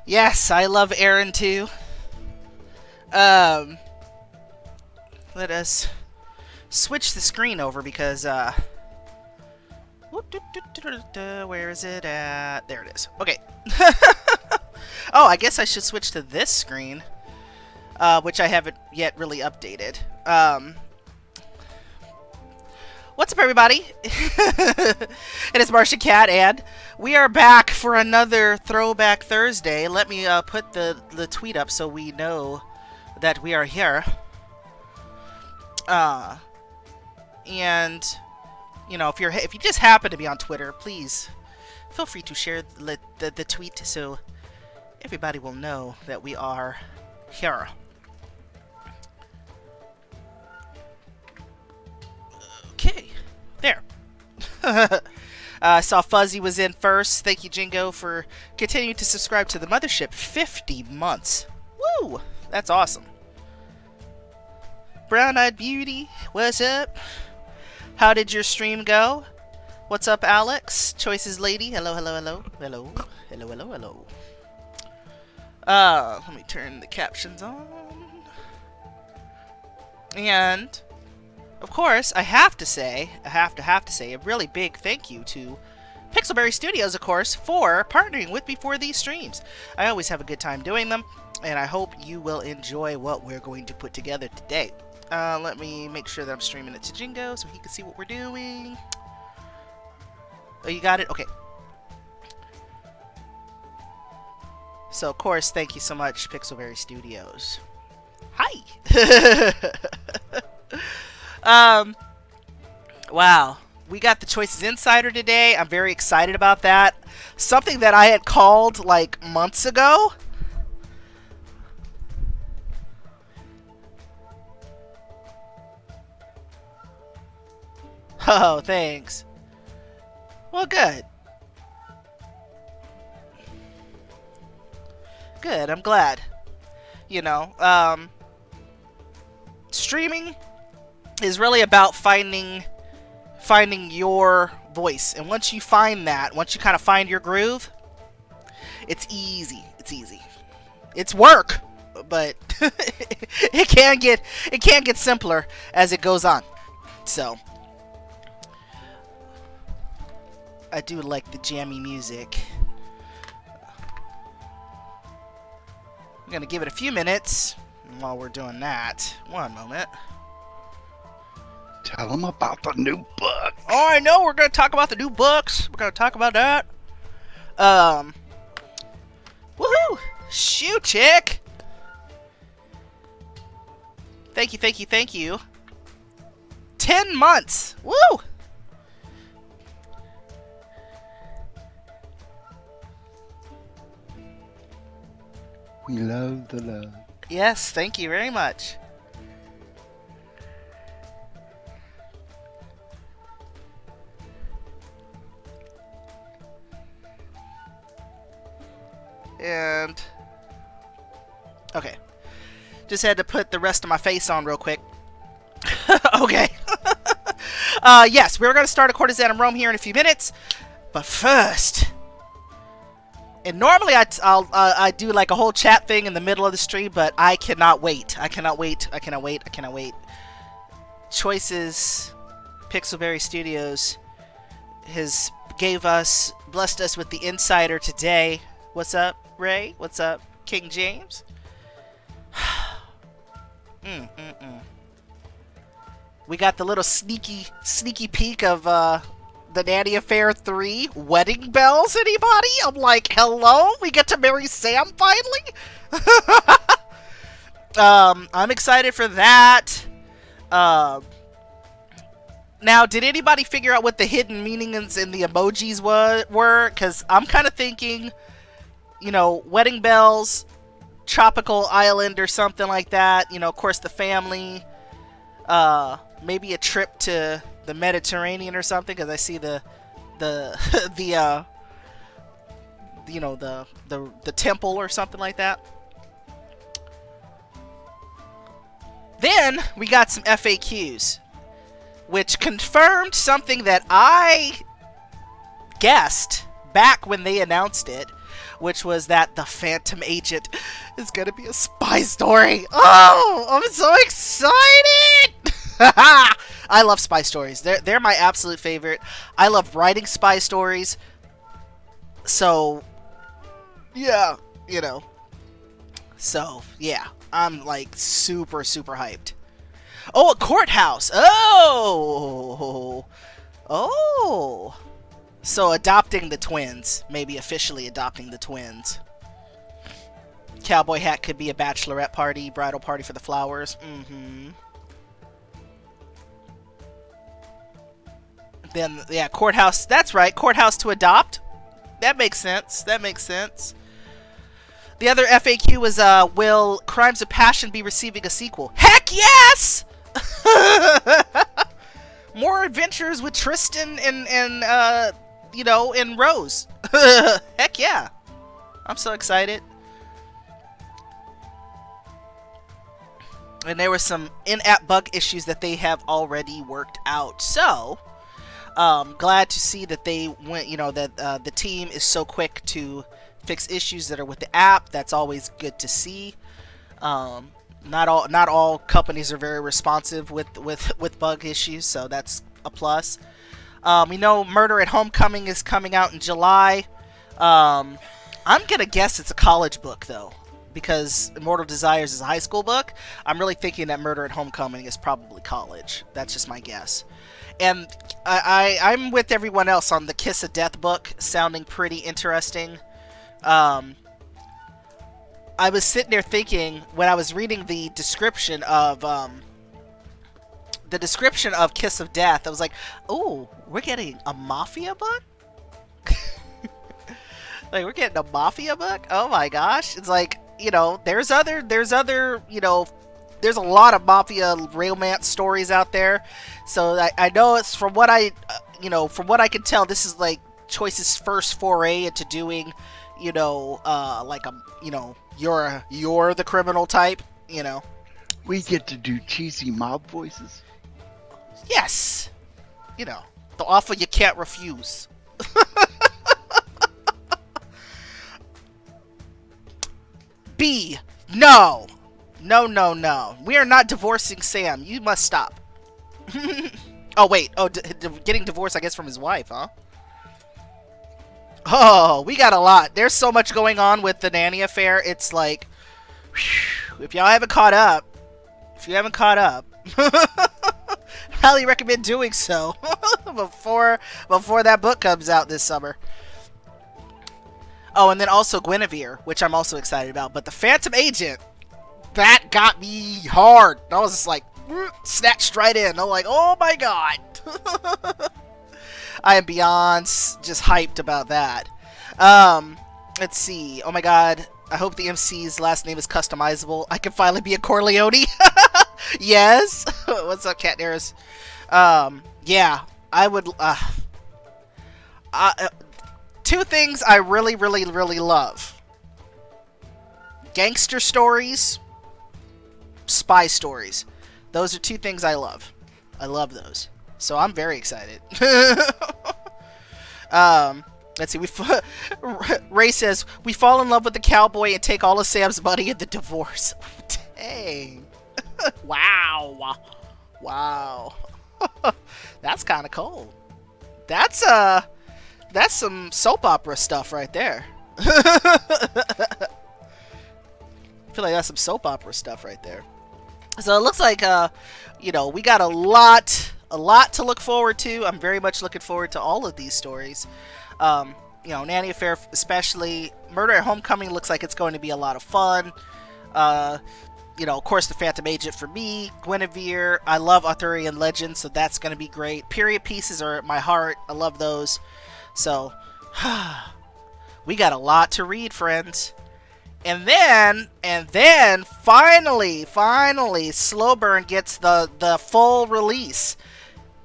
Yes, I love Aaron too. Um, Let us switch the screen over because, where is it at? There it is. Okay. Oh, I guess I should switch to this screen, which I haven't yet really updated. What's up, everybody? It is MartianKat, and we are back for another Throwback Thursday. Let me put the tweet up so we know that we are here. And you know, if you just happen to be on Twitter, please feel free to share the tweet so everybody will know that we are here. Okay, there. I saw Fuzzy was in first. Thank you, Jingo, for continuing to subscribe to the mothership. 50 months. Woo! That's awesome. Brown-eyed beauty, what's up? How did your stream go? What's up, Alex? Choices lady. Hello, hello, hello. Hello. Hello, hello, hello. Let me turn the captions on. And of course, I have to say a really big thank you to Pixelberry Studios, of course, for partnering with me for these streams. I always have a good time doing them, and I hope you will enjoy what we're going to put together today. Let me make sure that I'm streaming it to Jingo so he can see what we're doing. Oh, you got it? Okay. So, of course, thank you so much, Pixelberry Studios. Hi! Wow. We got the Choices Insider today. I'm very excited about that. Something that I had called, like, months ago. Oh, thanks. Well, good. Good, I'm glad. You know, streaming is really about finding your voice. And once you find that, once you kind of find your groove, it's easy. It's easy. It's work, but it can get simpler as it goes on. So I do like the jammy music. I'm gonna give it a few minutes while we're doing that. One moment. Tell them about the new book. Oh, I know. We're gonna talk about the new books. We're gonna talk about that. Woohoo! Shoe chick. Thank you, thank you, thank you. 10 months. Woo! We love the love. Yes, thank you very much. And okay, just had to put the rest of my face on real quick. Okay. Yes, we're gonna start A Courtesan of Rome here in a few minutes, but first. And normally I do like a whole chat thing in the middle of the stream, but I cannot wait. I cannot wait. I cannot wait. I cannot wait. Choices, Pixelberry Studios has blessed us with the insider today. What's up, Ray? What's up, King James? We got the little sneaky peek of the Nanny Affair 3 wedding bells. Anybody? I'm like, hello? We get to marry Sam finally? I'm excited for that. Now, did anybody figure out what the hidden meanings in the emojis were? Because I'm kind of thinking, you know, wedding bells, tropical island or something like that. You know, of course, the family. Maybe a trip to the Mediterranean or something, because I see the you know, the temple or something like that. Then we got some FAQs, which confirmed something that I guessed back when they announced it, which was that the Phantom Agent is going to be a spy story. Oh, I'm so excited! I love spy stories. They're my absolute favorite. I love writing spy stories. So, yeah, you know. So, yeah, I'm like super, super hyped. Oh, a courthouse. Oh. Oh. So adopting the twins. Maybe officially adopting the twins. Cowboy hat could be a bachelorette party, bridal party for the flowers. Mm-hmm. Then, yeah, courthouse. That's right, courthouse to adopt. That makes sense. That makes sense. The other FAQ was, will Crimes of Passion be receiving a sequel? Heck yes! More adventures with Tristan and you know, and Rose. Heck yeah. I'm so excited. And there were some in-app bug issues that they have already worked out. So, glad to see that they went, you know, that the team is so quick to fix issues that are with the app. That's always good to see. Not all companies are very responsive with bug issues, so that's a plus. We know Murder at Homecoming is coming out in July. I'm gonna guess it's a college book though, because Immortal Desires is a high school book. I'm really thinking that Murder at Homecoming is probably college. That's just my guess. And I'm with everyone else on the Kiss of Death book, sounding pretty interesting. I was sitting there thinking when I was reading the description of Kiss of Death, I was like, "Oh, we're getting a mafia book." Like, we're getting a mafia book? Oh my gosh! It's like, you know, there's other, you know, there's a lot of mafia romance stories out there. So I know it's from what I, you know, from what I can tell, this is like Choice's first foray into doing, you know, like a, you know, you're the criminal type, you know. We get to do cheesy mob voices. Yes, you know, the offer you can't refuse. B, no. We are not divorcing Sam. You must stop. Oh wait, getting divorced, I guess, from his wife, huh? Oh, we got a lot. There's so much going on with the nanny affair. It's like, whew, if y'all haven't caught up, highly recommend doing so before that book comes out this summer. Oh, and then also Guinevere, which I'm also excited about. But the Phantom Agent, that got me hard. I was just like, snatched right in. I'm like, oh my god. I am beyond just hyped about that. Let's see. Oh my god. I hope the MC's last name is customizable. I can finally be a Corleone. Yes. What's up, Cat Nearest? Yeah. I would... two things I really love. Gangster stories. Spy stories. Those are two things I love. I love those. So I'm very excited. Let's see. Ray says, we fall in love with the cowboy and take all of Sam's money in the divorce. Dang. Wow. That's kind of cold. That's some soap opera stuff right there. I feel like that's some soap opera stuff right there. So it looks like, you know, we got a lot to look forward to. I'm very much looking forward to all of these stories. You know, Nanny Affair especially. Murder at Homecoming looks like it's going to be a lot of fun. You know, of course, the Phantom Agent for me. Guinevere. I love Arthurian legends, so that's going to be great. Period pieces are at my heart. I love those. So, we got a lot to read, friends. And then, finally, Slow Burn gets the full release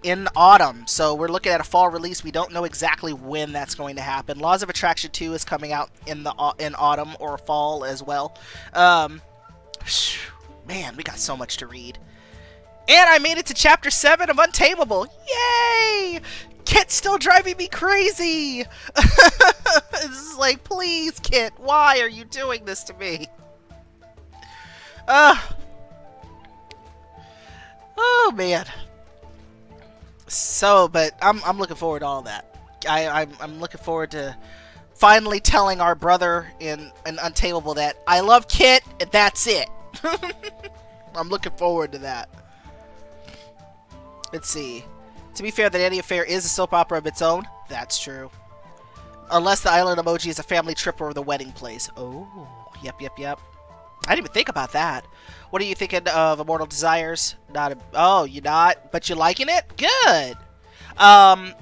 in autumn. So we're looking at a fall release. We don't know exactly when that's going to happen. Laws of Attraction 2 is coming out in autumn or fall as well. Man, we got so much to read. And I made it to Chapter 7 of Untamable. Yay! Kit's still driving me crazy. This is like, please, Kit, why are you doing this to me? Oh man. So, but I'm looking forward to all that. I'm looking forward to finally telling our brother in Untamable that I love Kit and that's it. I'm looking forward to that. Let's see. To be fair, that any affair is a soap opera of its own. That's true. Unless the island emoji is a family trip or the wedding place. Oh, yep. I didn't even think about that. What are you thinking of Immortal Desires? Oh, you're not? But you're liking it? Good! I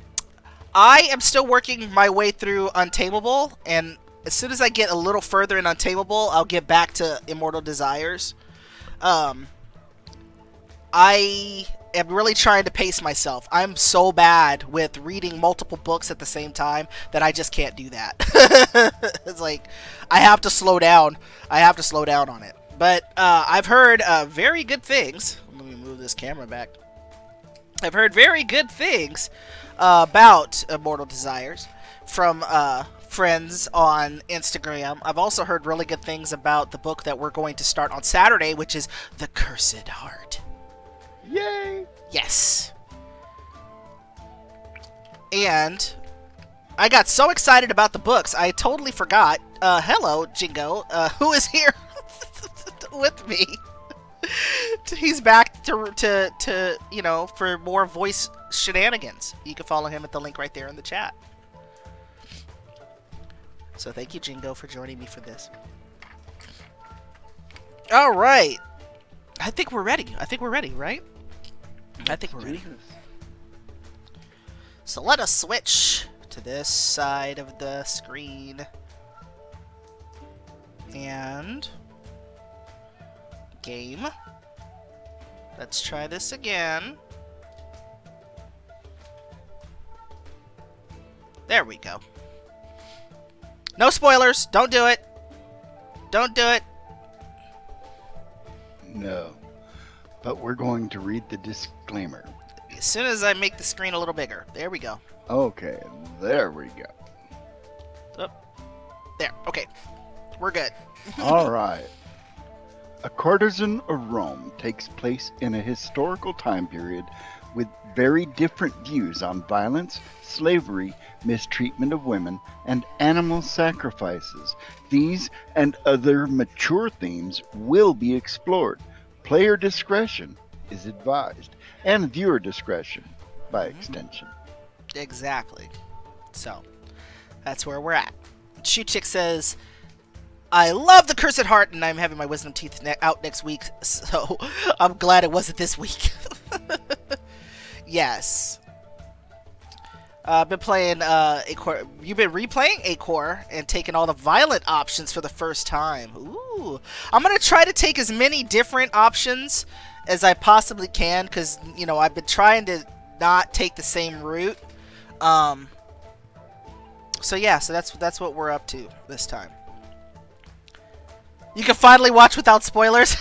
am still working my way through Untamable, and as soon as I get a little further in Untamable, I'll get back to Immortal Desires. I am really trying to pace myself. I'm so bad with reading multiple books at the same time that I just can't do that. It's like, I have to slow down. I have to slow down on it. But I've heard very good things. Let me move this camera back. I've heard very good things about Immortal Desires from friends on Instagram. I've also heard really good things about the book that we're going to start on Saturday, which is The Cursed Heart. Yay! Yes. And I got so excited about the books, I totally forgot. Hello, Jingo, who is here with me. He's back to you know, for more voice shenanigans. You can follow him at the link right there in the chat. So thank you, Jingo, for joining me for this. All right. I think we're ready. Right? I think we're ready. So let us switch to this side of the screen. And game. Let's try this again. There we go. No spoilers. Don't do it. Don't do it. No. But we're going to read the disclaimer. As soon as I make the screen a little bigger. There we go. Okay, there we go. Oh, there. Okay. We're good. All right. A Courtesan of Rome takes place in a historical time period with very different views on violence, slavery, mistreatment of women, and animal sacrifices. These and other mature themes will be explored. Player discretion is advised, and viewer discretion by extension. Exactly. So, that's where we're at. Shoe Chick says, I love The Cursed Heart, and I'm having my wisdom teeth out next week, so I'm glad it wasn't this week. Yes. I've been playing A Cour. You've been replaying A Cour and taking all the violent options for the first time. Ooh. I'm going to try to take as many different options as I possibly can, because, you know, I've been trying to not take the same route. So yeah, so that's what we're up to this time. You can finally watch without spoilers.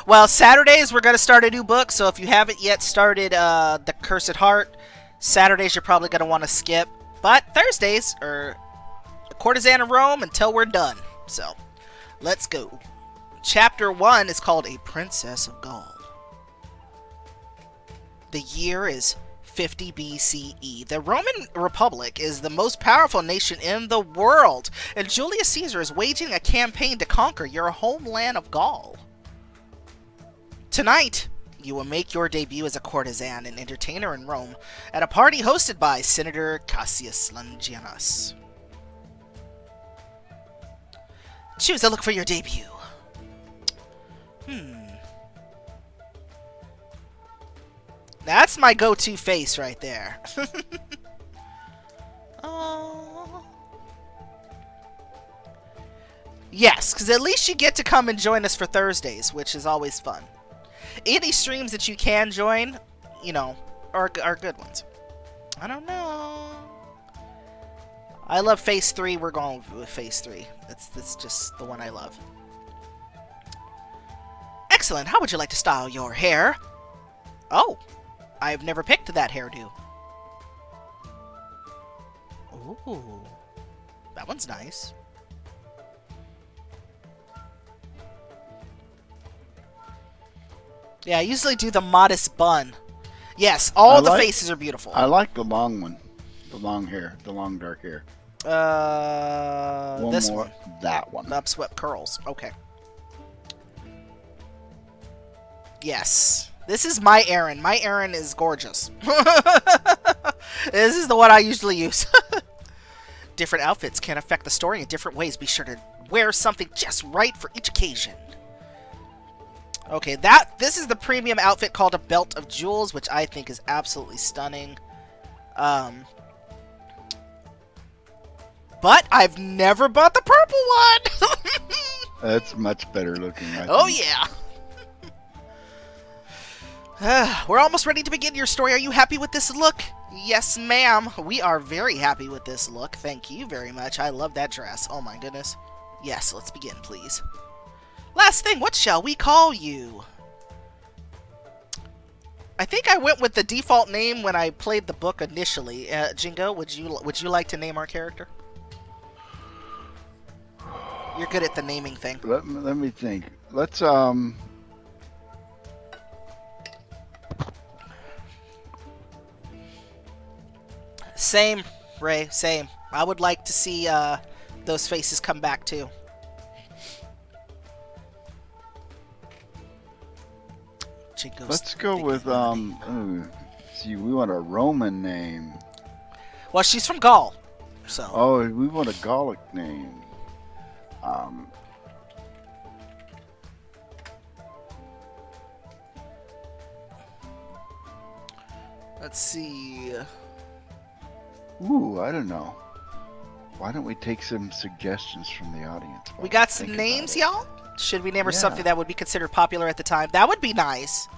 Well, Saturdays we're going to start a new book, so if you haven't yet started The Cursed Heart, Saturdays you're probably going to want to skip. But Thursdays are A Courtesan of Rome until we're done. So, let's go. Chapter 1 is called A Princess of Gaul. The year is 50 BCE. The Roman Republic is the most powerful nation in the world, and Julius Caesar is waging a campaign to conquer your homeland of Gaul. Tonight, you will make your debut as a courtesan and entertainer in Rome at a party hosted by Senator Cassius Longinus. Choose a look for your debut. That's my go-to face right there. Oh. Yes, because at least you get to come and join us for Thursdays, which is always fun. Any streams that you can join, you know, are good ones. I don't know. I love Phase 3. We're going with Phase 3. That's just the one I love. Excellent. How would you like to style your hair? Oh. I've never picked that hairdo. Ooh. That one's nice. Yeah, I usually do the modest bun. Yes, all the faces are beautiful. I like the long one. The long hair. The long dark hair. This one. That one. Upswept curls. Okay. Yes. This is my Aaron. My Aaron is gorgeous. This is the one I usually use. Different outfits can affect the story in different ways. Be sure to wear something just right for each occasion. Okay, this is the premium outfit called a Belt of Jewels, which I think is absolutely stunning. But I've never bought the purple one. That's much better looking. Oh yeah. We're almost ready to begin your story. Are you happy with this look? Yes, ma'am. We are very happy with this look. Thank you very much. I love that dress. Oh my goodness. Yes, let's begin, please. Last thing, what shall we call you? I think I went with the default name when I played the book initially. Jingo, would you like to name our character? You're good at the naming thing. Let me think. Let's Same, Ray, same. I would like to see those faces come back too. Jingo's let's go with see, we want a Roman name. Well, she's from Gaul, so. Oh, we want a Gallic name. Let's see. Ooh, I don't know. Why don't we take some suggestions from the audience? We got some names, y'all? Should we name her something that would be considered popular at the time? That would be nice.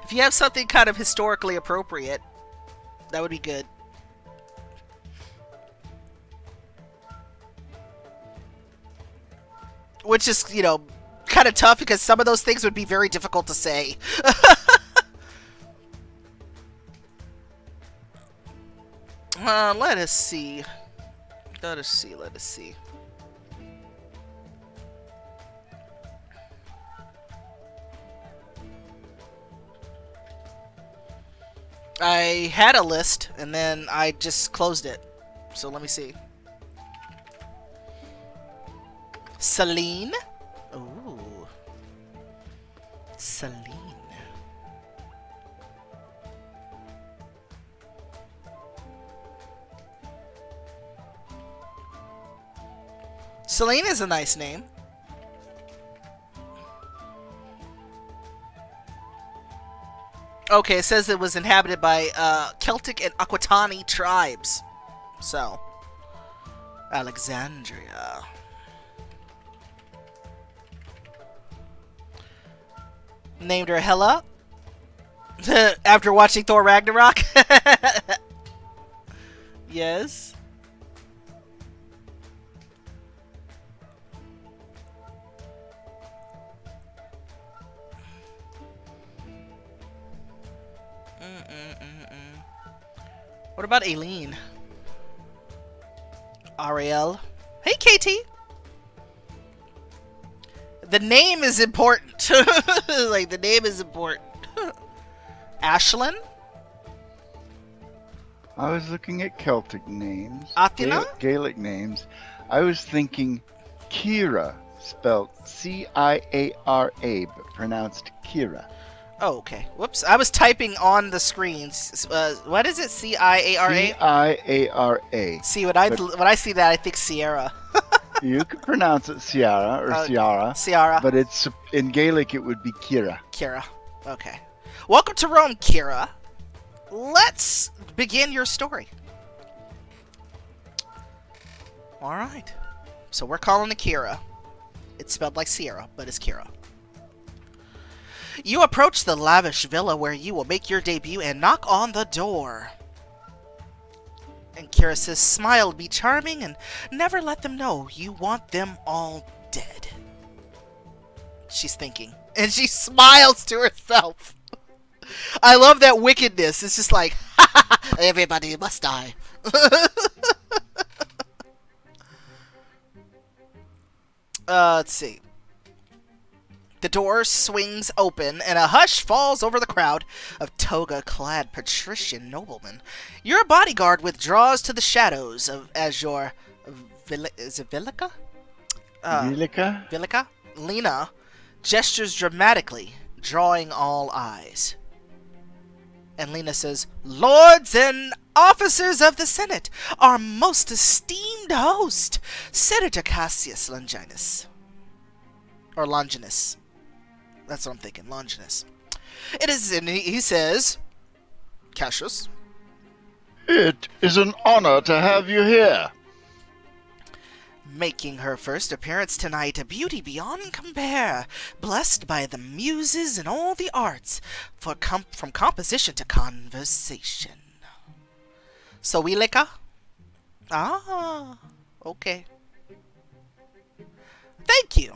If you have something kind of historically appropriate, that would be good. Which is, you know, kind of tough because some of those things would be very difficult to say. Let us see. Let us see. I had a list, and then I just closed it. So let me see. Celine? Ooh. Celine. Celine is a nice name. Okay, it says it was inhabited by Celtic and Aquitani tribes. So, Alexandria. Named her Hela. After watching Thor Ragnarok. Yes. What about Aileen? Ariel. Hey, KT. The name is important. Like, the name is important. Ashlyn? I was looking at Celtic names. Athena? Gaelic names. I was thinking Kira, spelled C-I-A-R-A, but pronounced Kira. Oh, okay. Whoops. I was typing on the screens. What is it? C-I-A-R-A? C-I-A-R-A. See, when I see that, I think Sierra. You could pronounce it Ciara or Ciara. Ciara. But it's in Gaelic it would be Kira. Kira. Okay. Welcome to Rome, Kira. Let's begin your story. Alright. So we're calling it Kira. It's spelled like Sierra, but it's Kira. You approach the lavish villa where you will make your debut and knock on the door. And Kira says, smile, be charming, and never let them know you want them all dead. She's thinking. And she smiles to herself. I love that wickedness. It's just like, everybody must die. Let's see. The door swings open, and a hush falls over the crowd of toga-clad patrician noblemen. Your bodyguard withdraws to the shadows as your... is it Vilica? Vilika? Vilica? Lena gestures dramatically, drawing all eyes. And Lena says, Lords and officers of the Senate, our most esteemed host, Senator Cassius Longinus. Or Longinus. That's what I'm thinking, Longinus. It is, and he says, Cassius. It is an honor to have you here. Making her first appearance tonight, a beauty beyond compare, blessed by the muses and all the arts, from composition to conversation. So Wilika? Ah, okay. Thank you.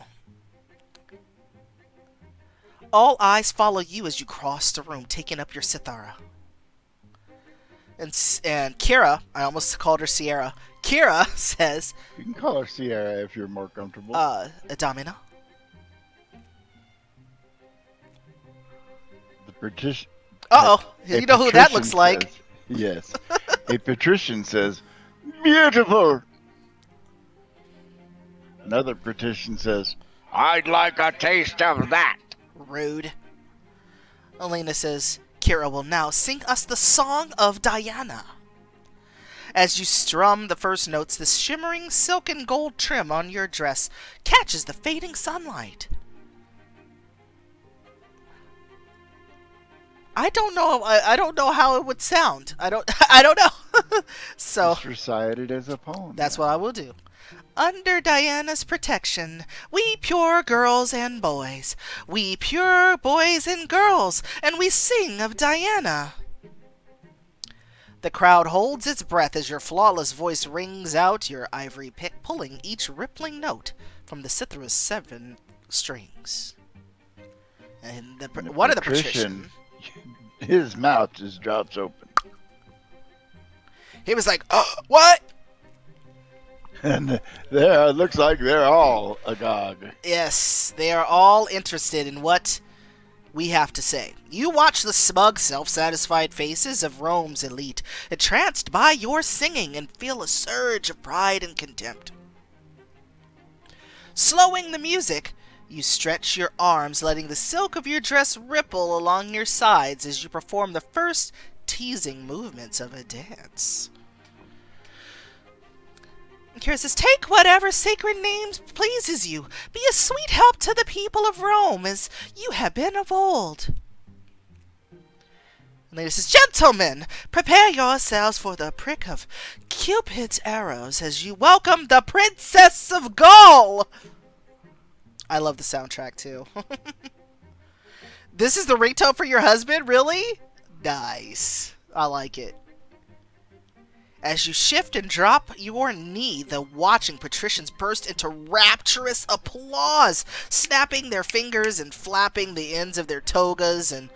All eyes follow you as you cross the room, taking up your cithara. And Kira, I almost called her Sierra. Kira says... You can call her Sierra if you're more comfortable. Domina. The British... Uh-oh. You know who that looks like. Says, yes. A patrician says, beautiful. Another patrician says, I'd like a taste of that. Rude. Elena says, Kira will now sing us the Song of Diana. As you strum the first notes, the shimmering silk and gold trim on your dress catches the fading sunlight. I don't know. I don't know how it would sound. I don't know. So just recite it as a poem. That's what I will do. Under Diana's protection, we pure girls and boys, we pure boys and girls, and we sing of Diana. The crowd holds its breath as your flawless voice rings out your ivory pick, pulling each rippling note from the cithara's 7 strings. And one of the patrician, his mouth just drops open. He was like, "Oh, what?" And there, it looks like they're all agog. Yes, they are all interested in what we have to say. You watch the smug, self-satisfied faces of Rome's elite, entranced by your singing, and feel a surge of pride and contempt. Slowing the music, you stretch your arms, letting the silk of your dress ripple along your sides as you perform the first teasing movements of a dance. Kira says, take whatever sacred names pleases you. Be a sweet help to the people of Rome, as you have been of old. And Lady says, gentlemen, prepare yourselves for the prick of Cupid's arrows as you welcome the Princess of Gaul. I love the soundtrack, too. This is the ringtone for your husband? Really? Nice. I like it. As you shift and drop your knee, the watching patricians burst into rapturous applause, snapping their fingers and flapping the ends of their togas, and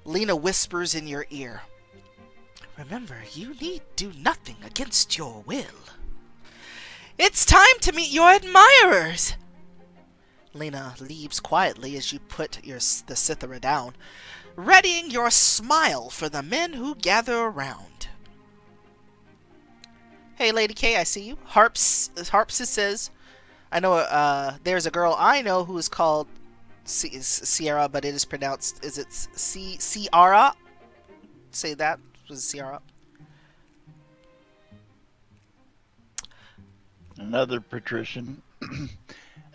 Lena whispers in your ear, remember, you need do nothing against your will. It's time to meet your admirers. Lena leaves quietly as you put the cithara down, readying your smile for the men who gather around. Hey, Lady K, I see you. Harpsis says, I know there's a girl I know who is called Sierra, but it is pronounced, is it Ciara? Say that. Was it Ciara? Another patrician.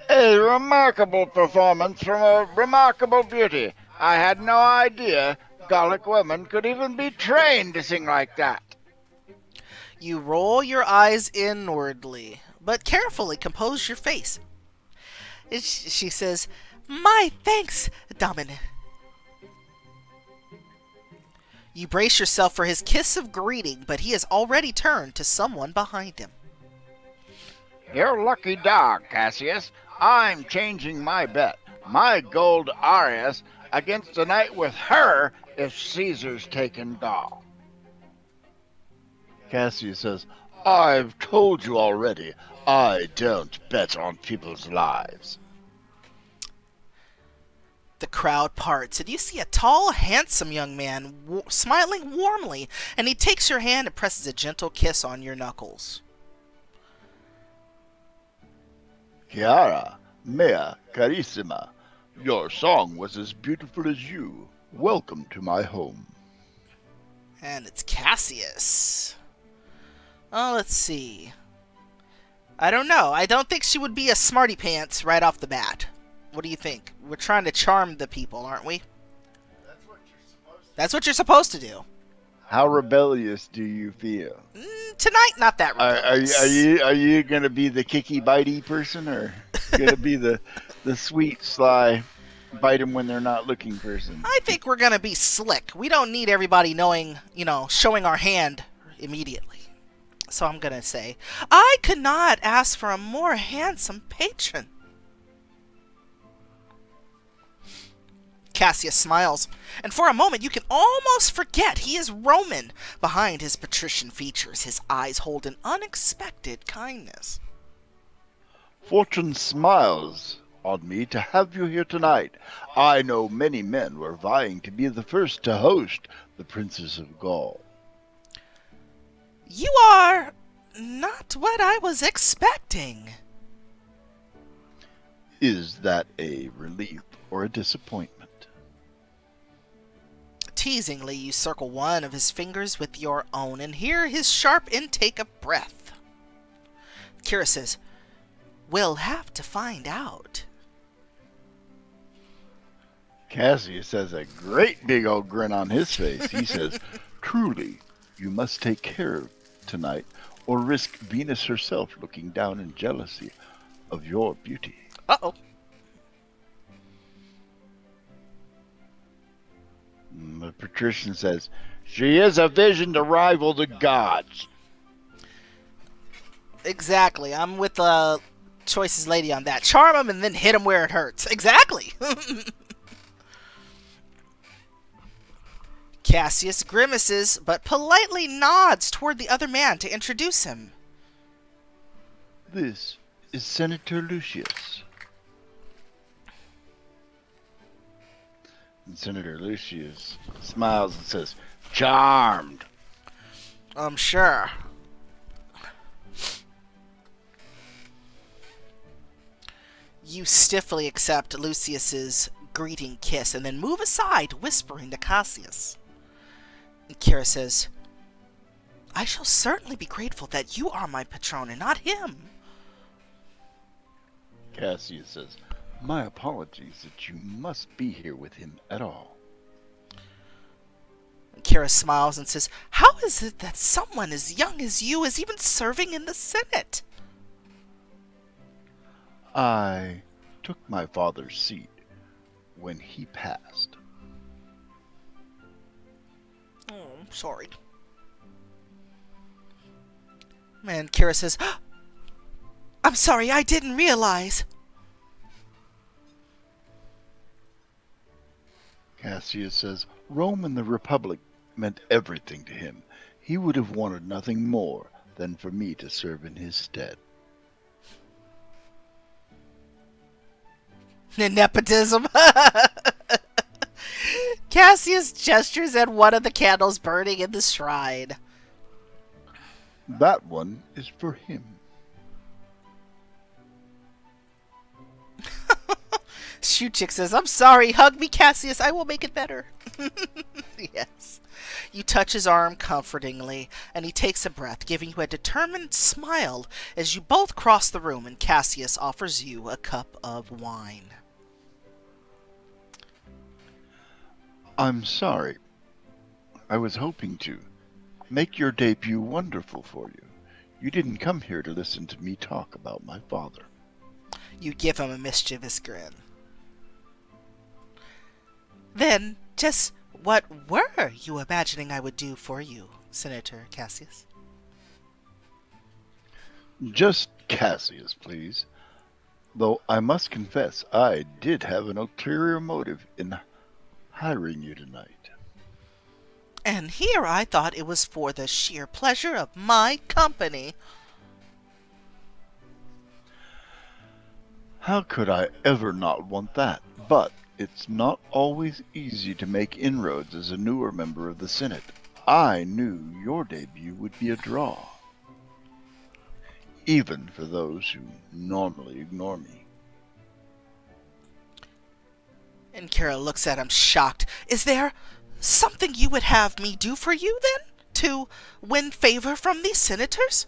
A remarkable performance from a remarkable beauty. I had no idea Gallic women could even be trained to sing like that. You roll your eyes inwardly, but carefully compose your face. She says, my thanks, Domine. You brace yourself for his kiss of greeting, but he has already turned to someone behind him. You're lucky dog, Cassius. I'm changing my bet. My gold Arius against a night with her if Caesar's taken Gaul. Cassius says, I've told you already, I don't bet on people's lives. The crowd parts, and you see a tall, handsome young man smiling warmly, and he takes your hand and presses a gentle kiss on your knuckles. Chiara, mea carissima, your song was as beautiful as you. Welcome to my home. And it's Cassius. Oh, let's see. I don't know. I don't think she would be a smarty pants right off the bat. What do you think? We're trying to charm the people, aren't we? That's what you're supposed to do. How rebellious do you feel? Tonight, not that rebellious. Are you gonna be the kicky bitey person, or gonna be the sweet sly bite them when they're not looking person? I think we're gonna be slick. We don't need everybody knowing, showing our hand immediately. So I'm gonna say, I could not ask for a more handsome patron. Cassius smiles, and for a moment you can almost forget he is Roman. Behind his patrician features, his eyes hold an unexpected kindness. Fortune smiles on me to have you here tonight. I know many men were vying to be the first to host the Princess of Gaul. You are not what I was expecting. Is that a relief or a disappointment? Teasingly, you circle one of his fingers with your own and hear his sharp intake of breath. Kira says, we'll have to find out. Cassius has a great big old grin on his face. He says, truly, you must take care tonight or risk Venus herself looking down in jealousy of your beauty. Uh-oh. The patrician says, she is a vision to rival the gods. Exactly. I'm with Choice's lady on that. Charm him and then hit him where it hurts. Exactly. Cassius grimaces, but politely nods toward the other man to introduce him. This is Senator Lucius. And Senator Lucius smiles and says, charmed. I'm sure. You stiffly accept Lucius's greeting kiss and then move aside, whispering to Cassius. And Kira says, I shall certainly be grateful that you are my patron and not him. Cassius says, my apologies that you must be here with him at all. Kira smiles and says, how is it that someone as young as you is even serving in the Senate? I took my father's seat when he passed. Oh, I'm sorry. And Kira says, I'm sorry, I didn't realize. Cassius says, Rome and the Republic meant everything to him. He would have wanted nothing more than for me to serve in his stead. Nepotism. Cassius gestures at one of the candles burning in the shrine. That one is for him. Shoe Chick says, I'm sorry, hug me, Cassius, I will make it better. Yes. You touch his arm comfortingly, and he takes a breath, giving you a determined smile as you both cross the room and Cassius offers you a cup of wine. I'm sorry. I was hoping to make your debut wonderful for you. You didn't come here to listen to me talk about my father. You give him a mischievous grin. Then, just what were you imagining I would do for you, Senator Cassius? Just Cassius, please. Though I must confess, I did have an ulterior motive in hiring you tonight. And here I thought it was for the sheer pleasure of my company. How could I ever not want that? But it's not always easy to make inroads as a newer member of the Senate. I knew your debut would be a draw, even for those who normally ignore me. And Kara looks at him shocked. Is there something you would have me do for you, then? To win favor from these senators?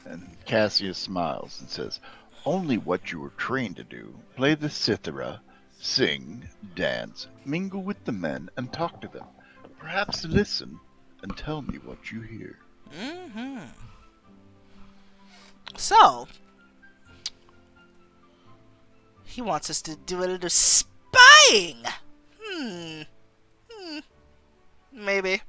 And Cassius smiles and says, only what you were trained to do. Play the cithara, sing, dance, mingle with the men, and talk to them. Perhaps listen and tell me what you hear. So, he wants us to do a little spying. Maybe.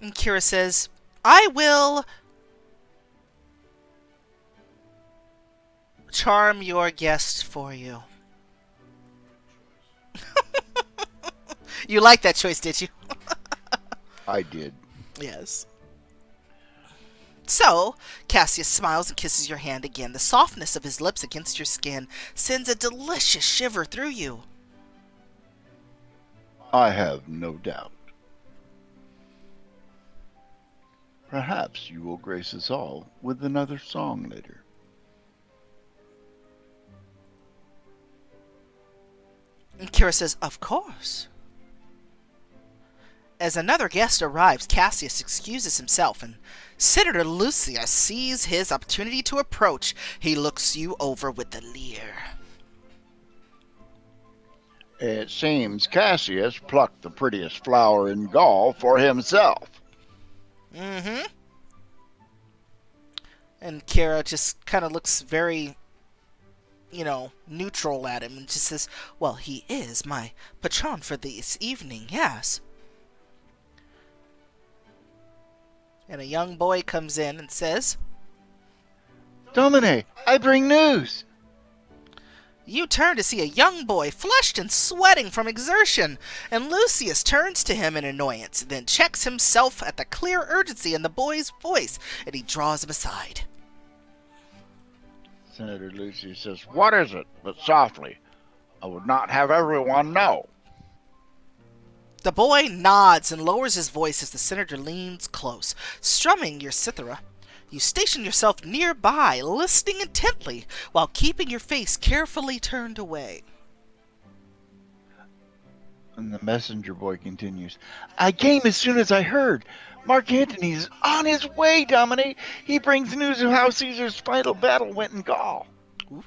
And Kira says, I will charm your guest for you. You like that choice, did you? I did. Yes. So, Cassius smiles and kisses your hand again. The softness of his lips against your skin sends a delicious shiver through you. I have no doubt. Perhaps you will grace us all with another song later. And Kira says, of course. As another guest arrives, Cassius excuses himself, and Senator Lucius sees his opportunity to approach. He looks you over with a leer. It seems Cassius plucked the prettiest flower in Gaul for himself. And Kira just kind of looks very, neutral at him and just says, well, he is my patron for this evening, yes. And a young boy comes in and says, Domine, I bring news. You turn to see a young boy, flushed and sweating from exertion, and Lucius turns to him in annoyance, then checks himself at the clear urgency in the boy's voice, and he draws him aside. Senator Lucius says, what is it? But softly. I would not have everyone know. The boy nods and lowers his voice as the senator leans close, strumming your cithara. You station yourself nearby, listening intently, while keeping your face carefully turned away. And the messenger boy continues, I came as soon as I heard. Mark Antony's on his way, Domine. He brings news of how Caesar's final battle went in Gaul. Ooh.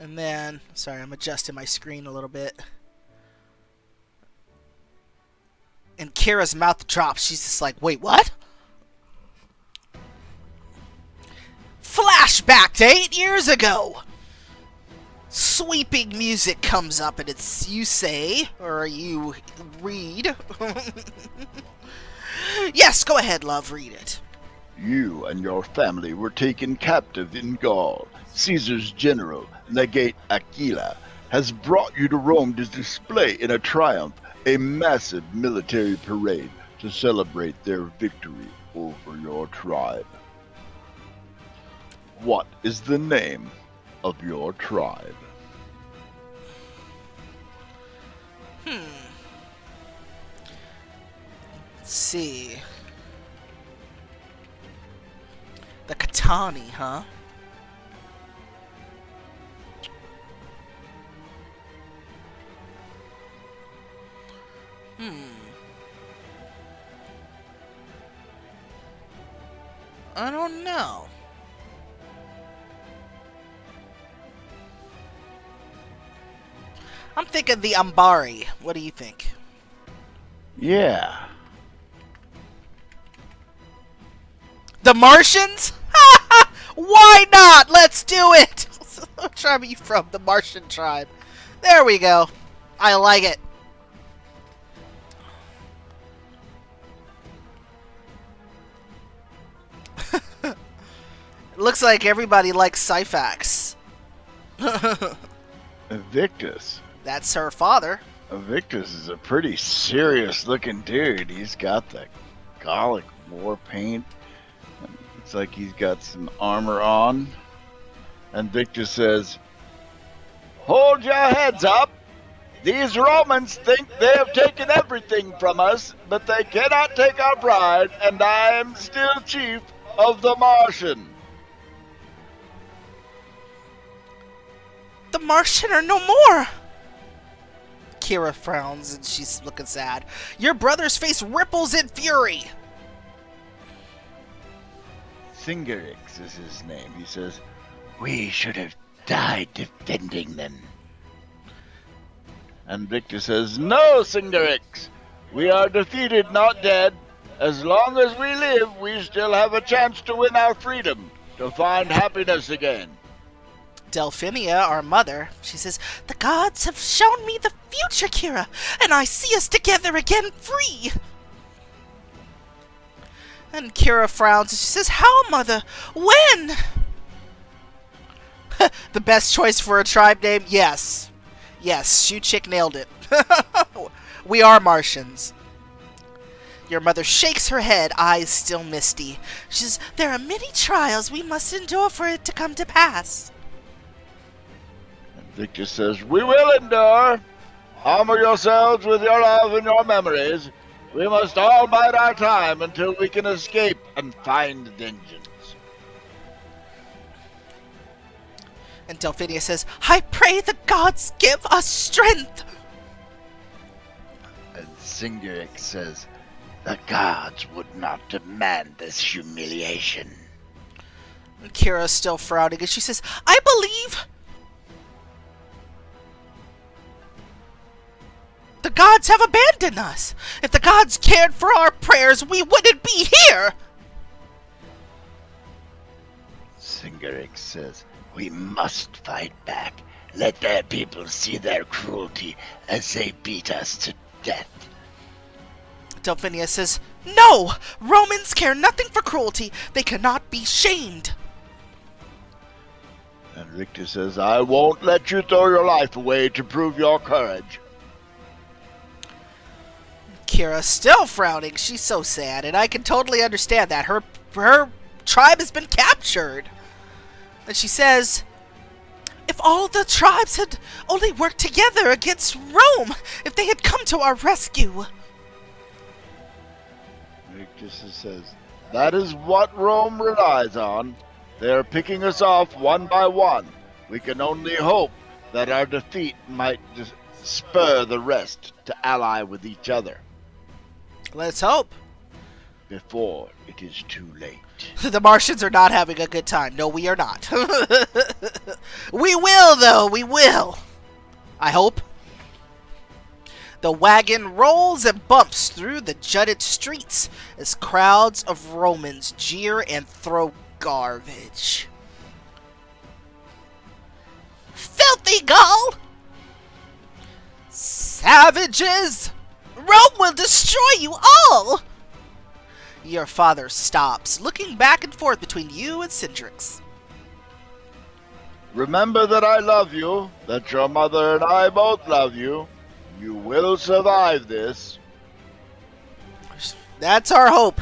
And then, sorry, I'm adjusting my screen a little bit. And Kira's mouth drops. She's just like, wait, what? Flashback to 8 years ago. Sweeping music comes up and it's you say, or you read. Yes, go ahead, love, read it. You and your family were taken captive in Gaul. Caesar's general, Legate Aquila, has brought you to Rome to display in a triumph a massive military parade to celebrate their victory over your tribe. What is the name of your tribe? Let's see. The Katani, huh? I don't know. I'm thinking the Ambari. What do you think? Yeah. The Martians? Why not? Let's do it! What tribe are you from? The Martian tribe. There we go. I like it. Looks like everybody likes Syphax. Invictus. That's her father. Invictus is a pretty serious-looking dude. He's got the Gallic war paint. It's like he's got some armor on. And Victus says, "Hold your heads up. These Romans think they have taken everything from us, but they cannot take our pride, and I am still chief of the Martian." The Martian are no more! Kira frowns and she's looking sad. Your brother's face ripples in fury! Singerix is his name. He says, "We should have died defending them." And Victor says, "No, Singerix. We are defeated, not dead. As long as we live, we still have a chance to win our freedom, to find happiness again." Delphinia, our mother, she says, "The gods have shown me the future, Kira, and I see us together again free." And Kira frowns and she says, "How, mother? When?" The best choice for a tribe name? Yes. Yes, Shoe Chick nailed it. We are Martians. Your mother shakes her head, eyes still misty. She says, "There are many trials we must endure for it to come to pass." And Victor says, "We will endure. Armor yourselves with your love and your memories. We must all bide our time until we can escape and find vengeance." And Delphinia says, "I pray the gods give us strength." And Singerix says, "The gods would not demand this humiliation." And Kira's still frowning and she says, "I believe the gods have abandoned us. If the gods cared for our prayers, we wouldn't be here." Singerix says, "We must fight back. Let their people see their cruelty as they beat us to death." Delphinia says, "No! Romans care nothing for cruelty. They cannot be shamed." And Victor says, "I won't let you throw your life away to prove your courage." Kira's still frowning. She's so sad, and I can totally understand that. Her tribe has been captured. And she says, "If all the tribes had only worked together against Rome, if they had come to our rescue." Victor says, "That is what Rome relies on. They are picking us off one by one. We can only hope that our defeat might spur the rest to ally with each other Let's hope. before it is too late." The Martians are not having a good time. No, we are not. We will, though. We will. I hope. The wagon rolls and bumps through the jutted streets as crowds of Romans jeer and throw garbage. "Filthy Gaul! Savages! Rome will destroy you all!" Your father stops, looking back and forth between you and Cindrix. "Remember that I love you, that your mother and I both love you. You will survive this." That's our hope.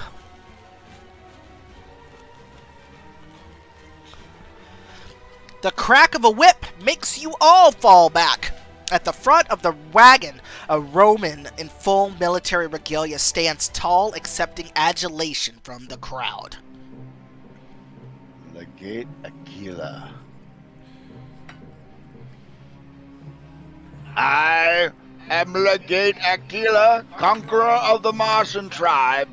The crack of a whip makes you all fall back. At the front of the wagon, a Roman in full military regalia stands tall, accepting adulation from the crowd. Legate Aquila. "I am Legate Aquila, conqueror of the Martian tribe,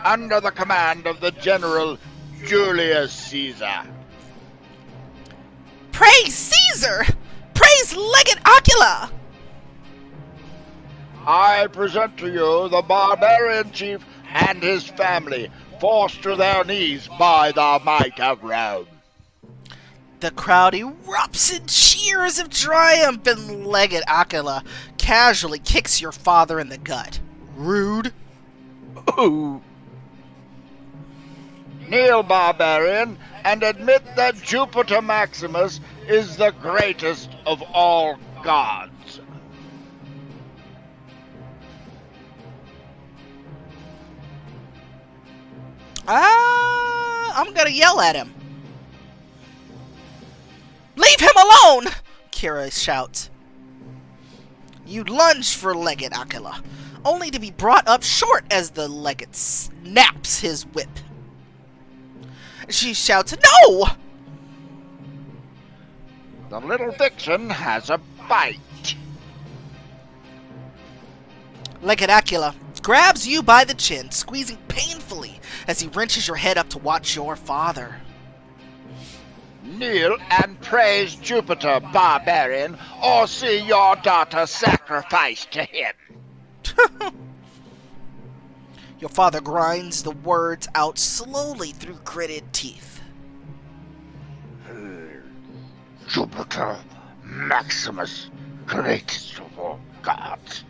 under the command of the General Julius Caesar." Praise Caesar! Praise Legate Aquila! "I present to you the barbarian chief and his family, forced to their knees by the might of Rome." The crowd erupts in cheers of triumph, and Legate Aquila casually kicks your father in the gut. Rude. Ooh. Kneel, barbarian, and admit that Jupiter Maximus is the greatest of all gods. I'm gonna yell at him. Leave him alone! Kira shouts. You lunge for Legate Aquila, only to be brought up short as the legate snaps his whip. She shouts, "No!" The little vixen has a bite. Legate Aquila grabs you by the chin, squeezing painfully as he wrenches your head up to watch your father. Kneel and praise Jupiter, barbarian, or see your daughter sacrificed to him. Your father grinds the words out slowly through gritted teeth. Jupiter Maximus, greatest of all gods.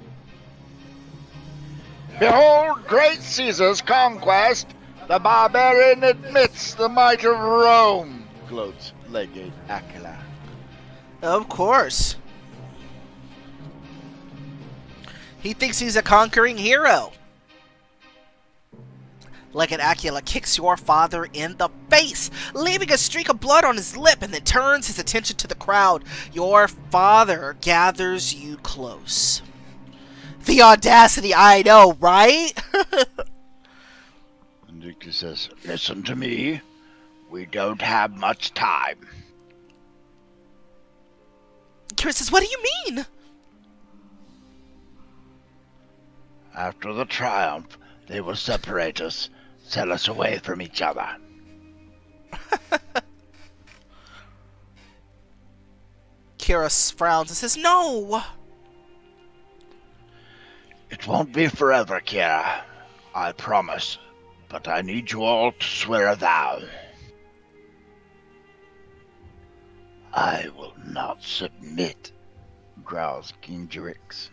Behold great Caesar's conquest. The barbarian admits the might of Rome, gloats Legate Aquila. Of course. He thinks he's a conquering hero. Legate Aquila kicks your father in the face, leaving a streak of blood on his lip, and then turns his attention to the crowd. Your father gathers you close. The audacity, I know, right? Victor says, listen to me. We don't have much time. Kira says, what do you mean? After the triumph, they will separate us, sell us away from each other. Kira frowns and says, no. It won't be forever, Kira. I promise. But I need you all to swear a vow. I will not submit, growls King Jurix.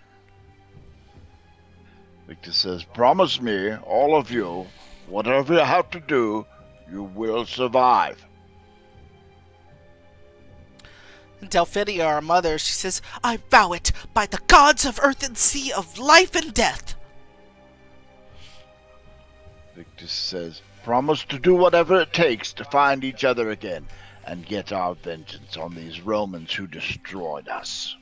Victor says, promise me, all of you, whatever you have to do, you will survive. Delphinia, our mother, she says, I vow it by the gods of earth and sea, of life and death. Victor says, promise to do whatever it takes to find each other again and get our vengeance on these Romans who destroyed us.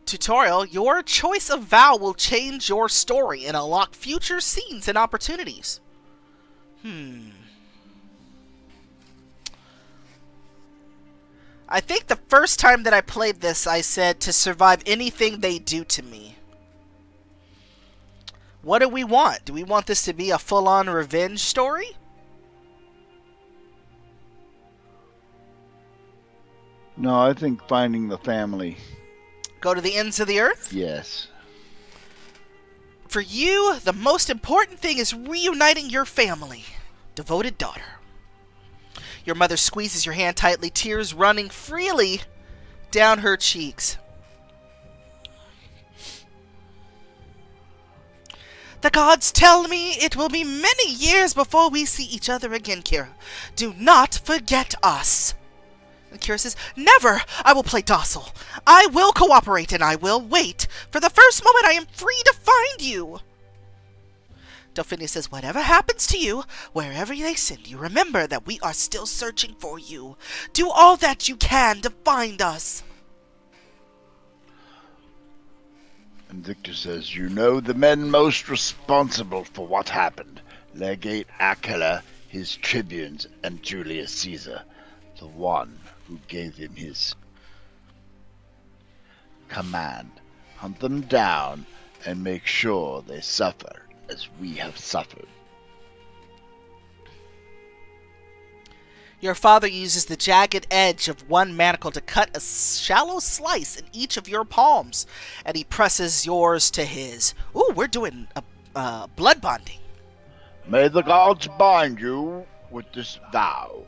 Tutorial, your choice of vow will change your story and unlock future scenes and opportunities. I think the first time that I played this, I said to survive anything they do to me. What do we want? Do we want this to be a full-on revenge story? No, I think finding the family. Go to the ends of the earth? Yes. For you, the most important thing is reuniting your family. Devoted daughter. Your mother squeezes your hand tightly, tears running freely down her cheeks. The gods tell me it will be many years before we see each other again, Kira. Do not forget us. And Kira says, never. I will play docile. I will cooperate, and I will wait for the first moment I am free to find you. Delphinia says, whatever happens to you, wherever they send you, remember that we are still searching for you. Do all that you can to find us. And Victor says, you know the men most responsible for what happened. Legate Aquila, his tribunes, and Julius Caesar, the one who gave him his command. Hunt them down and make sure they suffer as we have suffered. Your father uses the jagged edge of one manacle to cut a shallow slice in each of your palms, and he presses yours to his. Ooh, we're doing a blood bonding. May the gods bind you with this vow.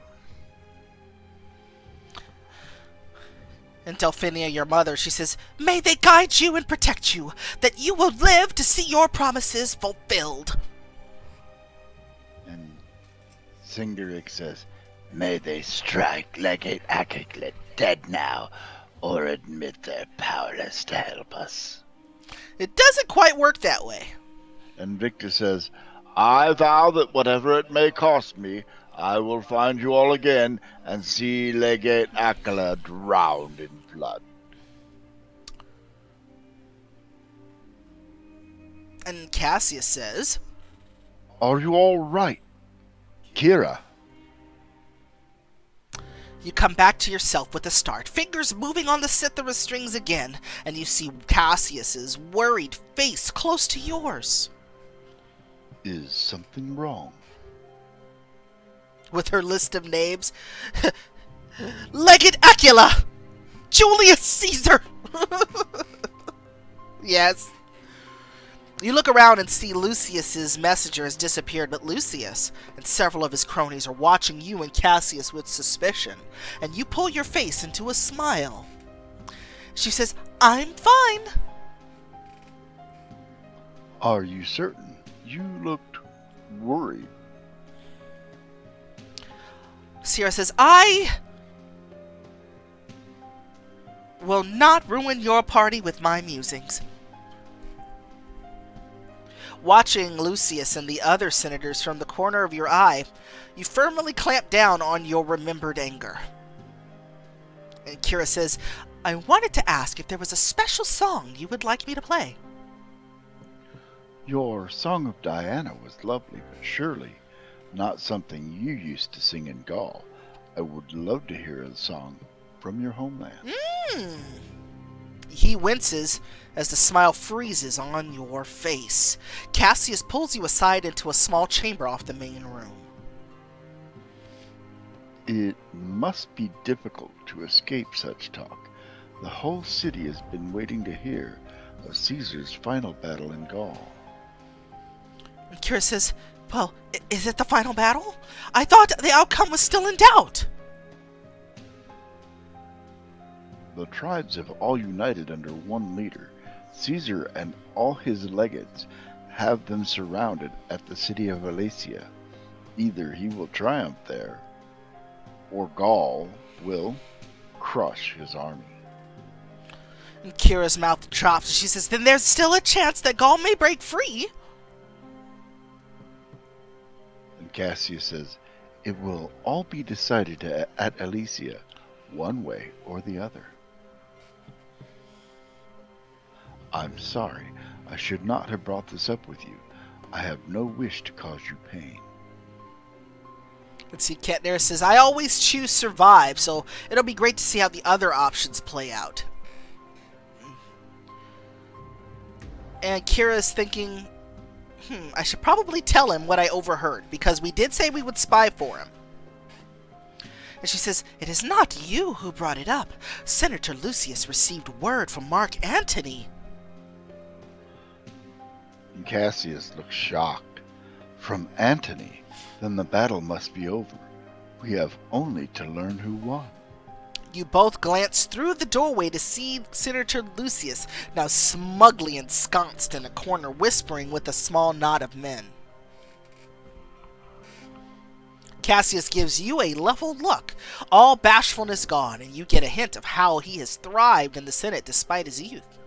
And Delphinia, your mother, she says, may they guide you and protect you, that you will live to see your promises fulfilled. And Vercingetorix says, "May they strike Legate Akiklet dead now, or admit they're powerless to help us." It doesn't quite work that way. And Victor says, "I vow that whatever it may cost me, I will find you all again and see Legate Akela drowned in blood." And Cassius says, Are you all right? Kira? you come back to yourself with a start, fingers moving on the Cithara strings again, and you see Cassius's worried face close to yours. Is something wrong? With her list of names, Legate Acula! Julius Caesar! Yes. You look around and see Lucius's messenger has disappeared, but Lucius and several of his cronies are watching you and Cassius with suspicion, and you pull your face into a smile. She says, "I'm fine." Are you certain? You looked worried. Sierra says, "I will not ruin your party with my musings." Watching Lucius and the other senators from the corner of your eye, you firmly clamp down on your remembered anger. And Kira says, "I wanted to ask if there was a special song you would like me to play." Your Song of Diana was lovely, but surely not something you used to sing in Gaul. I would love to hear a song from your homeland. He winces as the smile freezes on your face. Cassius pulls you aside into a small chamber off the main room. It must be difficult to escape such talk. The whole city has been waiting to hear of Caesar's final battle in Gaul. And Kira says, "Well, is it the final battle? I thought the outcome was still in doubt." The tribes have all united under one leader. Caesar and all his legates have them surrounded at the city of Alesia. Either he will triumph there, or Gaul will crush his army. And Kira's mouth drops. She says, "Then there's still a chance that Gaul may break free." And Cassius says, "It will all be decided at Alesia, one way or the other." I'm sorry. I should not have brought this up with you. I have no wish to cause you pain. Let's see, Katner says, "I always choose survive, so it'll be great to see how the other options play out." And Kira's thinking, I should probably tell him what I overheard, because we did say we would spy for him. And she says, "It is not you who brought it up. Senator Lucius received word from Mark Antony." And Cassius looks shocked. From Antony? Then the battle must be over. We have only to learn who won. You both glance through the doorway to see Senator Lucius, now smugly ensconced in a corner, whispering with a small knot of men. Cassius gives you a level look, all bashfulness gone, and you get a hint of how he has thrived in the Senate despite his youth.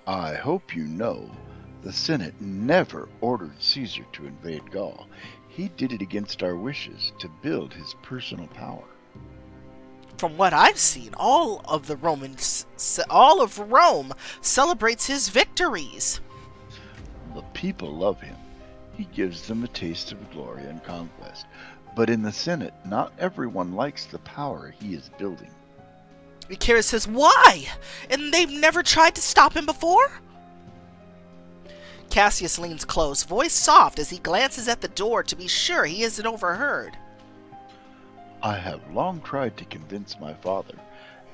I hope you know the Senate never ordered Caesar to invade Gaul. He did it against our wishes to build his personal power. From what I've seen, all of Rome celebrates his victories. The people love him. He gives them a taste of glory and conquest. But in the Senate, not everyone likes the power he is building. Kira says, "Why? And they've never tried to stop him before?" Cassius leans close, voice soft as he glances at the door to be sure he isn't overheard. I have long tried to convince my father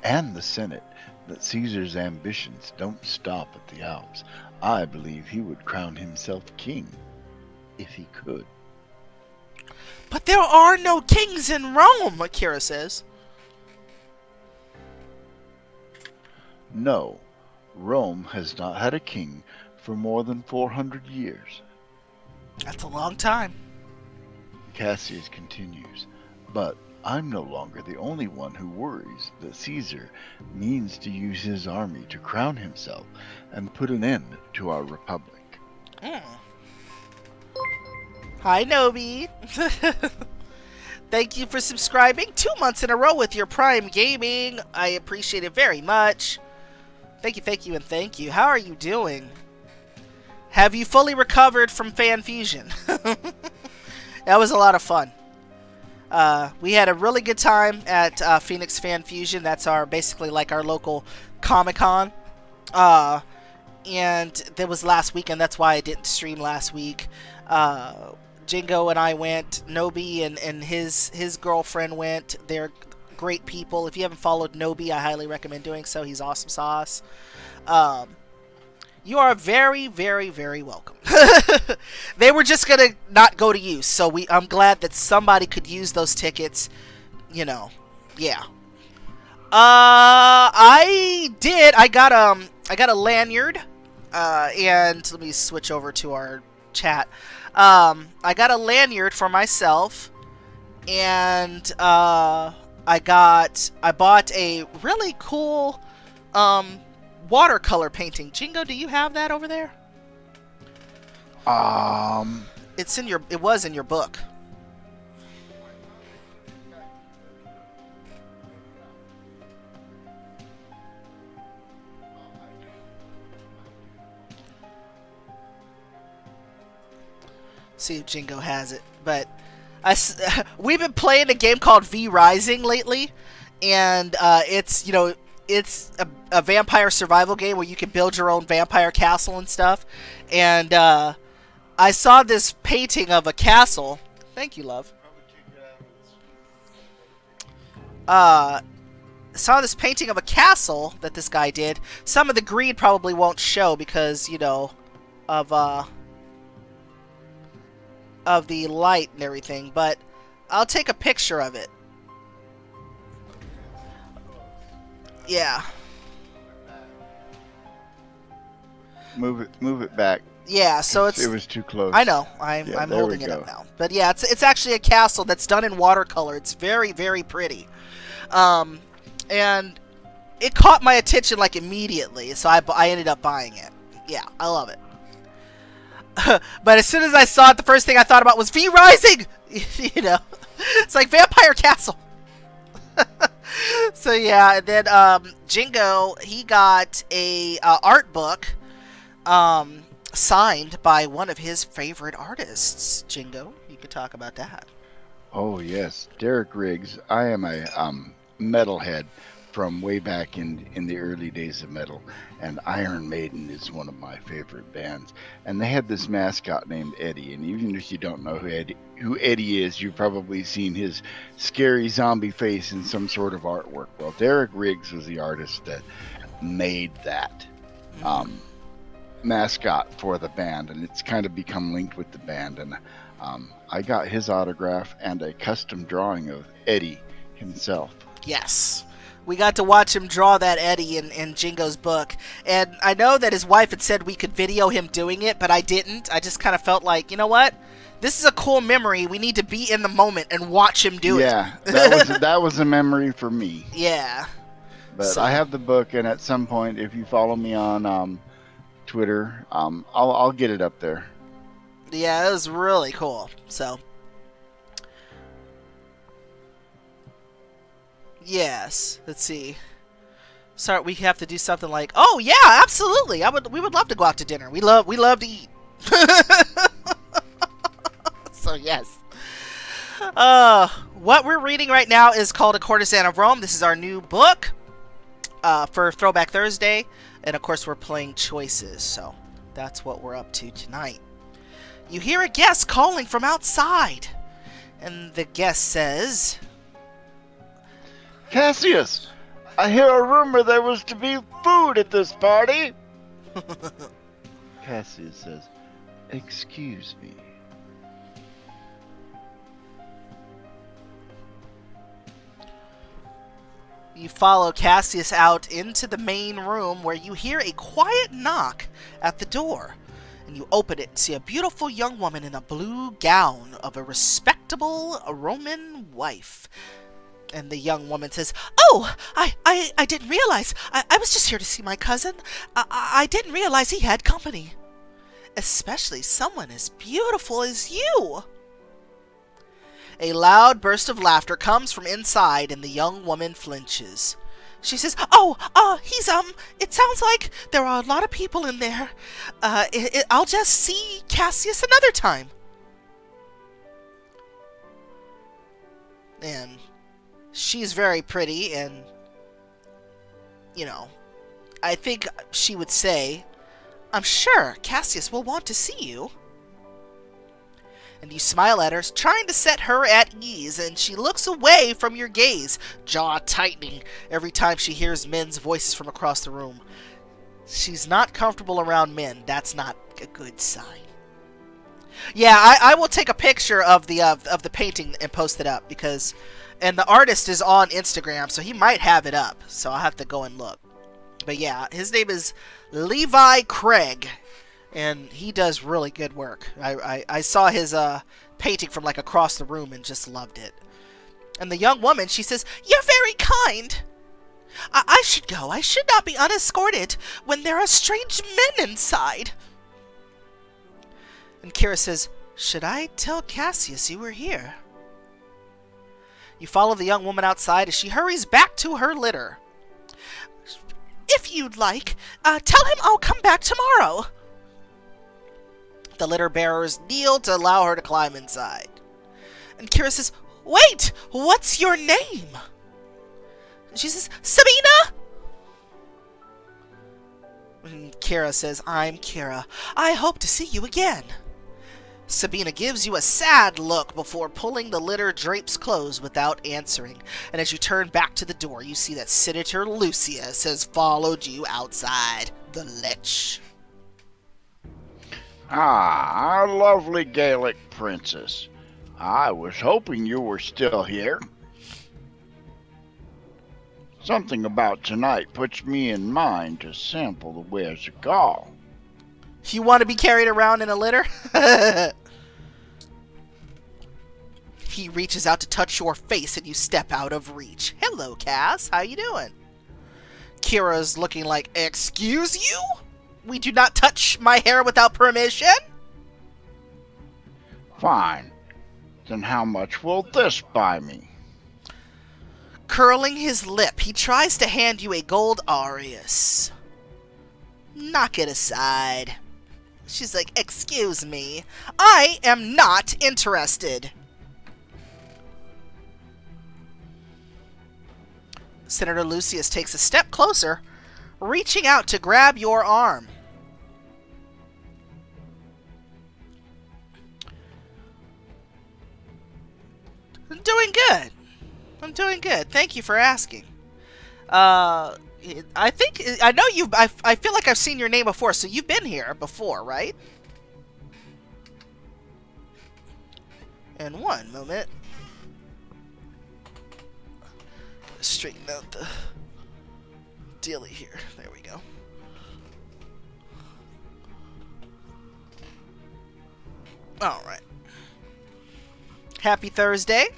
and the Senate that Caesar's ambitions don't stop at the Alps. I believe he would crown himself king, if he could. "But there are no kings in Rome," Kira says. No, Rome has not had a king for more than 400 years. That's a long time. Cassius continues, but I'm no longer the only one who worries that Caesar means to use his army to crown himself and put an end to our republic. Mm. Hi, Nobi. Thank you for subscribing 2 months in a row with your Prime Gaming. I appreciate it very much. Thank you, and thank you. How are you doing? Have you fully recovered from Fan Fusion? That was a lot of fun. We had a really good time at Phoenix Fan Fusion. That's basically like our local Comic-Con. And that was last weekend. That's why I didn't stream last week. Jingo and I went. Nobi and his girlfriend went. They're great people. If you haven't followed Nobi, I highly recommend doing so. He's awesome sauce. You are very, very, very welcome. They were just gonna not go to use, so I'm glad that somebody could use those tickets. You know, yeah. I did. I got a lanyard. And let me switch over to our chat. I got a lanyard for myself, and I bought a really cool watercolor painting. Jingo, do you have that over there? It was in your book. See if Jingo has it, but we've been playing a game called V Rising lately, and it's a vampire survival game where you can build your own vampire castle and stuff. And I saw this painting of a castle. Thank you, love. Saw this painting of a castle that this guy did. Some of the green probably won't show because of the light and everything, but I'll take a picture of it. Yeah. Move it back. Yeah, so it was too close. I know. I'm holding it up now. But yeah, it's actually a castle that's done in watercolor. It's very, very pretty. And it caught my attention like immediately, so I ended up buying it. Yeah, I love it. But as soon as I saw it, the first thing I thought about was V Rising. It's like Vampire Castle. So yeah, and then Jingo, he got a art book signed by one of his favorite artists. Jingo, you could talk about that. Oh yes, Derek Riggs. I am a metalhead from way back in the early days of metal, and Iron Maiden is one of my favorite bands. And they had this mascot named Eddie, and even if you don't know who Eddie is, you've probably seen his scary zombie face in some sort of artwork. Well, Derek Riggs was the artist that made that mascot for the band, and it's kind of become linked with the band. And I got his autograph and a custom drawing of Eddie himself. Yes. We got to watch him draw that Eddie in Jingo's book. And I know that his wife had said we could video him doing it, but I didn't. I just kind of felt like, you know what? This is a cool memory. We need to be in the moment and watch him do it. Yeah, that was a memory for me. Yeah. But so, I have the book, and at some point, if you follow me on Twitter, I'll get it up there. Yeah, it was really cool. So... Yes, let's see. Sorry, we have to do something like, oh yeah, absolutely. We would love to go out to dinner. We love to eat. So yes. What we're reading right now is called A Courtesan of Rome. This is our new book for Throwback Thursday, and of course we're playing choices. So that's what we're up to tonight. You hear a guest calling from outside, and the guest says, Cassius, I hear a rumor there was to be food at this party. Cassius says, excuse me. You follow Cassius out into the main room where you hear a quiet knock at the door. And you open it and see a beautiful young woman in a blue gown of a respectable Roman wife. And the young woman says, "Oh, I didn't realize. I was just here to see my cousin. I didn't realize he had company. Especially someone as beautiful as you." A loud burst of laughter comes from inside, and the young woman flinches. She says, he's, it sounds like there are a lot of people in there. I'll just see Cassius another time. And she's very pretty, and, I think she would say, "I'm sure Cassius will want to see you." And you smile at her, trying to set her at ease, and she looks away from your gaze, jaw tightening every time she hears men's voices from across the room. She's not comfortable around men. That's not a good sign. Yeah, I will take a picture of the painting and post it up, and the artist is on Instagram, so he might have it up, so I'll have to go and look. But yeah, his name is Levi Craig, and he does really good work. I saw his painting from across the room and just loved it. And the young woman, she says, "You're very kind. I should go. I should not be unescorted when there are strange men inside." And Kira says, "Should I tell Cassius you were here?" You follow the young woman outside as she hurries back to her litter. "If you'd like, tell him I'll come back tomorrow." The litter bearers kneel to allow her to climb inside. And Kira says, "Wait, what's your name?" She says, "Sabina." And Kira says, "I'm Kira. I hope to see you again." Sabina gives you a sad look before pulling the litter drapes closed without answering. And as you turn back to the door, you see that Senator Lucius has followed you outside the lich. Ah, our lovely Gaelic princess. I was hoping you were still here. Something about tonight puts me in mind to sample the wares of Gaul. You want to be carried around in a litter? He reaches out to touch your face and you step out of reach. "Hello, Cass. How you doing?" Kira's looking like, "Excuse you? We do not touch my hair without permission?" Fine. Then how much will this buy me? Curling his lip, he tries to hand you a gold aureus. Knock it aside. She's like, "Excuse me. I am not interested." Senator Lucius takes a step closer, reaching out to grab your arm. "I'm doing good. I'm doing good. Thank you for asking. I know you. I feel like I've seen your name before. So you've been here before, right?" And one moment. Straighten out the dealy here. There we go. All right. Happy Thursday.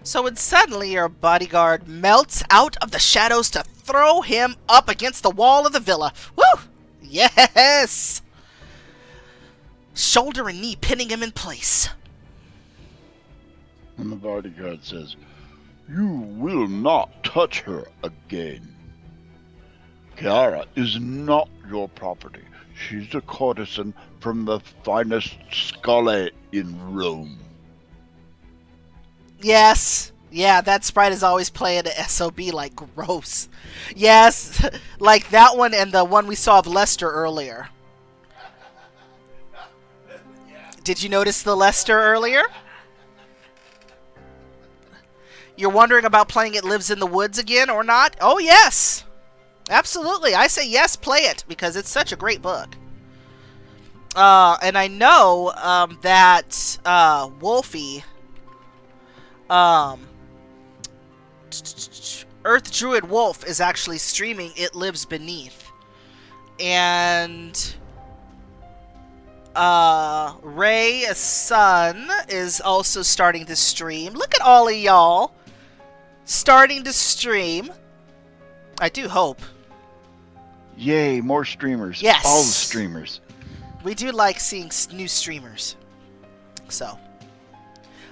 So when suddenly your bodyguard melts out of the shadows to throw him up against the wall of the villa. Woo! Yes! Shoulder and knee pinning him in place. And the bodyguard says, "You will not touch her again. Chiara is not your property. She's a courtesan from the finest scholar in Rome." Yes. Yeah, that sprite is always playing a SOB like gross. Yes, like that one and the one we saw of Lester earlier. Did you notice the Lester earlier? You're wondering about playing It Lives in the Woods again or not? Oh, yes. Absolutely. I say yes, play it, because it's such a great book. And I know that Wolfie, Earth Druid Wolf, is actually streaming It Lives Beneath. And Ray's son is also starting to stream. Look at all of y'all starting to stream. I do hope. Yay, more streamers. Yes. All the streamers. We do like seeing new streamers. So,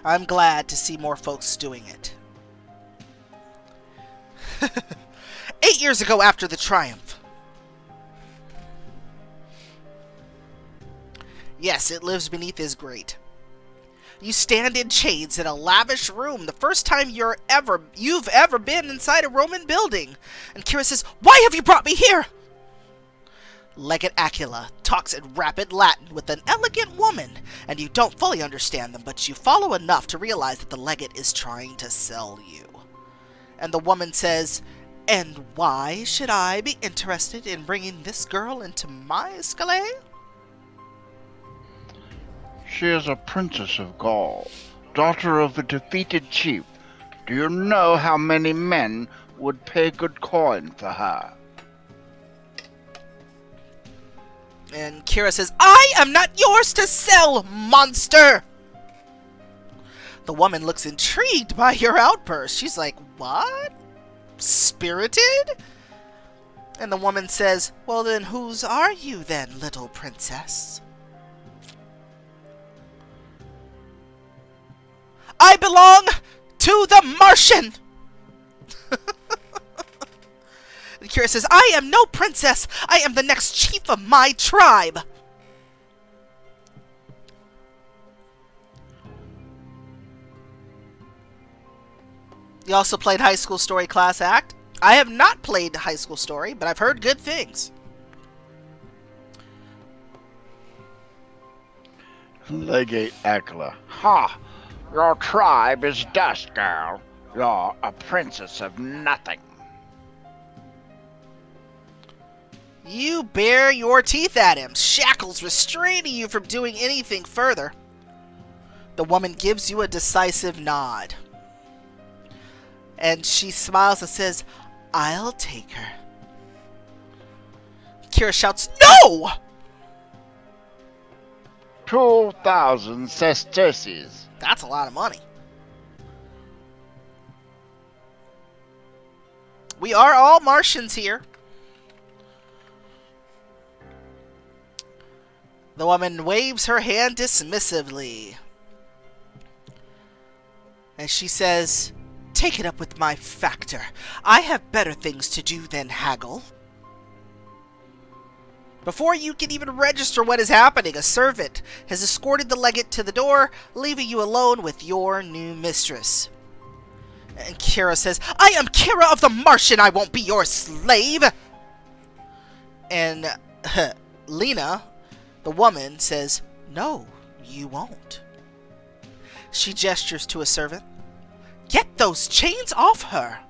I'm glad to see more folks doing it. 8 years ago after the triumph. Yes, it lives beneath his grate. You stand in chains in a lavish room, the first time you've ever been inside a Roman building. And Kira says, "Why have you brought me here?" Legate Aquila talks in rapid Latin with an elegant woman, and you don't fully understand them, but you follow enough to realize that the legate is trying to sell you. And the woman says, "And why should I be interested in bringing this girl into my escalade?" She is a princess of Gaul, daughter of a defeated chief. Do you know how many men would pay good coin for her? And Kira says, "I am not yours to sell, monster!" The woman looks intrigued by your outburst. She's like, "What? Spirited?" And the woman says, "Well then, whose are you then, little princess?" "I belong to the Martian!" And Kira says, "I am no princess. I am the next chief of my tribe." You also played High School Story Class Act. I have not played High School Story, but I've heard good things. Legate Aquila. Ha! Your tribe is dust, girl. You're a princess of nothing. You bare your teeth at him, shackles restraining you from doing anything further. The woman gives you a decisive nod. And she smiles and says, "I'll take her." Kira shouts, "No!" 2,000 sesterces. That's a lot of money. We are all Martians here. The woman waves her hand dismissively. And she says, "Take it up with my factor. I have better things to do than haggle." Before you can even register what is happening, a servant has escorted the legate to the door, leaving you alone with your new mistress. And Kira says, "I am Kira of the Martian. I won't be your slave." And Lena, the woman, says, "No, you won't." She gestures to a servant. "Get those chains off her."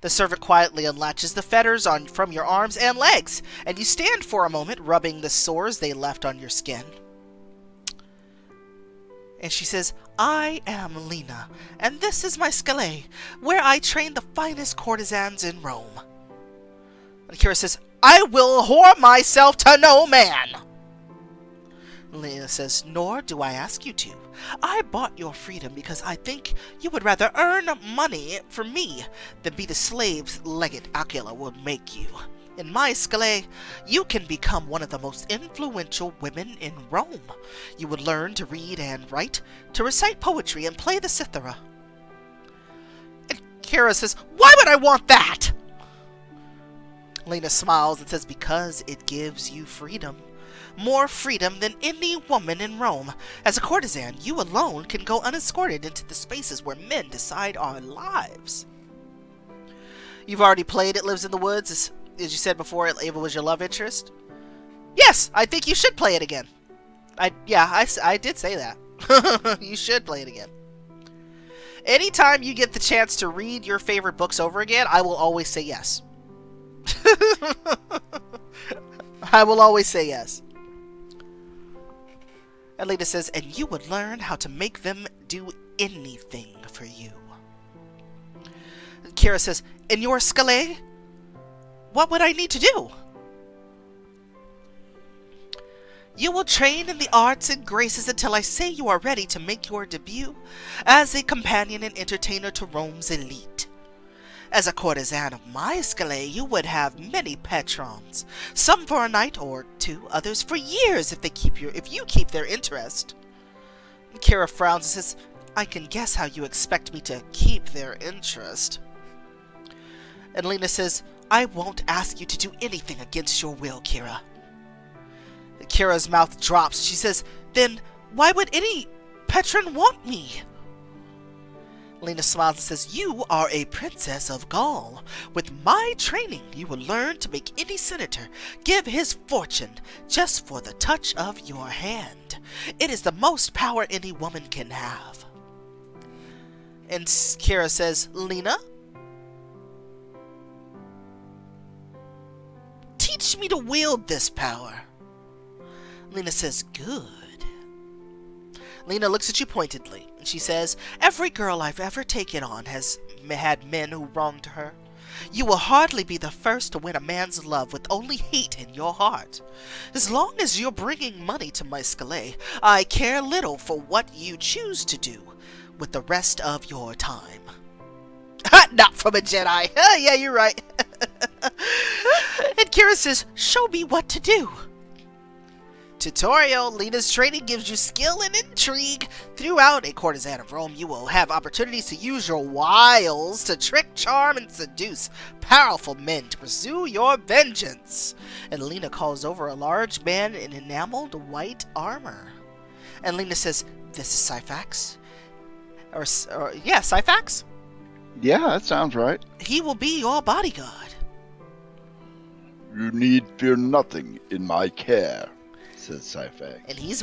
The servant quietly unlatches the fetters from your arms and legs, and you stand for a moment rubbing the sores they left on your skin. And she says, "I am Lena, and this is my scalé, where I train the finest courtesans in Rome." And Kira says, "I will whore myself to no man." Lena says, "Nor do I ask you to. I bought your freedom because I think you would rather earn money from me than be the slaves Legate Aquila would make you. In my scalé, you can become one of the most influential women in Rome. You would learn to read and write, to recite poetry and play the cithara." And Kira says, "Why would I want that?" Lena smiles and says, "Because it gives you freedom. More freedom than any woman in Rome. As a courtesan, you alone can go unescorted into the spaces where men decide our lives." You've already played It Lives in the Woods. As you said before, Ava was your love interest. Yes, I think you should play it again. I did say that. You should play it again. Anytime you get the chance to read your favorite books over again, I will always say yes. I will always say yes. And Lena says, "And you would learn how to make them do anything for you." And Kira says, "In your scalé, what would I need to do?" You will train in the arts and graces until I say you are ready to make your debut as a companion and entertainer to Rome's elite. As a courtesan of my scale, you would have many patrons, some for a night or two, others for years if you keep their interest. Kira frowns and says, I can guess how you expect me to keep their interest. And Lena says, I won't ask you to do anything against your will, Kira. Kira's mouth drops. She says, then why would any patron want me? Lena smiles and says, you are a princess of Gaul. With my training, you will learn to make any senator give his fortune just for the touch of your hand. It is the most power any woman can have. And Kira says, Lena? Teach me to wield this power. Lena says, good. Lena looks at you pointedly, and she says, every girl I've ever taken on has had men who wronged her. You will hardly be the first to win a man's love with only hate in your heart. As long as you're bringing money to my scale, I care little for what you choose to do with the rest of your time. Not from a Jedi. Yeah, you're right. And Kira says, show me what to do. Tutorial. Lena's training gives you skill and intrigue. Throughout A Courtesan of Rome, you will have opportunities to use your wiles to trick, charm, and seduce powerful men to pursue your vengeance. And Lena calls over a large man in enameled white armor. And Lena says, this is Syphax. Yeah, Syphax? Yeah, that sounds right. He will be your bodyguard. You need fear nothing in my care, says Syphax. And he's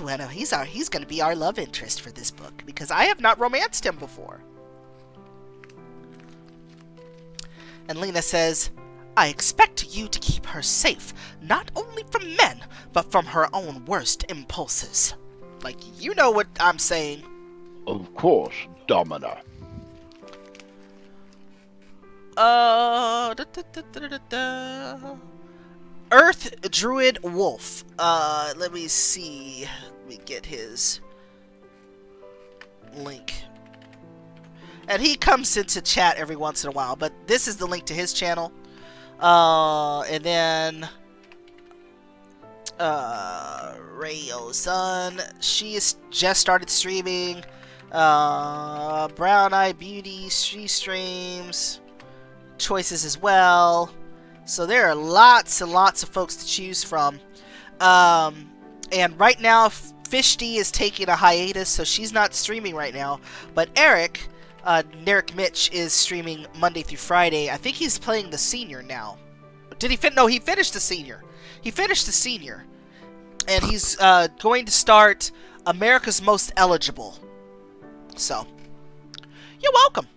going to be our love interest for this book, because I have not romanced him before. And Lena says, I expect you to keep her safe, not only from men, but from her own worst impulses. Like, you know what I'm saying. Of course, Domina. Earth Druid Wolf. Let me see. Let me get his link. And he comes into chat every once in a while, but this is the link to his channel. And then Rayo Sun, she is just started streaming. Brown Eye Beauty, she streams. Choices as well. So there are lots and lots of folks to choose from. And right now, Fishty is taking a hiatus, so she's not streaming right now. But Eric, Derek Mitch, is streaming Monday through Friday. I think he's playing the senior now. Did he No, he finished the senior. He finished the senior. And he's going to start America's Most Eligible. So, you're welcome.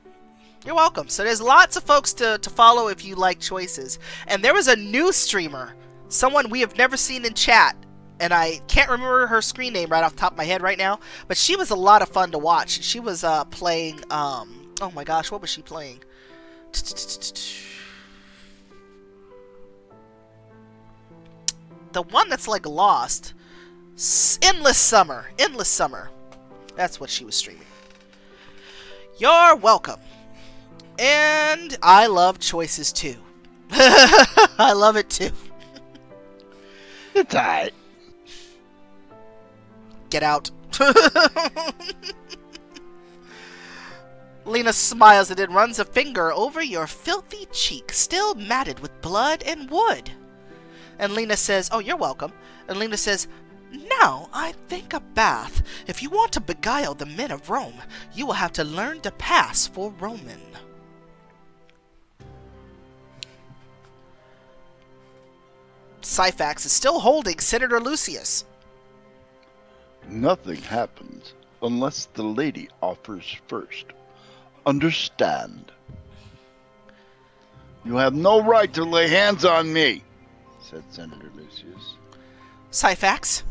You're welcome. So there's lots of folks to follow if you like choices. And there was a new streamer, someone we have never seen in chat, and I can't remember her screen name right off the top of my head right now, but she was a lot of fun to watch. She was playing, oh my gosh, what was she playing? The one that's like Lost. Endless Summer. Endless Summer. That's what she was streaming. You're welcome. And I love choices too. I love it too. It's alright. Get out. Lena smiles and then runs a finger over your filthy cheek, still matted with blood and wood. And Lena says, oh, you're welcome. And Lena says, now I think a bath. If you want to beguile the men of Rome, you will have to learn to pass for Roman. Syphax is still holding Senator Lucius. Nothing happens unless the lady offers first. Understand? You have no right to lay hands on me, said Senator Lucius. Syphax,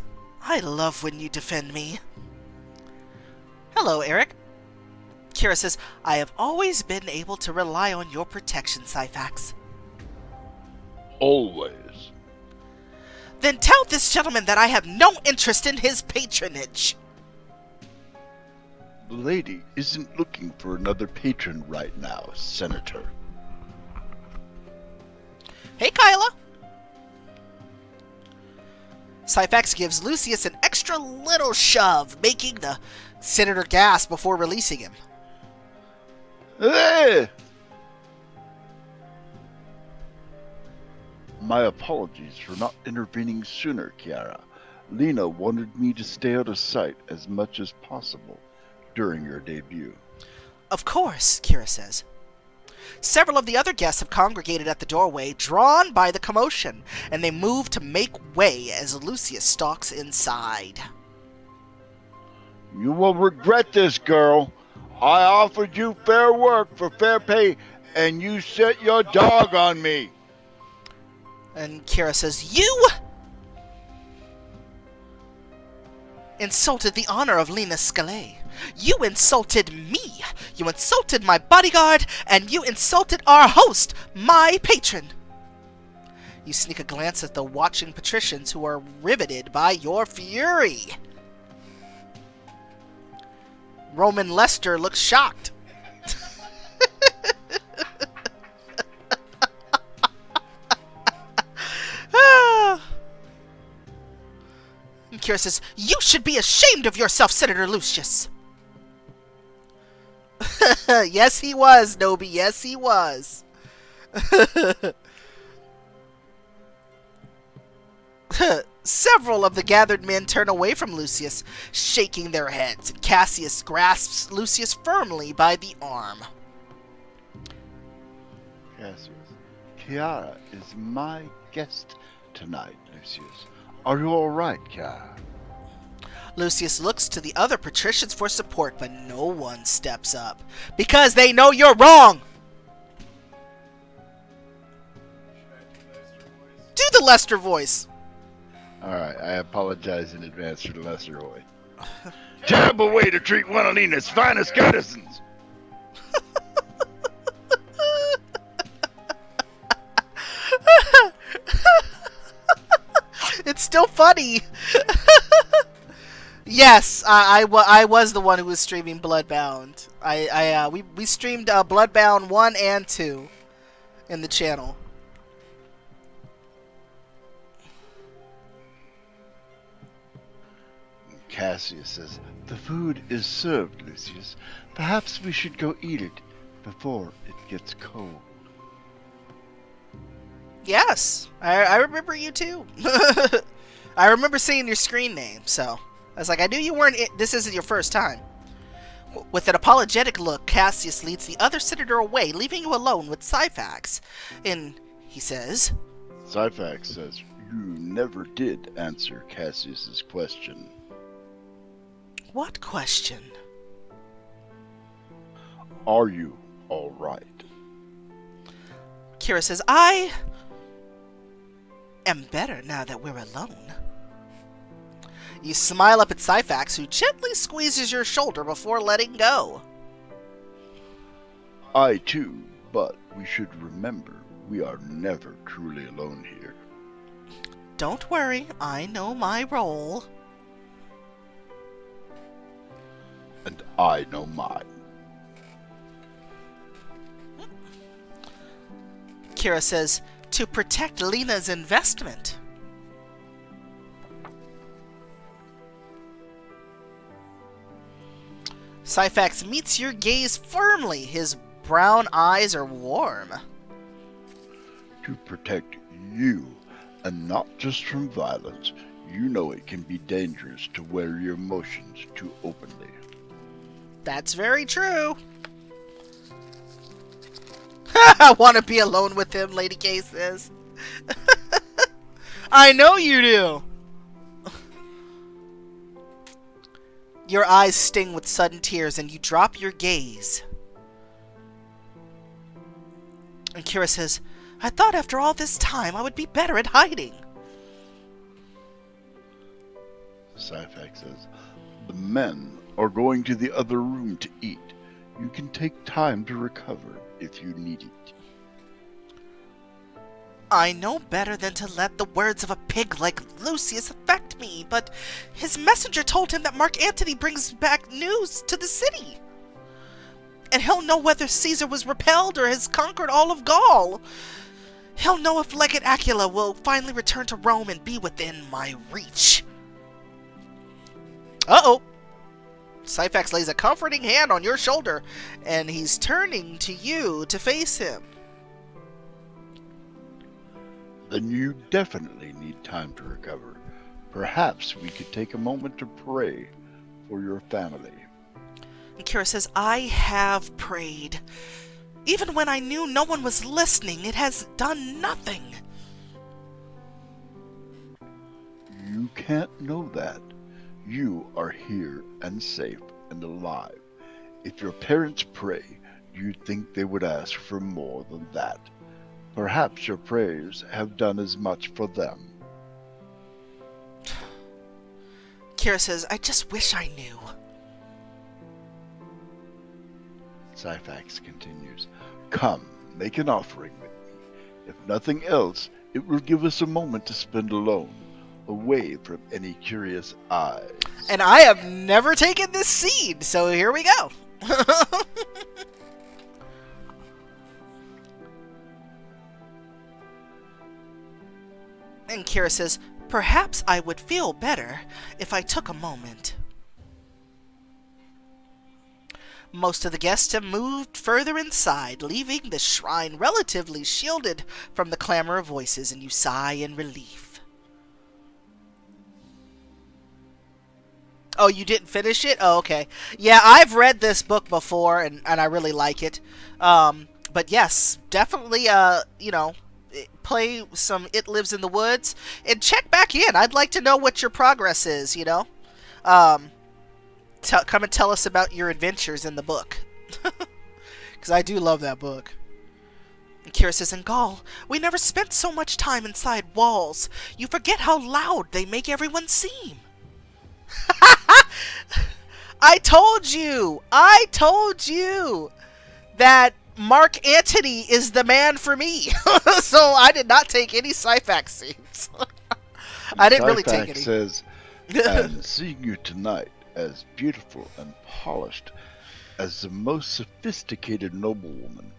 I love when you defend me. Hello, Eric. Kira says, I have always been able to rely on your protection, Syphax. Always. Then tell this gentleman that I have no interest in his patronage. The lady isn't looking for another patron right now, Senator. Hey, Kyla. Syphax gives Lucius an extra little shove, making the senator gasp before releasing him. Hey! My apologies for not intervening sooner, Kiara. Lena wanted me to stay out of sight as much as possible during your debut. Of course, Kira says. Several of the other guests have congregated at the doorway, drawn by the commotion, and they move to make way as Lucius stalks inside. You will regret this, girl. I offered you fair work for fair pay, and you set your dog on me. And Kira says, You insulted the honor of Lena Scalay. You insulted me. You insulted my bodyguard, and you insulted our host, my patron. You sneak a glance at the watching patricians who are riveted by your fury. Roman Lester looks shocked. And Kira says, You should be ashamed of yourself, Senator Lucius. Yes, he was, Nobi. Yes, he was. Several of the gathered men turn away from Lucius, shaking their heads, and Cassius grasps Lucius firmly by the arm. Cassius, Kiara is my guest tonight, Lucius. Are you all right, Kiara? Lucius looks to the other patricians for support, but no one steps up. Because they know you're wrong! Do the Lester voice! Alright, I apologize in advance for the Lester voice. Terrible way to treat one of Lena's finest courtesans. It's still funny! Yes, I was the one who was streaming Bloodbound. We streamed Bloodbound 1 and 2 in the channel. Cassius says, the food is served, Lucius. Perhaps we should go eat it before it gets cold. Yes, I remember you too. I remember seeing your screen name, so I was like, I knew you weren't. This isn't your first time. With an apologetic look, Cassius leads the other senator away, leaving you alone with Syphax. And he says, Syphax says, you never did answer Cassius's question. What question? Are you all right? Kira says, I am better now that we're alone. You smile up at Syphax, who gently squeezes your shoulder before letting go. I too, but we should remember we are never truly alone here. Don't worry, I know my role. And I know mine. Kira says, to protect Lena's investment. Syphax meets your gaze firmly. His brown eyes are warm. To protect you, and not just from violence. You know it can be dangerous to wear your emotions too openly. That's very true. I want to be alone with him, Lady K says. I know you do. Your eyes sting with sudden tears, and you drop your gaze. And Kira says, I thought after all this time I would be better at hiding. Syphax says, the men are going to the other room to eat. You can take time to recover if you need it. I know better than to let the words of a pig like Lucius affect me, but his messenger told him that Mark Antony brings back news to the city. And he'll know whether Caesar was repelled or has conquered all of Gaul. He'll know if Legate Aquila will finally return to Rome and be within my reach. Uh-oh. Syphax lays a comforting hand on your shoulder, and he's turning to you to face him. Then you definitely need time to recover. Perhaps we could take a moment to pray for your family. And Kira says, I have prayed. Even when I knew no one was listening, it has done nothing. You can't know that. You are here and safe and alive. If your parents pray, you'd think they would ask for more than that. Perhaps your prayers have done as much for them. Kira says, I just wish I knew. Syphax continues, Come, make an offering with me. If nothing else, it will give us a moment to spend alone, away from any curious eyes. And I have never taken this seed, so here we go. And Kira says, perhaps I would feel better if I took a moment. Most of the guests have moved further inside, leaving the shrine relatively shielded from the clamor of voices, and you sigh in relief. Oh, you didn't finish it? Oh, okay. Yeah, I've read this book before, and I really like it. But yes, definitely, play some It Lives in the Woods, and check back in. I'd like to know what your progress is, come and tell us about your adventures in the book. Because I do love that book. And Kira says, in Gaul, we never spent so much time inside walls. You forget how loud they make everyone seem. I told you that Mark Antony is the man for me. So I did not take any Syphax seeds. I didn't really take any. Syphax says, and seeing you tonight, as beautiful and polished as the most sophisticated noblewoman,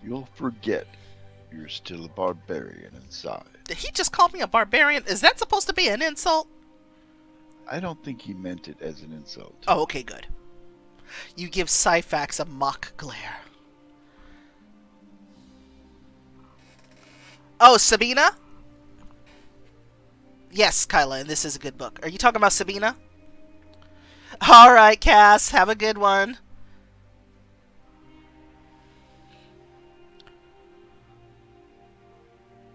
you'll forget you're still a barbarian inside. Did he just call me a barbarian? Is that supposed to be an insult? I don't think he meant it as an insult. Oh, okay, good. You give Syphax a mock glare. Oh, Sabina? Yes, Kyla, and this is a good book. Are you talking about Sabina? Alright, Cass, have a good one.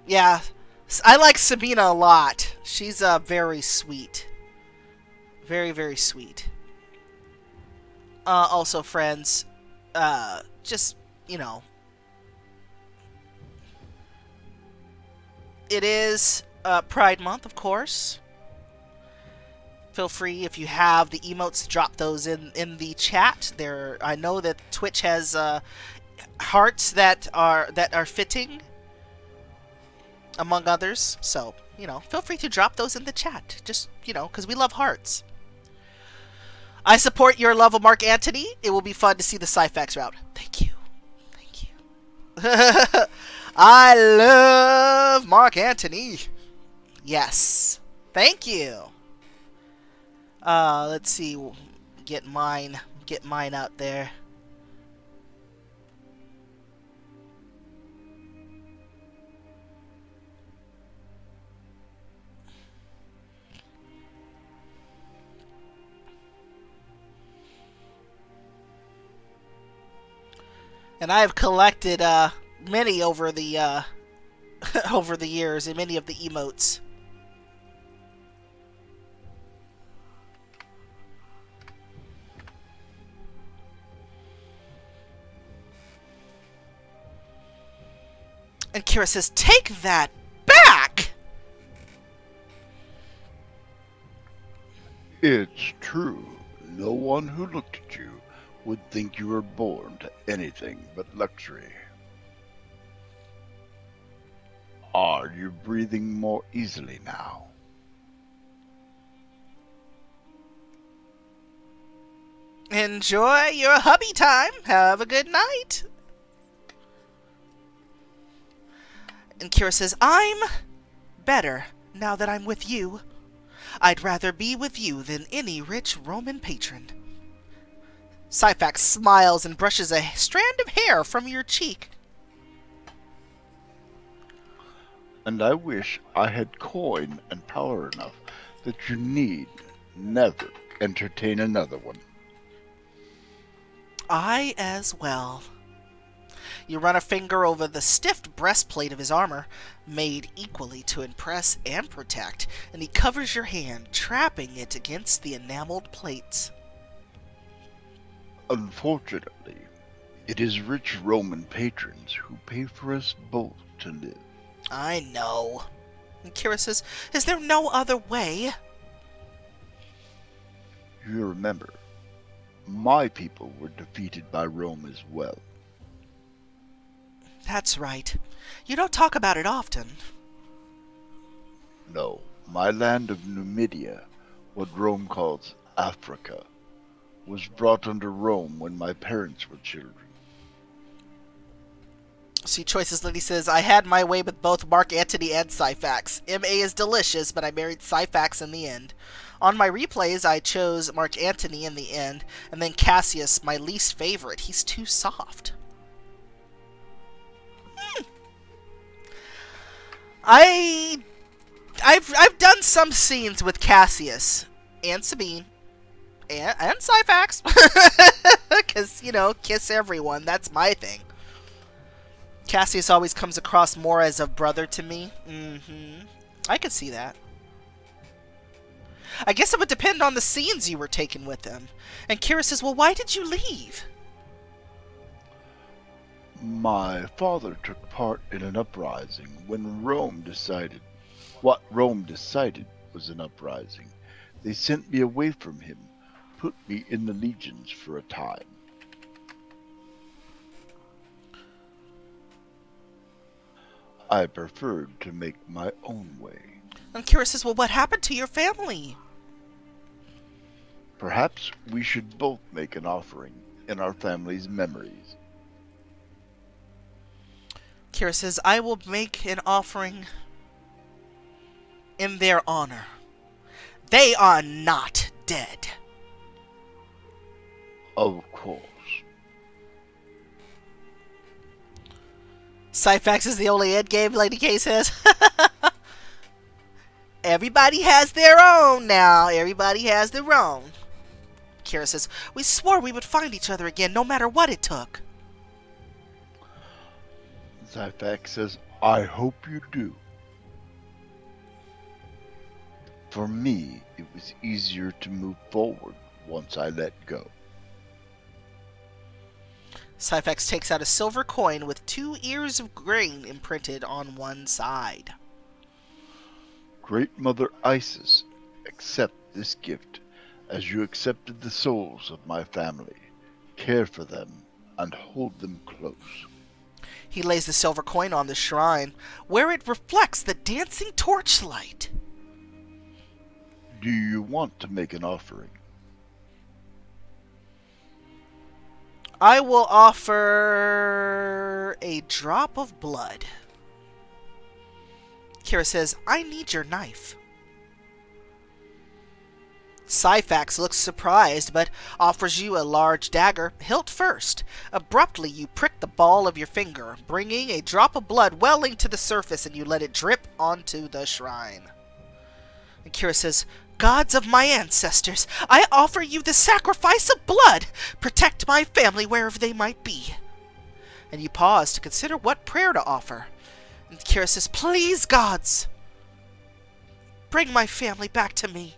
Yeah, I like Sabina a lot. She's very sweet. Very, very sweet. Also, friends, just, it is Pride Month, of course. Feel free, if you have the emotes, to drop those in the chat. I know that Twitch has hearts that are fitting, among others. So, feel free to drop those in the chat. Just, because we love hearts. I support your love of Mark Antony. It will be fun to see the Syphax route. Thank you. Thank you. I love Mark Antony. Yes. Thank you. Let's see. Get mine out there. And I have collected many over the over the years, and many of the emotes. And Kira says, "Take that back." It's true. No one who looked at you would think you were born to anything but luxury. Are you breathing more easily now? Enjoy your hubby time. Have a good night. And Kira says, I'm better now that I'm with you. I'd rather be with you than any rich Roman patron. Syphax smiles and brushes a strand of hair from your cheek. And I wish I had coin and power enough that you need never entertain another one. I as well. You run a finger over the stiff breastplate of his armor, made equally to impress and protect, and he covers your hand, trapping it against the enameled plates. Unfortunately, it is rich Roman patrons who pay for us both to live. I know. And Kira says, is there no other way? You remember, my people were defeated by Rome as well. That's right. You don't talk about it often. No, my land of Numidia, what Rome calls Africa, was brought under Rome when my parents were children. See, Choices Lady says, I had my way with both Mark Antony and Syphax. MA is delicious, but I married Syphax in the end. On my replays, I chose Mark Antony in the end, and then Cassius, my least favorite. He's too soft. I've done some scenes with Cassius and Sabine and Syphax because, you know, kiss everyone. That's my thing. Cassius always comes across more as a brother to me. I could see that. I guess it would depend on the scenes you were taking with him. And Kira says, well, why did you leave? My father took part in an uprising when Rome decided what Rome decided was an uprising. They sent me away from him, put me in the legions for a time. I preferred to make my own way. And Kira says, well, what happened to your family? Perhaps we should both make an offering in our family's memories. Kira says, I will make an offering in their honor. They are not dead. Of course. Syphax is the only endgame, Lady K says. Everybody has their own now. Everybody has their own. Kira says, we swore we would find each other again, no matter what it took. Syphax says, I hope you do. For me, it was easier to move forward once I let go. Syphax takes out a silver coin with 2 ears of grain imprinted on one side. Great Mother Isis, accept this gift as you accepted the souls of my family. Care for them and hold them close. He lays the silver coin on the shrine, where it reflects the dancing torchlight. Do you want to make an offering? I will offer a drop of blood. Kira says, I need your knife. Syphax looks surprised, but offers you a large dagger, hilt first. Abruptly, you prick the ball of your finger, bringing a drop of blood welling to the surface, and you let it drip onto the shrine. And Kira says, Gods of my ancestors, I offer you the sacrifice of blood. Protect my family wherever they might be. And you pause to consider what prayer to offer. And Kira says, Please, gods, bring my family back to me.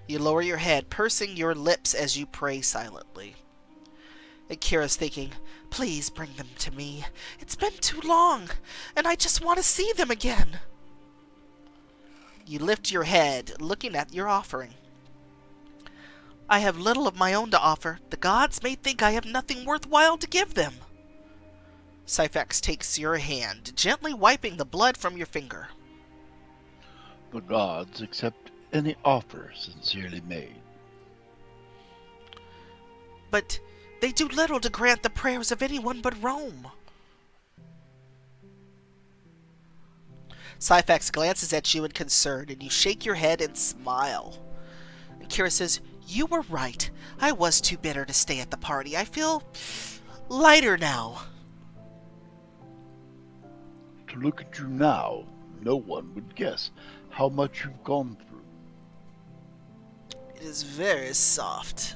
You lower your head, pursing your lips as you pray silently. And Kira's thinking, please bring them to me. It's been too long, and I just want to see them again. You lift your head, looking at your offering. I have little of my own to offer. The gods may think I have nothing worthwhile to give them. Syphax takes your hand, gently wiping the blood from your finger. The gods accept any offer sincerely made. But they do little to grant the prayers of anyone but Rome. Syphax glances at you in concern, and you shake your head and smile. And Kira says, "You were right. I was too bitter to stay at the party. I feel lighter now." To look at you now, no one would guess how much you've gone through. It is very soft.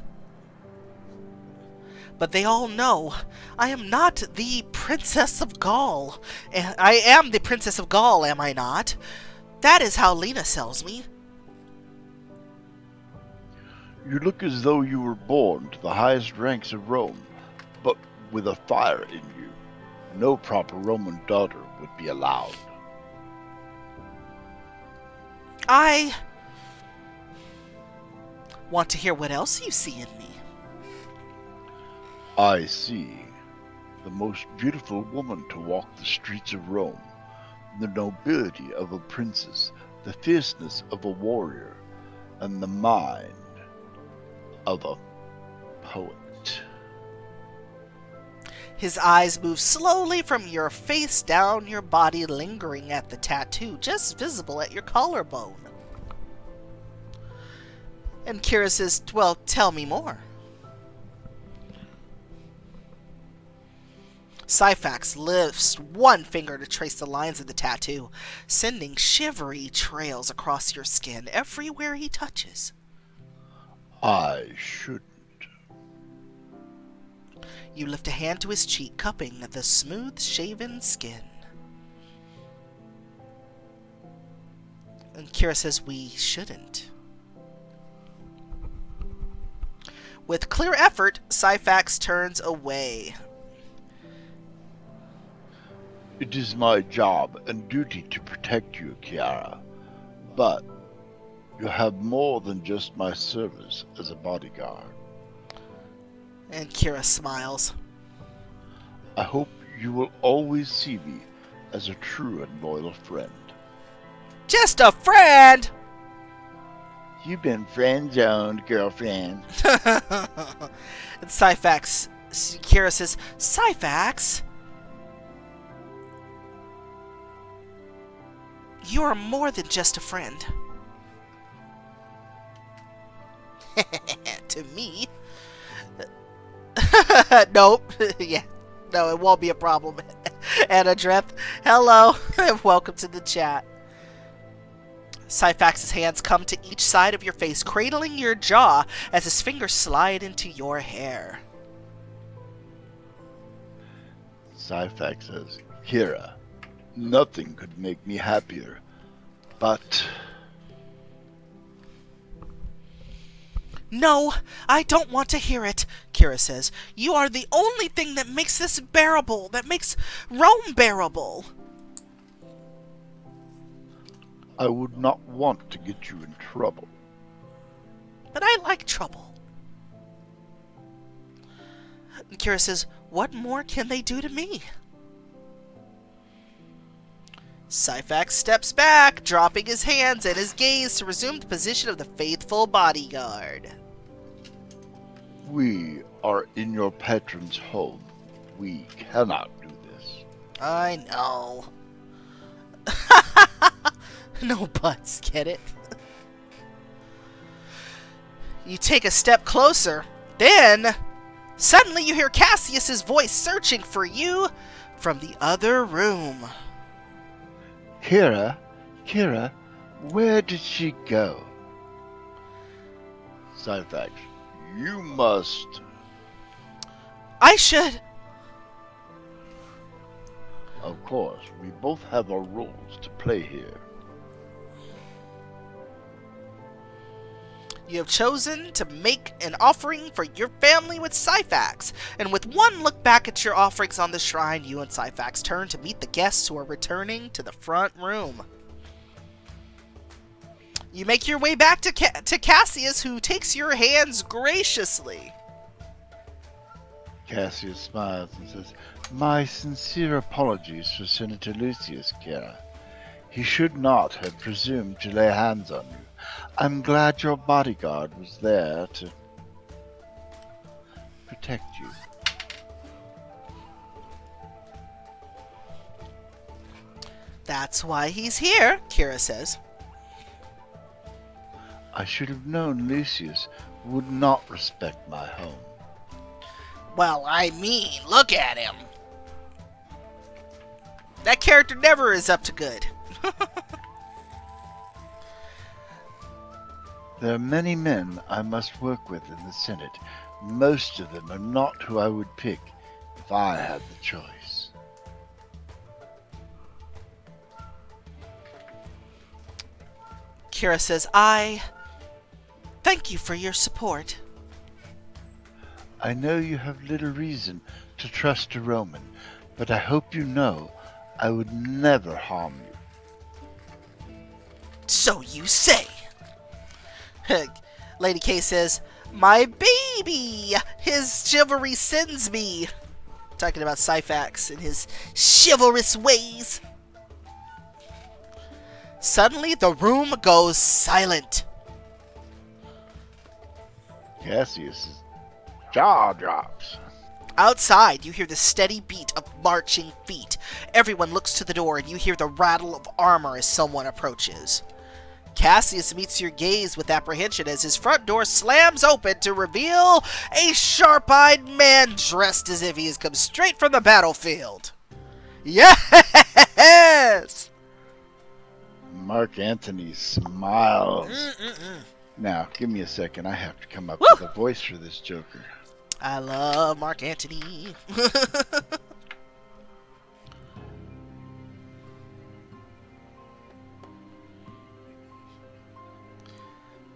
But they all know I am not the Princess of Gaul. I am the Princess of Gaul, am I not? That is how Lena sells me. You look as though you were born to the highest ranks of Rome, but with a fire in you. No proper Roman daughter would be allowed. I want to hear what else you see in me. I see the most beautiful woman to walk the streets of Rome, the nobility of a princess, the fierceness of a warrior, and the mind of a poet. His eyes move slowly from your face down your body, lingering at the tattoo just visible at your collarbone. And Kira says, "Well, tell me more." Syphax lifts one finger to trace the lines of the tattoo, sending shivery trails across your skin everywhere he touches. I shouldn't. You lift a hand to his cheek, cupping the smooth-shaven skin. And Kira says, "We shouldn't." With clear effort, Syphax turns away. It is my job and duty to protect you, Chiara, but you have more than just my service as a bodyguard. And Kira smiles. I hope you will always see me as a true and loyal friend. Just a friend! You've been friend-zoned, girlfriend. And Kira says, "Syphax, you are more than just a friend." To me. Nope. Yeah. No, it won't be a problem. Anna Dreth, hello, and welcome to the chat. Syphax's hands come to each side of your face, cradling your jaw as his fingers slide into your hair. Syphax says, Kira, nothing could make me happier, but... "No, I don't want to hear it," Kira says. "You are the only thing that makes this bearable, that makes Rome bearable." I would not want to get you in trouble. But I like trouble. And Kira says, "What more can they do to me?" Syphax steps back, dropping his hands and his gaze to resume the position of the faithful bodyguard. We are in your patron's home. We cannot do this. I know. No buts, get it? You take a step closer, then suddenly you hear Cassius's voice searching for you from the other room. Kira, where did she go? Syphax, you must... I should... Of course, we both have our roles to play here. You have chosen to make an offering for your family with Syphax, and with one look back at your offerings on the shrine, you and Syphax turn to meet the guests who are returning to the front room. You make your way back to Cassius, who takes your hands graciously. Cassius smiles and says, "My sincere apologies for Senator Lucius, Kira. He should not have presumed to lay hands on you. I'm glad your bodyguard was there to protect you." That's why he's here, Kira says. "I should have known Lucius would not respect my home." Well, I mean, look at him. That character never is up to good. "There are many men I must work with in the Senate. Most of them are not who I would pick if I had the choice." Kira says, I thank you for your support. "I know you have little reason to trust a Roman, but I hope you know I would never harm you." So you say. Lady K says, my baby! His chivalry sends me. Talking about Syphax and his chivalrous ways. Suddenly, the room goes silent. Cassius's jaw drops. Outside, you hear the steady beat of marching feet. Everyone looks to the door, and you hear the rattle of armor as someone approaches. Cassius meets your gaze with apprehension as his front door slams open to reveal a sharp-eyed man dressed as if he has come straight from the battlefield. Yes! Mark Antony smiles. Mm-mm-mm. Now, give me a second. I have to come up Woo! with a voice for this Joker. I love Mark Antony.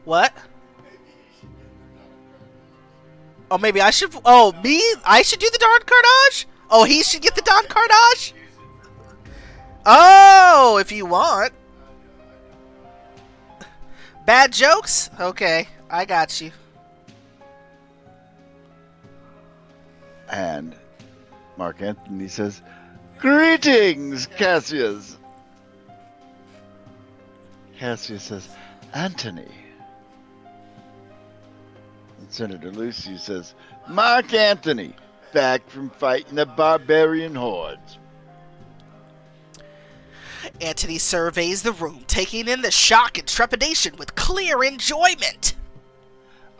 What? Oh, maybe I should... Oh, me? I should do the Don Carnage? Oh, he should get the Don Carnage? Oh, if you want. Bad jokes? Okay, I got you. And Mark Antony says, "Greetings, Cassius." Cassius says, "Antony." And Senator Lucius says, "Mark Antony, back from fighting the barbarian hordes." Antony surveys the room, taking in the shock and trepidation with clear enjoyment.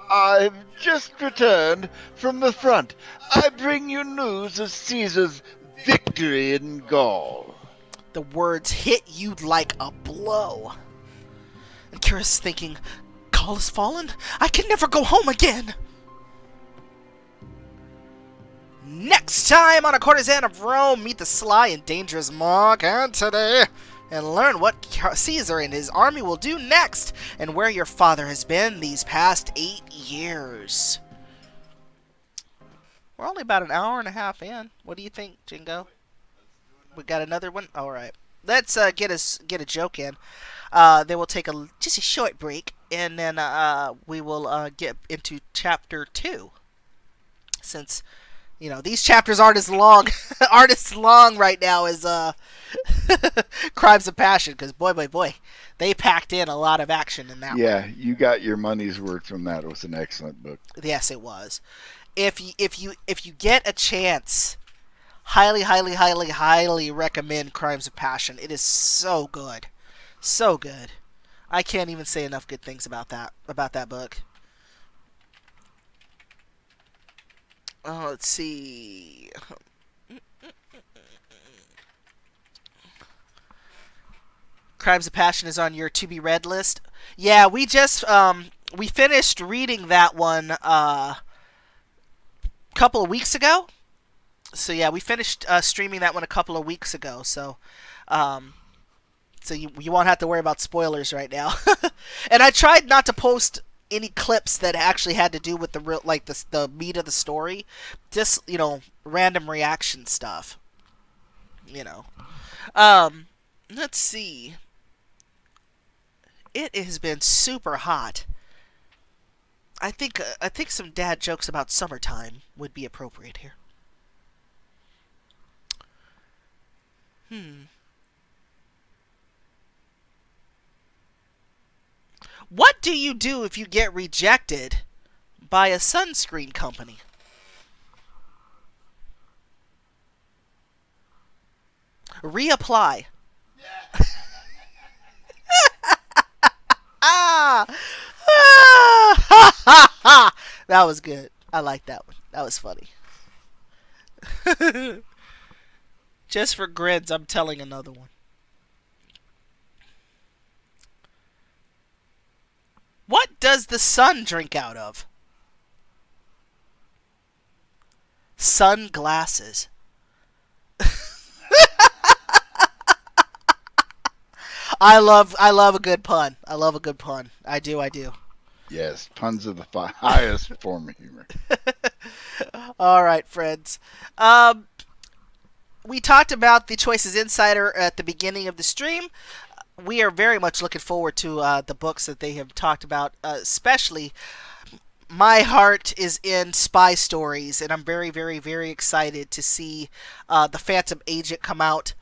"I've just returned from the front. I bring you news of Caesar's victory in Gaul." The words hit you like a blow. And Kira's thinking, Gaul has fallen? I can never go home again. Next time on A Courtesan of Rome, meet the sly and dangerous Mark Antony and learn what Caesar and his army will do next and where your father has been these past 8 years. We're only about an hour and a half in. What do you think, Jingo? We got another one? Alright. Let's get a joke in. Then we'll take just a short break, and then we will get into chapter 2. Since, you know, these chapters aren't as long right now as Crimes of Passion, because boy, they packed in a lot of action in that one. Yeah, you got your money's worth from that. It was an excellent book. Yes, it was. If you get a chance, highly recommend Crimes of Passion. It is so good. So good. I can't even say enough good things about that book. Let's see. Crimes of Passion is on your to be read list. Yeah, we just we finished reading that one a couple of weeks ago. So yeah, we finished streaming that one a couple of weeks ago. So you won't have to worry about spoilers right now. And I tried not to post any clips that actually had to do with the real, like the meat of the story. Just, you know, random reaction stuff. You know. Let's see. It has been super hot. I think some dad jokes about summertime would be appropriate here. Hmm. What do you do if you get rejected by a sunscreen company? Reapply. Ah! Ah! That was good. I like that one. That was funny. Just for grins, I'm telling another one. What does the sun drink out of? Sunglasses. I love a good pun. I love a good pun. I do. Yes, puns are the highest form of humor. All right, friends. We talked about the Choices Insider at the beginning of the stream. We are very much looking forward to the books that they have talked about, especially my heart is in spy stories, and I'm very, very, very excited to see the Phantom Agent come out.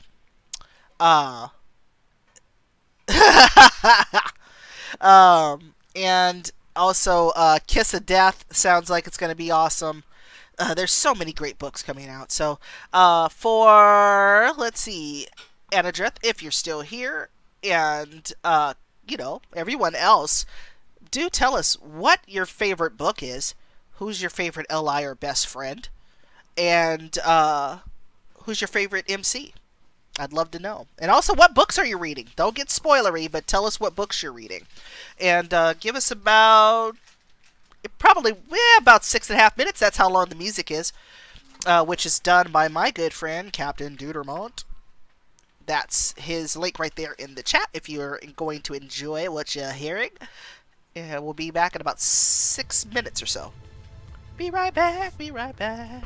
Uh, and also Kiss of Death sounds like it's going to be awesome. There's so many great books coming out. So for, let's see, Anadrith, if you're still here, and, everyone else, do tell us what your favorite book is, who's your favorite LI or best friend, and who's your favorite MC. I'd love to know. And also, what books are you reading? Don't get spoilery, but tell us what books you're reading. And give us about, probably, about 6.5 minutes. That's how long the music is, which is done by my good friend, Captain Dudermont. That's his link right there in the chat if you're going to enjoy what you're hearing. And we'll be back in about 6 minutes or so. Be right back, be right back.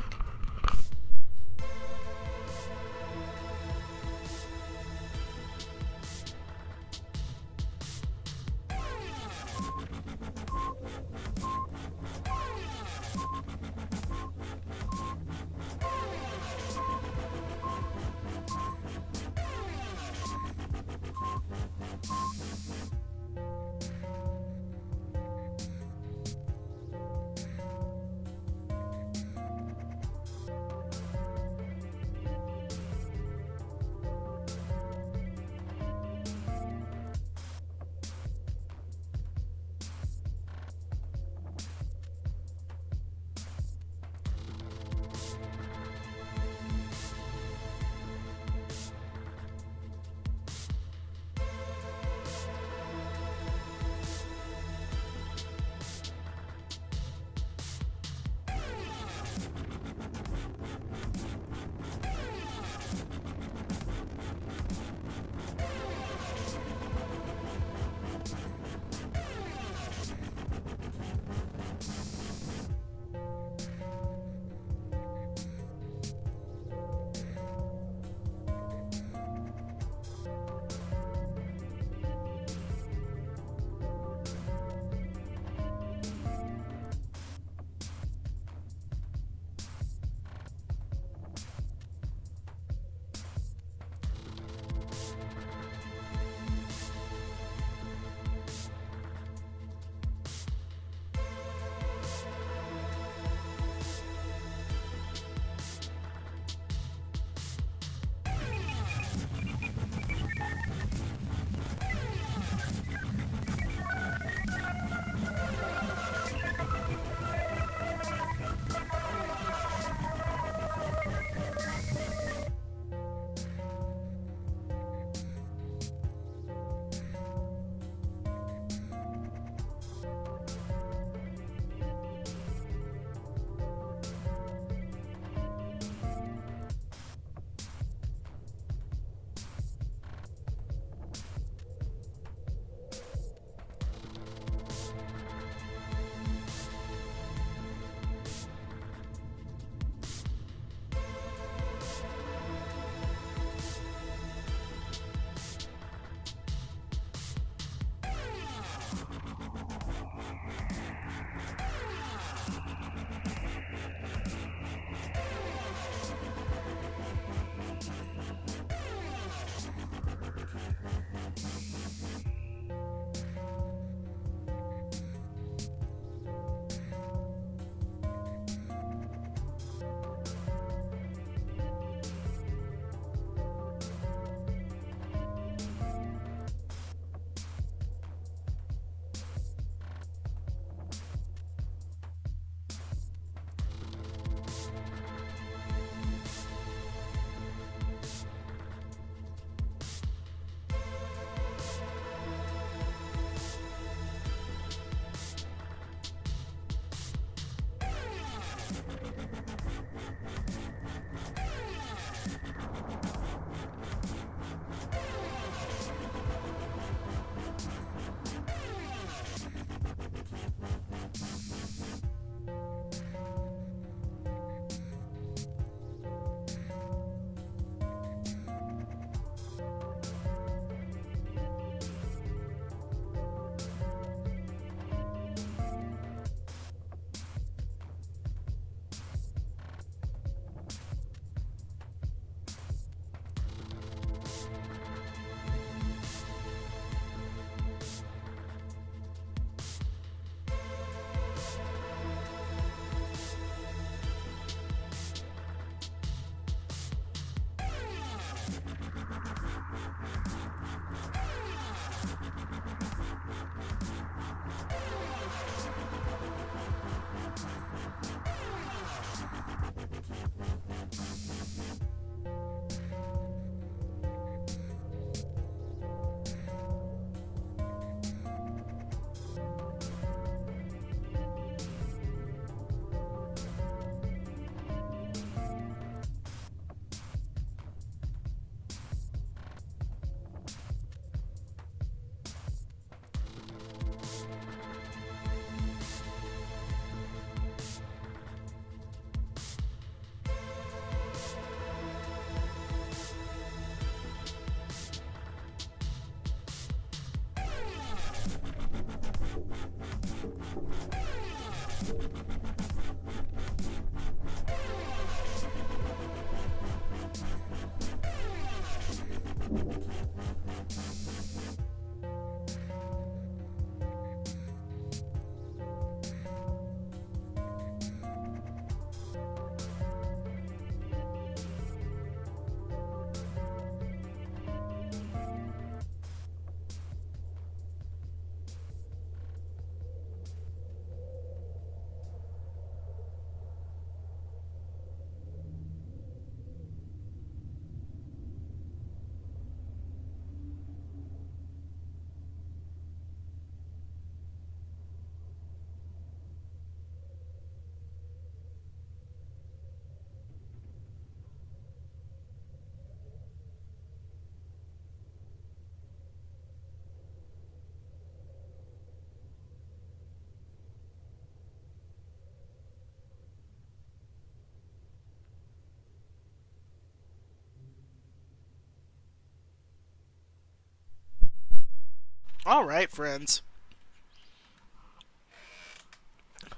All right, friends.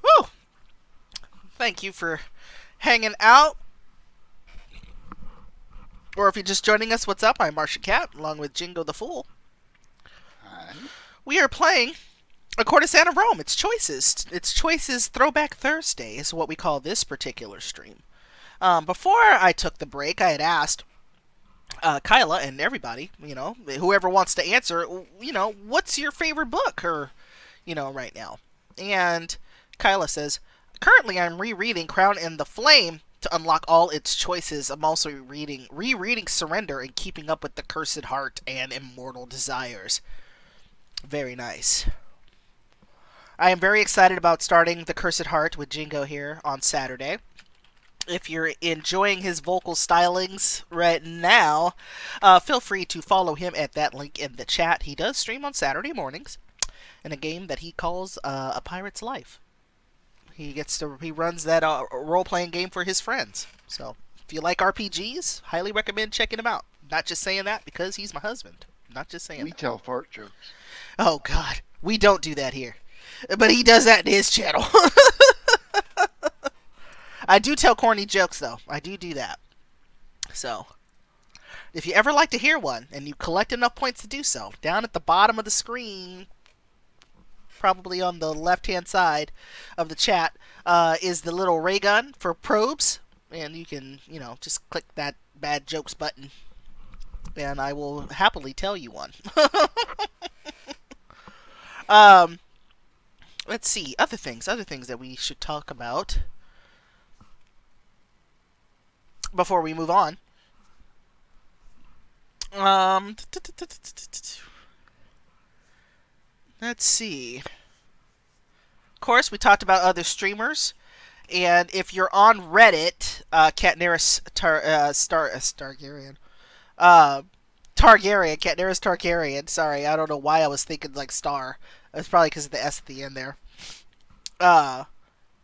Whew. Thank you for hanging out. Or if you're just joining us, what's up? I'm MartianKat, along with Jingo the Fool. Hi. We are playing A Courtesan of Rome. It's Choices. It's Choices Throwback Thursday is what we call this particular stream. Before I took the break, I had asked Kyla and everybody, whoever wants to answer, what's your favorite book or, right now? And Kyla says, currently I'm rereading Crown and the Flame to unlock all its choices. I'm also rereading Surrender and keeping up with the Cursed Heart and Immortal Desires. Very nice. I am very excited about starting the Cursed Heart with Jingo here on Saturday. If you're enjoying his vocal stylings right now, feel free to follow him at that link in the chat. He does stream on Saturday mornings in a game that he calls A Pirate's Life. He runs that role-playing game for his friends. So if you like RPGs, highly recommend checking him out. Not just saying that because he's my husband. Not just saying We that. tell fart jokes. Oh, God. We don't do that here. But he does that in his channel. I do tell corny jokes, though. I do that. So, if you ever like to hear one, and you collect enough points to do so, down at the bottom of the screen, probably on the left-hand side of the chat, is the little ray gun for probes. And you can, just click that bad jokes button. And I will happily tell you one. Let's see. Other things that we should talk about before we move on. Let's see. Of course, we talked about other streamers, and if you're on Reddit, Katnaris Targaryen, Katnaris Targaryen. Sorry, I don't know why I was thinking like Star. It's probably because of the S at the end there.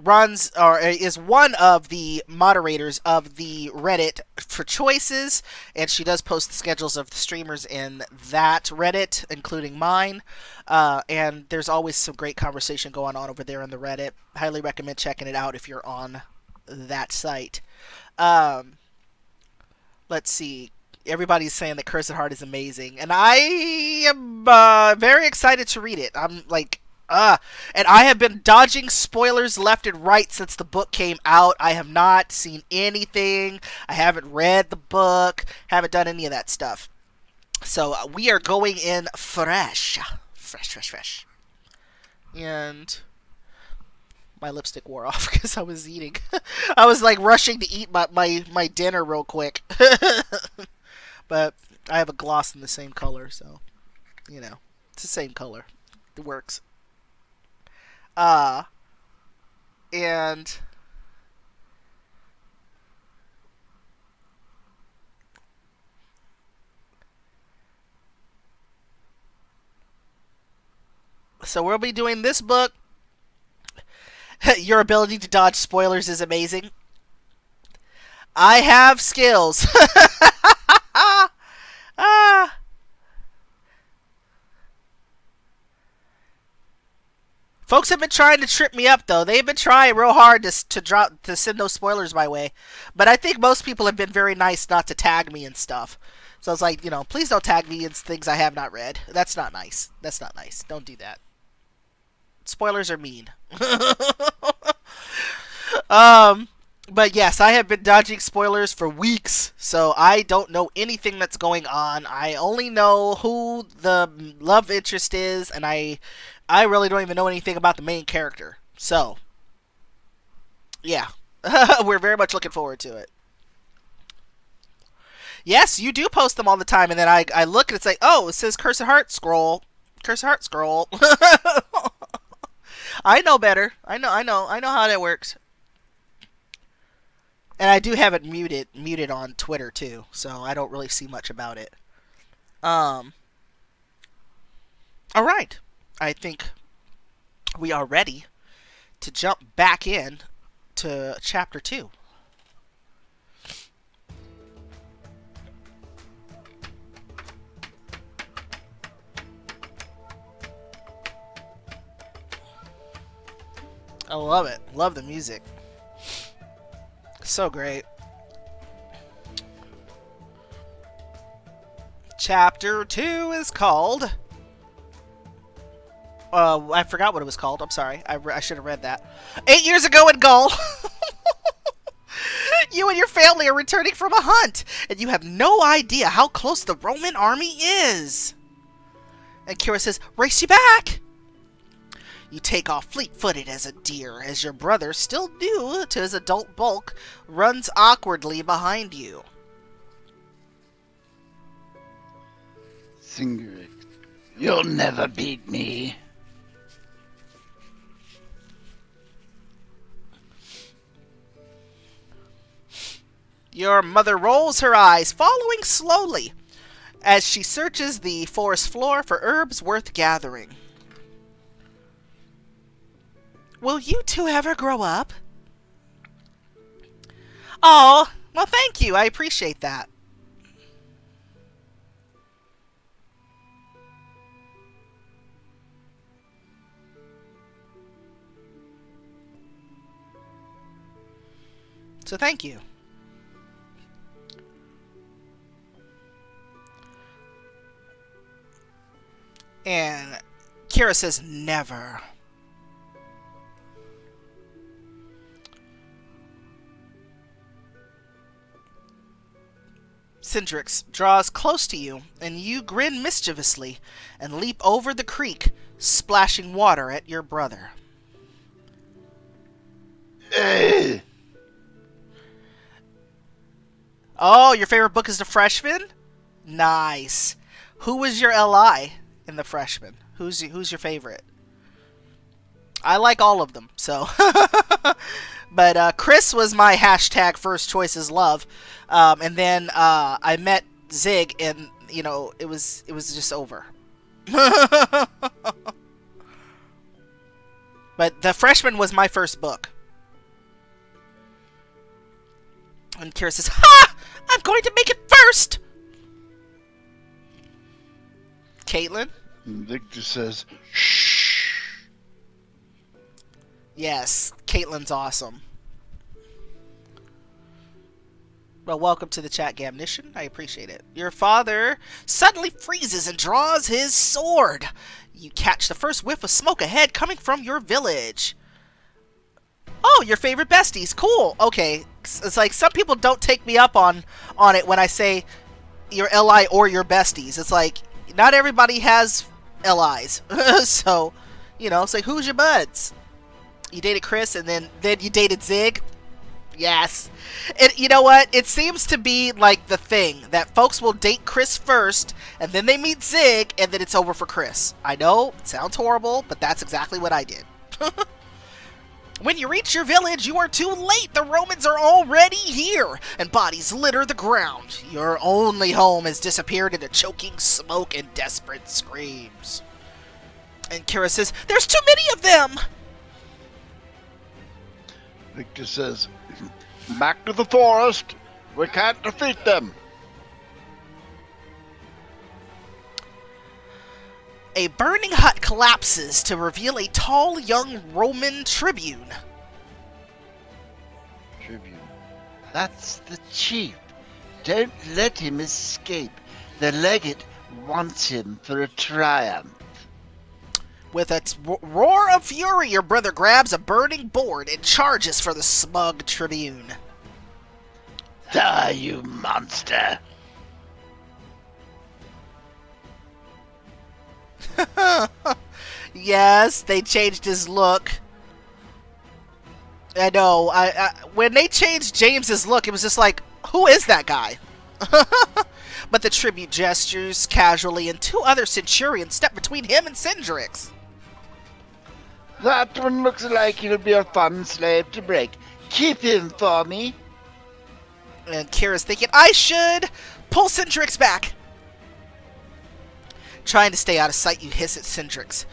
Runs or is one of the moderators of the Reddit for Choices, and she does post the schedules of the streamers in that Reddit, including mine. And there's always some great conversation going on over there in the Reddit. Highly recommend checking it out if you're on that site. Let's see. Everybody's saying that Cursed Heart is amazing, and I am very excited to read it. I'm like, and I have been dodging spoilers left and right since the book came out. I have not seen anything. I haven't read the book. Haven't done any of that stuff. So we are going in fresh. And my lipstick wore off because I was eating. I was like rushing to eat my dinner real quick. But I have a gloss in the same color, so, it's the same color. It works. And so we'll be doing this book. Your ability to dodge spoilers is amazing. I have skills. Folks have been trying to trip me up, though. They've been trying real hard to send those spoilers my way. But I think most people have been very nice not to tag me and stuff. So I was like, please don't tag me in things I have not read. That's not nice. That's not nice. Don't do that. Spoilers are mean. But yes, I have been dodging spoilers for weeks, so I don't know anything that's going on. I only know who the love interest is, and I really don't even know anything about the main character. So, yeah. We're very much looking forward to it. Yes, you do post them all the time, and then I look and it's like, oh, it says Curse of Heart scroll. Curse of Heart scroll. I know better. I know how that works. And I do have it muted on Twitter too, so I don't really see much about it. All right. I think we are ready to jump back in to chapter 2. I love it. Love the music. So great. Chapter 2 is called... I forgot what it was called. I'm sorry. I should have read that. 8 years ago in Gaul, you and your family are returning from a hunt, and you have no idea how close the Roman army is. And Kira says, race you back! You take off fleet-footed as a deer, as your brother, still new to his adult bulk, runs awkwardly behind you. Singeric, you'll never beat me. Your mother rolls her eyes, following slowly, as she searches the forest floor for herbs worth gathering. Will you two ever grow up? Oh, well, thank you. I appreciate that. So thank you. And Kira says, never. Cindrix draws close to you, and you grin mischievously and leap over the creek, splashing water at your brother. Oh, your favorite book is The Freshman? Nice. Who was your LI in The Freshman? Who's your favorite? I like all of them, so... But Chris was my hashtag first choice is love. And then I met Zig, and, it was just over. But The Freshman was my first book. And Kira says, ha! I'm going to make it first! Caitlin? Victor says, shh. Yes, Caitlin's awesome. Well, welcome to the chat, Gamnition. I appreciate it. Your father suddenly freezes and draws his sword. You catch the first whiff of smoke ahead coming from your village. Oh, your favorite besties. Cool. Okay. It's like some people don't take me up on it when I say your LI or your besties. It's like not everybody has LIs. So, it's like, who's your buds? You dated Chris, and then you dated Zig? Yes. And you know what? It seems to be like the thing that folks will date Chris first, and then they meet Zig, and then it's over for Chris. I know, it sounds horrible, but that's exactly what I did. When you reach your village, you are too late. The Romans are already here, and bodies litter the ground. Your only home has disappeared into choking smoke and desperate screams. And Kira says, there's too many of them! Victor says, back to the forest. We can't defeat them. A burning hut collapses to reveal a tall young Roman tribune. Tribune. That's the chief. Don't let him escape. The legate wants him for a triumph. With a roar of fury, your brother grabs a burning board and charges for the smug tribune. Die, you monster! Yes, they changed his look. I know. When they changed James's look, it was just like, who is that guy? But the tribute gestures casually, and two other centurions step between him and Cindrix. That one looks like he'll be a fun slave to break. Keep him for me. And Kira's thinking, I should pull Cindrix back. Trying to stay out of sight, you hiss at Cindrix.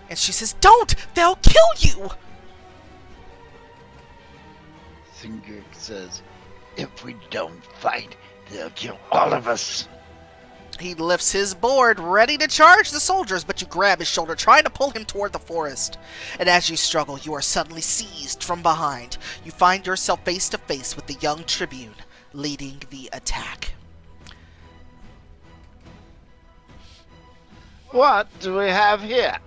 And she says, don't! They'll kill you! Cindrix says, if we don't fight, they'll kill all of us. He lifts his board, ready to charge the soldiers, but you grab his shoulder, trying to pull him toward the forest. And as you struggle, you are suddenly seized from behind. You find yourself face to face with the young tribune leading the attack. What do we have here?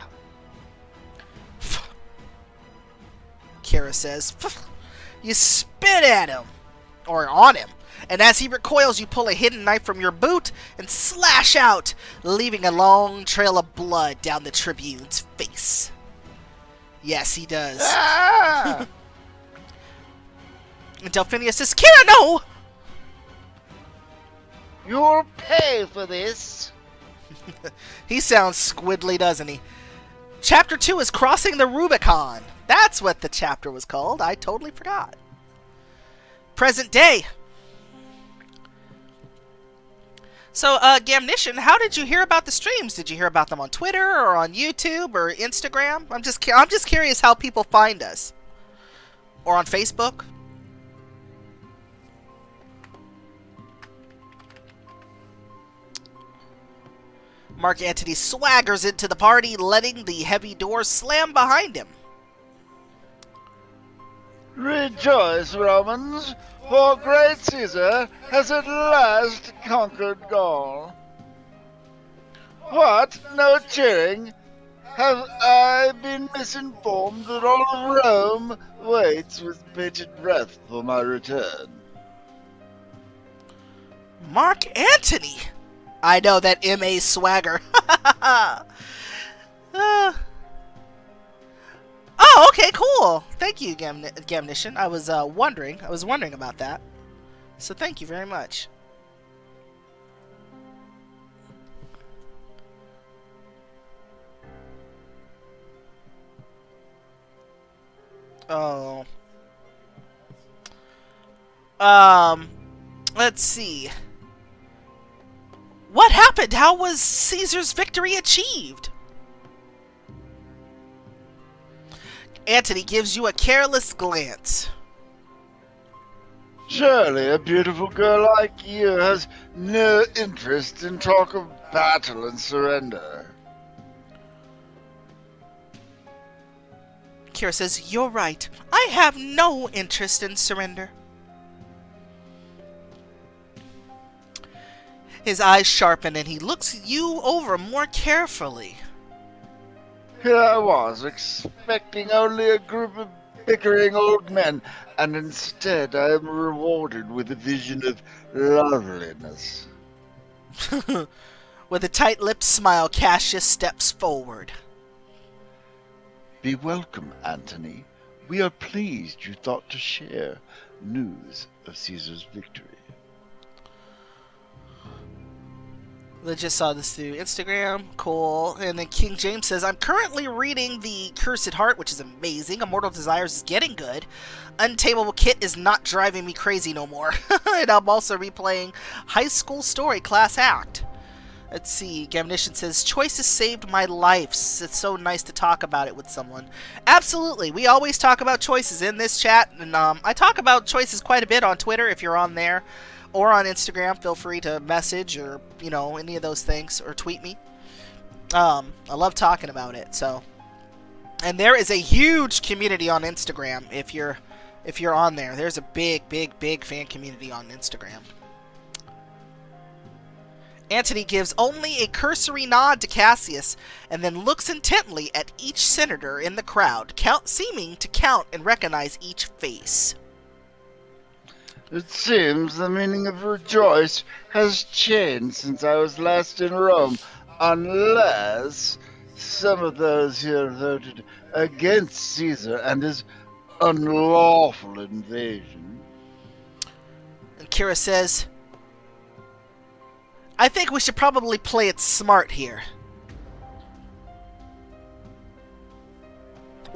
Kira says. You spit at him, or on him, and as he recoils, you pull a hidden knife from your boot and slash out, leaving a long trail of blood down the tribune's face. Yes, he does. Ah! And Delphinius says, Kira, no! You'll pay for this. He sounds squiddly, doesn't he? Chapter 2 is Crossing the Rubicon. That's what the chapter was called. I totally forgot. Present day. So, Gamnition, how did you hear about the streams? Did you hear about them on Twitter or on YouTube or Instagram? I'm just curious how people find us. Or on Facebook. Mark Antony swaggers into the party, letting the heavy doors slam behind him. Rejoice, Romans, for great Caesar has at last conquered Gaul. What? No cheering? Have I been misinformed that all of Rome waits with bated breath for my return? Mark Antony! I know, that M.A. swagger. Oh, okay, cool. Thank you, Gamnition. I was wondering about that. So thank you very much. Oh. Let's see. What happened? How was Caesar's victory achieved? Antony gives you a careless glance. Surely a beautiful girl like you has no interest in talk of battle and surrender. Kira says, you're right. I have no interest in surrender. His eyes sharpen and he looks you over more carefully. Here I was, expecting only a group of bickering old men, and instead I am rewarded with a vision of loveliness. With a tight-lipped smile, Cassius steps forward. Be welcome, Antony. We are pleased you thought to share news of Caesar's victory. I just saw this through Instagram. Cool. And then King James says, I'm currently reading The Cursed Heart, which is amazing. Immortal Desires is getting good. Untamable Kit is not driving me crazy no more. And I'm also replaying High School Story Class Act. Let's see. Gamnition says, choices saved my life. It's so nice to talk about it with someone. Absolutely. We always talk about choices in this chat. And I talk about choices quite a bit on Twitter if you're on there. Or on Instagram, feel free to message or, any of those things, or tweet me. I love talking about it. So, and there is a huge community on Instagram. If you're on there, there's a big fan community on Instagram. Antony gives only a cursory nod to Cassius, and then looks intently at each senator in the crowd, seeming to count and recognize each face. It seems the meaning of rejoice has changed since I was last in Rome, unless some of those here voted against Caesar and his unlawful invasion. And Kira says, I think we should probably play it smart here.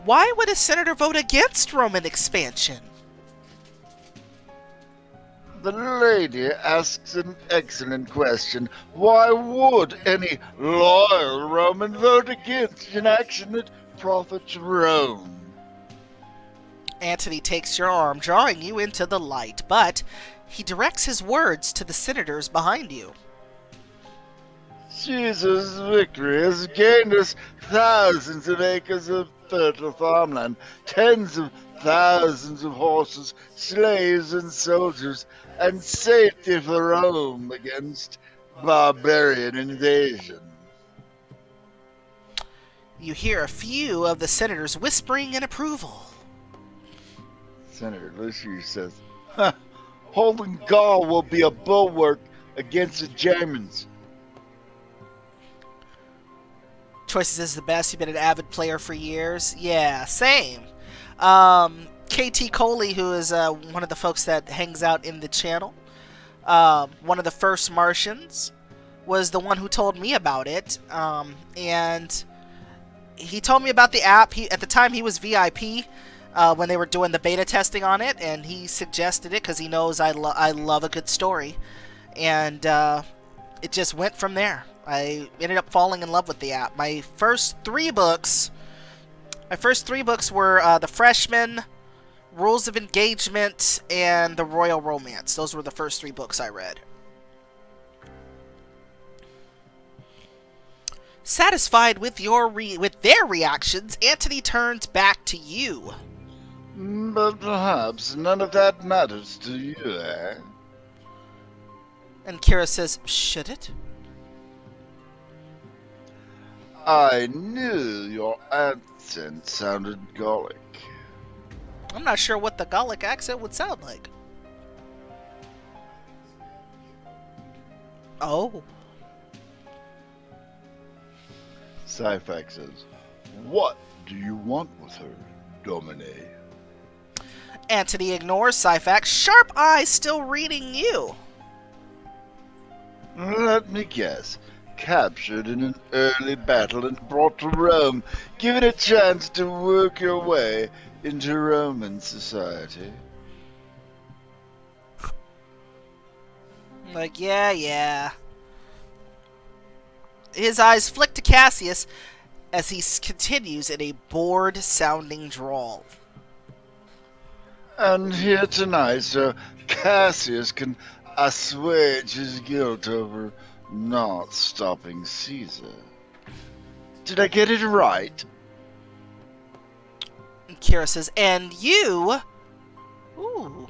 Why would a senator vote against Roman expansion? The lady asks an excellent question. Why would any loyal Roman vote against an action that profits Rome? Antony takes your arm, drawing you into the light, but he directs his words to the senators behind you. Caesar's victory has gained us thousands of acres of fertile farmland, tens of thousands of horses, slaves, and soldiers, and safety for Rome against barbarian invasion. You hear a few of the senators whispering in approval. Senator Lucius says, holding Gaul will be a bulwark against the Germans. Choices is the best. You've been an avid player for years. Yeah, same. KT Coley, who is one of the folks that hangs out in the channel, one of the first Martians, was the one who told me about it. And he told me about the app. At the time, he was VIP when they were doing the beta testing on it, and he suggested it because he knows I love a good story. And it just went from there. I ended up falling in love with the app. My first three books were The Freshman, Rules of Engagement, and The Royal Romance. Those were the first three books I read. Satisfied with their reactions, Antony turns back to you. But perhaps none of that matters to you, eh? And Kira says, should it? I knew your accent sounded Gallic. I'm not sure what the Gallic accent would sound like. Oh. Syphax says, what do you want with her, Domine? Antony ignores Syphax, sharp eyes still reading you. Let me guess. Captured in an early battle and brought to Rome, given a chance to work your way into Roman society. Like, yeah. His eyes flick to Cassius as he continues in a bored-sounding drawl. And here tonight, so Cassius can assuage his guilt over not stopping Caesar. Did I get it right? Kira says, and you? Ooh.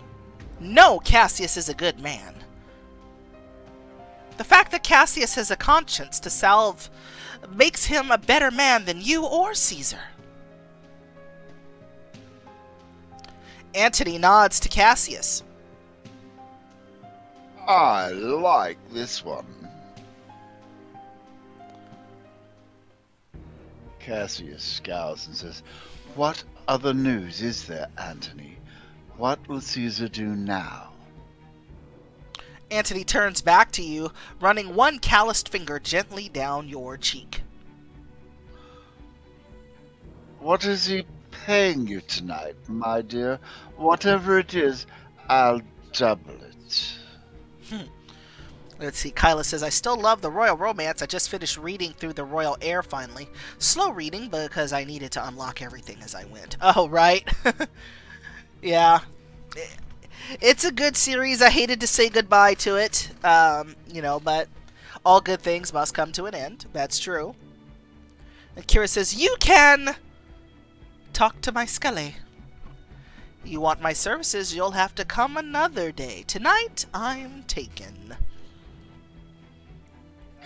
No, Cassius is a good man. The fact that Cassius has a conscience to salve makes him a better man than you or Caesar. Antony nods to Cassius. I like this one. Cassius scowls and says, what other news is there, Antony? What will Caesar do now? Antony turns back to you, running one calloused finger gently down your cheek. What is he paying you tonight, my dear? Whatever it is, I'll double it. Let's see, Kyla says, I still love the Royal Romance. I just finished reading through the Royal Heir finally. Slow reading because I needed to unlock everything as I went. Oh, right. Yeah. It's a good series. I hated to say goodbye to it. But all good things must come to an end. That's true. And Kira says, you can talk to my Scully. You want my services, you'll have to come another day. Tonight, I'm taken.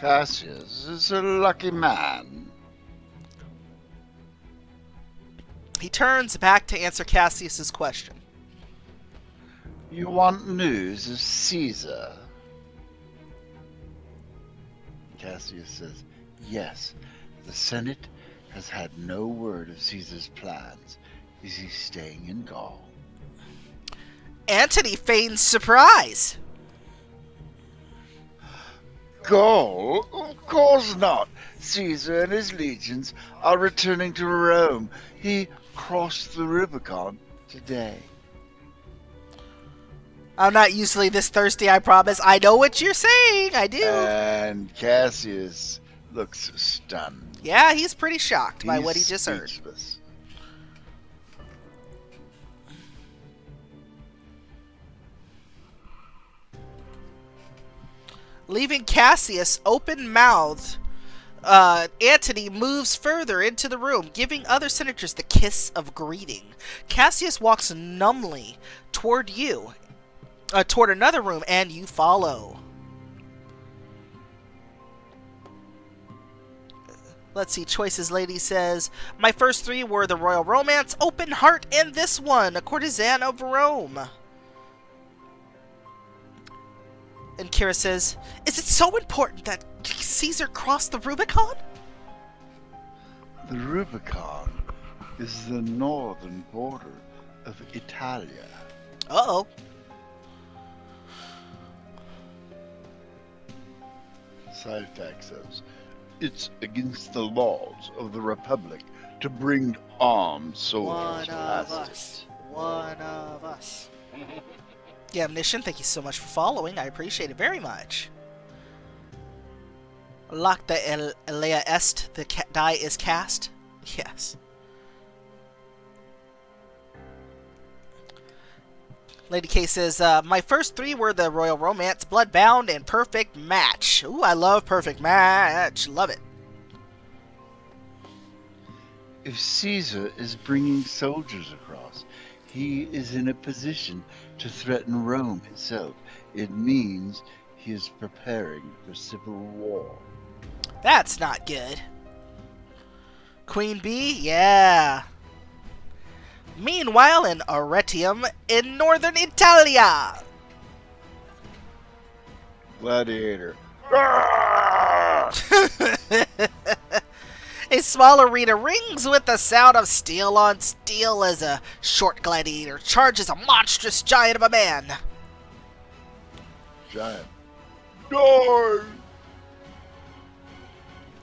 Cassius is a lucky man. He turns back to answer Cassius's question. You want news of Caesar? Cassius says, yes. The Senate has had no word of Caesar's plans. Is he staying in Gaul? Antony feigns surprise. Gaul? Of course not. Caesar and his legions are returning to Rome. He crossed the Rubicon today. I'm not usually this thirsty, I promise. I know what you're saying. I do. And Cassius looks stunned. Yeah, he's pretty shocked by He's what he just heard. speechless. Leaving Cassius open-mouthed, Antony moves further into the room, giving other senators the kiss of greeting. Cassius walks numbly toward you, toward another room, and you follow. Let's see, Choices Lady says, my first three were the Royal Romance, Open Heart, and this one, A Courtesan of Rome. And Kira says, is it so important that Caesar crossed the Rubicon? The Rubicon is the northern border of Italia. Uh-oh. Syphax says, it's against the laws of the Republic to bring armed soldiers past it. One of us. Yeah, Omniscient, thank you so much for following. I appreciate it very much. Lock the Elea Est, the die is cast. Yes. Lady K says, my first three were the Royal Romance, Bloodbound, and Perfect Match. Ooh, I love Perfect Match. Love it. If Caesar is bringing soldiers across, he is in a position to threaten Rome itself. It means he is preparing for civil war. That's not good. Queen Bee? Yeah. Meanwhile, in Arretium, in northern Italia. Gladiator. A small arena rings with the sound of steel on steel as a short gladiator charges a monstrous giant of a man. Giant. Die!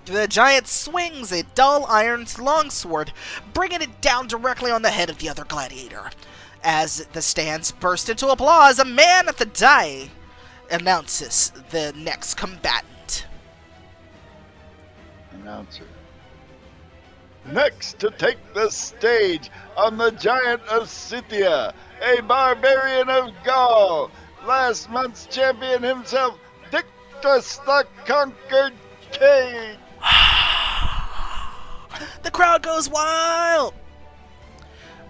The giant swings a dull iron longsword, bringing it down directly on the head of the other gladiator. As the stands burst into applause, a man at the die announces the next combatant. Announcer. Next to take the stage on the Giant of Scythia, a barbarian of Gaul, last month's champion himself, Dictus the Conquered King. The crowd goes wild!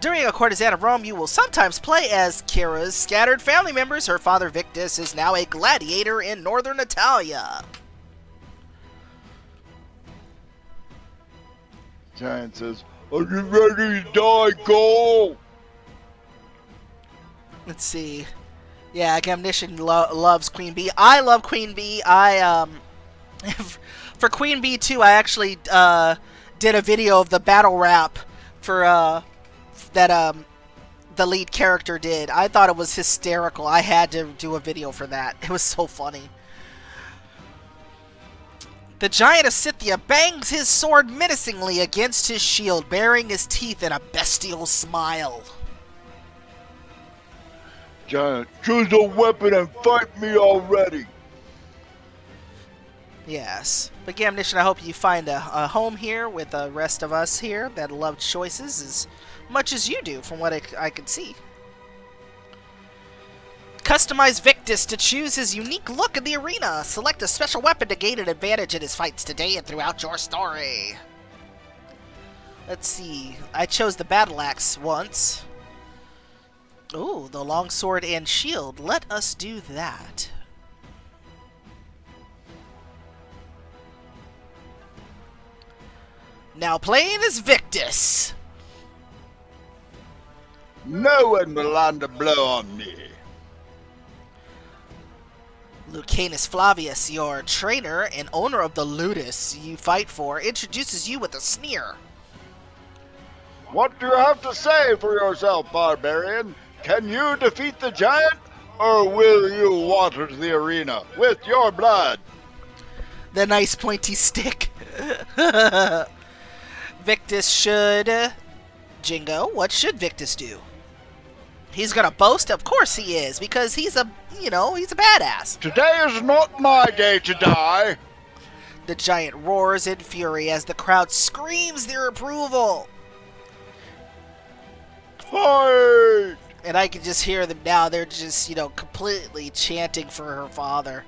During A Courtesan of Rome, you will sometimes play as Kira's scattered family members. Her father Victus is now a gladiator in northern Italia. Giant says, are you ready to die, Gaul? Let's see. Yeah, Gamnition loves Queen Bee. I love Queen Bee. For Queen Bee 2, I actually did a video of the battle rap for that the lead character did. I thought it was hysterical. I had to do a video for that. It was so funny. The Giant of Scythia bangs his sword menacingly against his shield, baring his teeth in a bestial smile. Giant, choose a weapon and fight me already. Yes. But Gamnition, I hope you find a home here with the rest of us here that love choices as much as you do, from what I could see. Customize Victus to choose his unique look in the arena. Select a special weapon to gain an advantage in his fights today and throughout your story. Let's see. I chose the battle axe once. Ooh, the longsword and shield. Let us do that. Now playing as Victus. No one will land a blow on me. Lucanus Flavius, your trainer and owner of the Ludus you fight for, introduces you with a sneer. What do you have to say for yourself, barbarian? Can you defeat the giant, or will you water the arena with your blood? The nice pointy stick. Victus should... Jingo, what should Victus do? He's gonna boast? Of course he is, because he's a, he's a badass. Today is not my day to die. The giant roars in fury as the crowd screams their approval. Fight! And I can just hear them now. They're just, completely chanting for her father.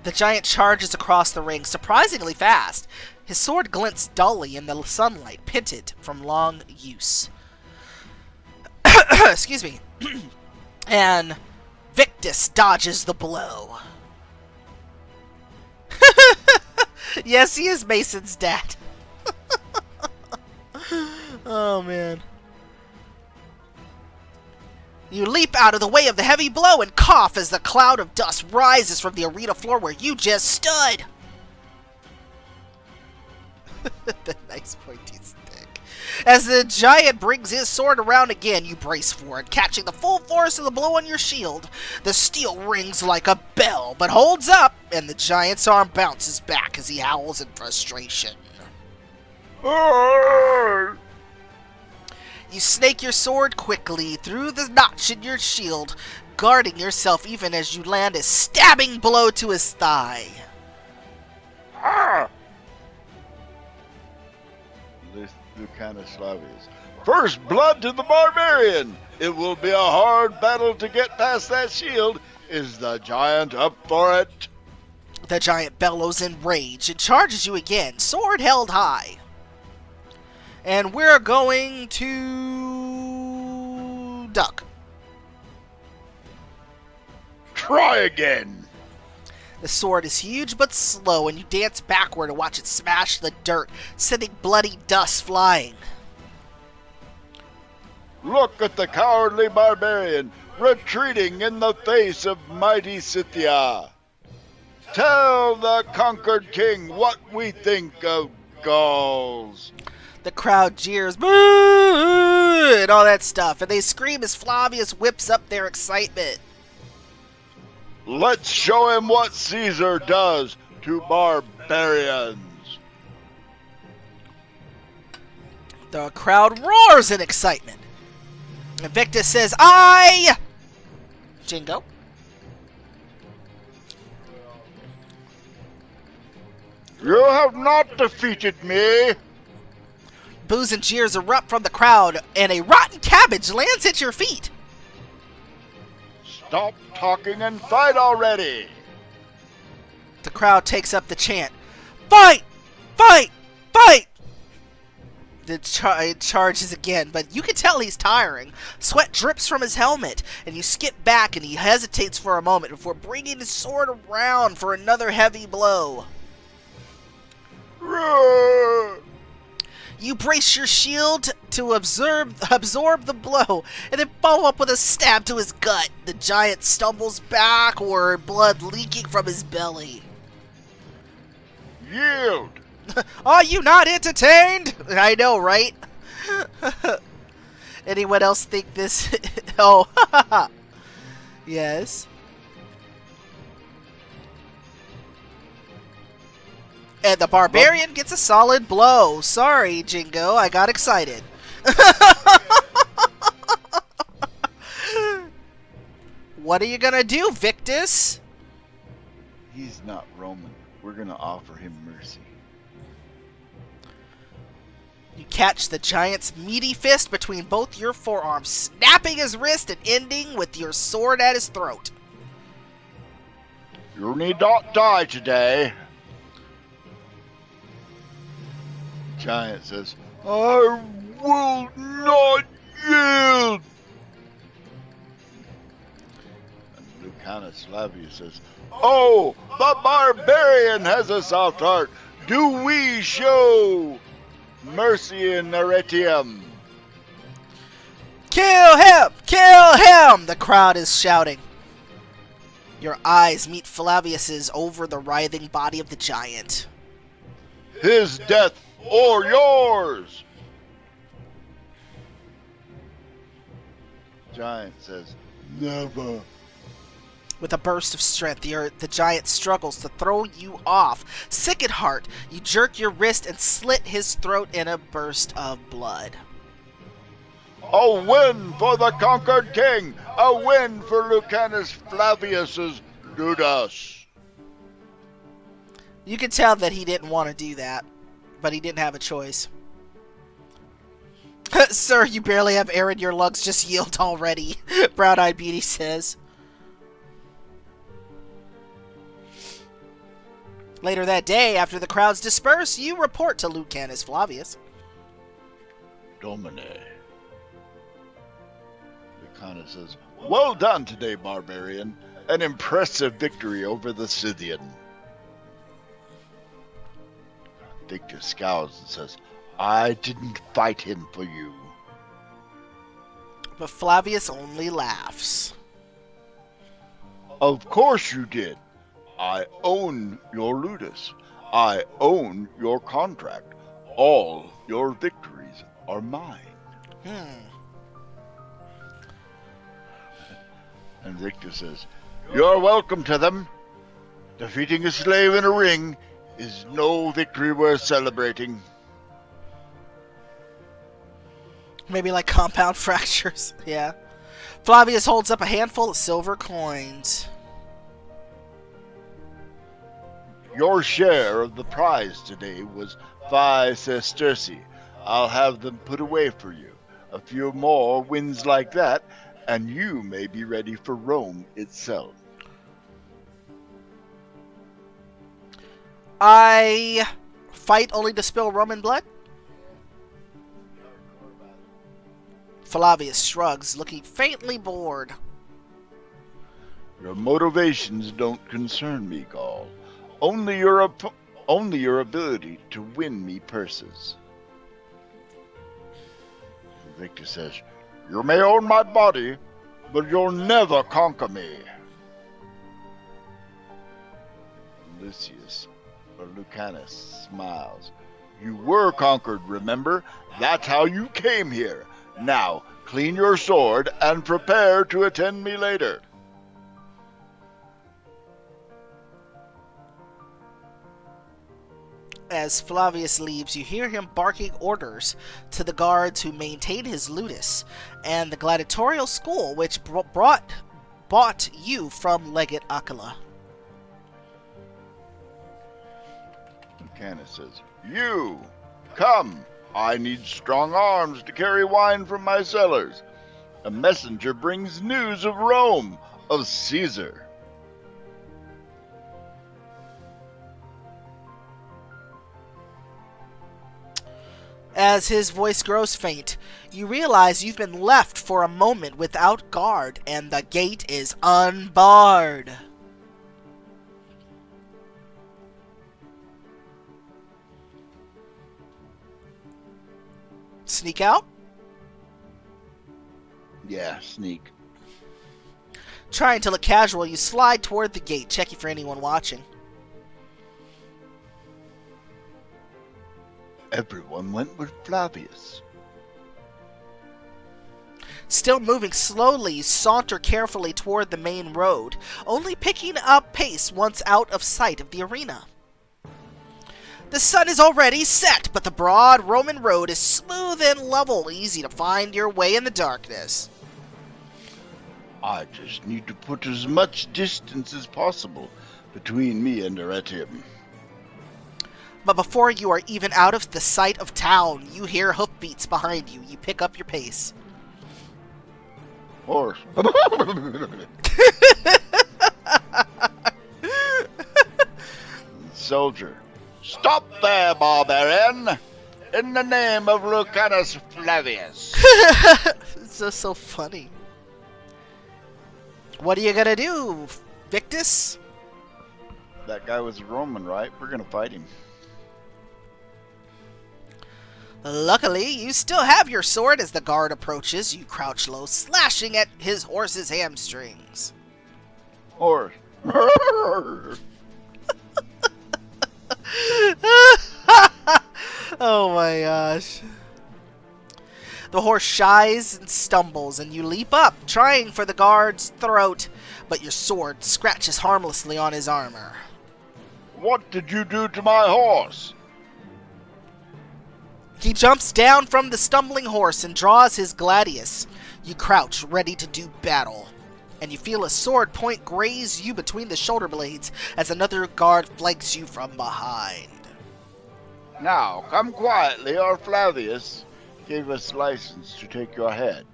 The giant charges across the ring surprisingly fast. His sword glints dully in the sunlight, pitted from long use. Excuse me. And Victus dodges the blow. Yes, he is Mason's dad. Oh, man. You leap out of the way of the heavy blow and cough as the cloud of dust rises from the arena floor where you just stood. The nice pointy stick. As the giant brings his sword around again, you brace for it, catching the full force of the blow on your shield. The steel rings like a bell, but holds up, and the giant's arm bounces back as he howls in frustration. You snake your sword quickly through the notch in your shield, guarding yourself even as you land a stabbing blow to his thigh. Lucanus Flavius. First blood to the barbarian. It will be a hard battle to get past that shield. Is the giant up for it? The giant bellows in rage and charges you again, sword held high. And we're going to duck. Try again. The sword is huge but slow, and you dance backward to watch it smash the dirt, sending bloody dust flying. Look at the cowardly barbarian, retreating in the face of mighty Scythia. Tell the conquered king what we think of Gauls. The crowd jeers, boo, and all that stuff, and they scream as Flavius whips up their excitement. Let's show him what Caesar does to barbarians. The crowd roars in excitement. And Victus says, Jingo. You have not defeated me. Boos and jeers erupt from the crowd, and a rotten cabbage lands at your feet. Stop talking and fight already. The crowd takes up the chant, fight! Fight! Fight! It charges again, but you can tell he's tiring. Sweat drips from his helmet, and you skip back, and he hesitates for a moment before bringing his sword around for another heavy blow. You brace your shield to absorb the blow, and then follow up with a stab to his gut. The giant stumbles backward, blood leaking from his belly. Yield! Are you not entertained? I know, right? Anyone else think this? Oh, yes. And the barbarian gets a solid blow. Sorry, Jingo, I got excited. What are you gonna do, Victus? He's not Roman. We're gonna offer him mercy. You catch the giant's meaty fist between both your forearms, snapping his wrist and ending with your sword at his throat. You need not die today. Giant says, I will not yield. And Lucanus Flavius says, oh, the barbarian has a soft heart. Do we show mercy in Arretium? Kill him! Kill him! The crowd is shouting. Your eyes meet Flavius's over the writhing body of the giant. His death or yours. Giant says, never. With a burst of strength, the giant struggles to throw you off. Sick at heart, you jerk your wrist and slit his throat in a burst of blood. A win for the conquered king! A win for Lucanus Flavius's Ludas! You can tell that he didn't want to do that, but he didn't have a choice. Sir, you barely have air in your lungs, just yield already, Brown-Eyed Beauty says. Later that day, after the crowds disperse, you report to Lucanus Flavius. Domine. Lucanus says, well done today, barbarian. An impressive victory over the Scythian. Victor scowls and says, I didn't fight him for you. But Flavius only laughs. Of course you did. I own your ludus. I own your contract. All your victories are mine. And Victor says, you're welcome to them. Defeating a slave in a ring is no victory worth celebrating. Maybe like compound fractures. Yeah. Flavius holds up a handful of silver coins. Your share of the prize today was 5 sesterci. I'll have them put away for you. A few more wins like that, and you may be ready for Rome itself. I fight only to spill Roman blood? Flavius shrugs, looking faintly bored. Your motivations don't concern me, Gaul. Only your ability to win me purses. Victor says, you may own my body, but you'll never conquer me. Lucanus smiles. You were conquered, remember? That's how you came here. Now, clean your sword and prepare to attend me later. As Flavius leaves, you hear him barking orders to the guards who maintain his ludus and the gladiatorial school which bought you from Legate Aquila. Lucanus says, you, come. I need strong arms to carry wine from my cellars. A messenger brings news of Rome, of Caesar. As his voice grows faint, you realize you've been left for a moment without guard, and the gate is unbarred. Sneak out? Yeah, sneak. Trying to look casual, you slide toward the gate, checking for anyone watching. Everyone went with Flavius. Still moving slowly, you saunter carefully toward the main road, only picking up pace once out of sight of the arena. The sun is already set, but the broad Roman road is smooth and level, easy to find your way in the darkness. I just need to put as much distance as possible between me and Arretium. But before you are even out of the sight of town, you hear hoofbeats behind you. You pick up your pace. Horse. Soldier. Stop there, barbarian! in the name of Lucanus Flavius. It's just so funny. What are you gonna do, Victus? That guy was a Roman, right? We're gonna fight him. Luckily, you still have your sword. As the guard approaches, you crouch low, slashing at his horse's hamstrings. Or Oh my gosh. The horse shies and stumbles, and you leap up, trying for the guard's throat, but your sword scratches harmlessly on his armor. What did you do to my horse? He jumps down from the stumbling horse and draws his gladius. You crouch, ready to do battle, and you feel a sword point graze you between the shoulder blades as another guard flanks you from behind. Now, come quietly, or Flavius gave us license to take your head.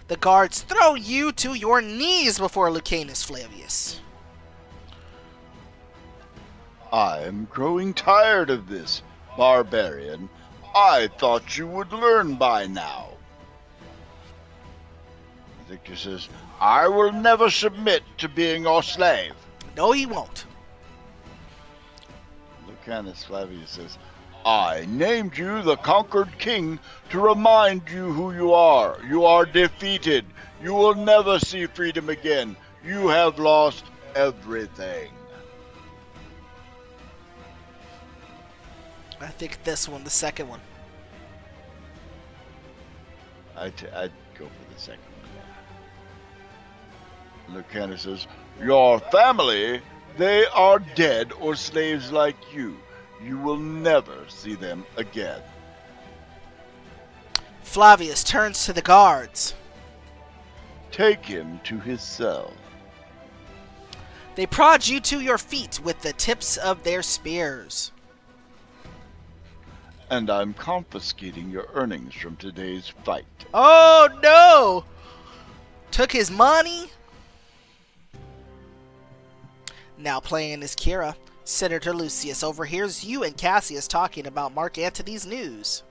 The guards throw you to your knees before Lucanus Flavius. I am growing tired of this, barbarian. I thought you would learn by now. Victor says, I will never submit to being your slave. No, he won't. Lucanus Flavius says, I named you the conquered king to remind you who you are. You are defeated. You will never see freedom again. You have lost everything. I think this one, the second one. I'd go for the second one. Lucanus says, your family, they are dead or slaves like you. You will never see them again. Flavius turns to the guards. Take him to his cell. They prod you to your feet with the tips of their spears. And I'm confiscating your earnings from today's fight. Oh no! Took his money? Now playing as Kira, Senator Lucius overhears you and Cassius talking about Mark Antony's news.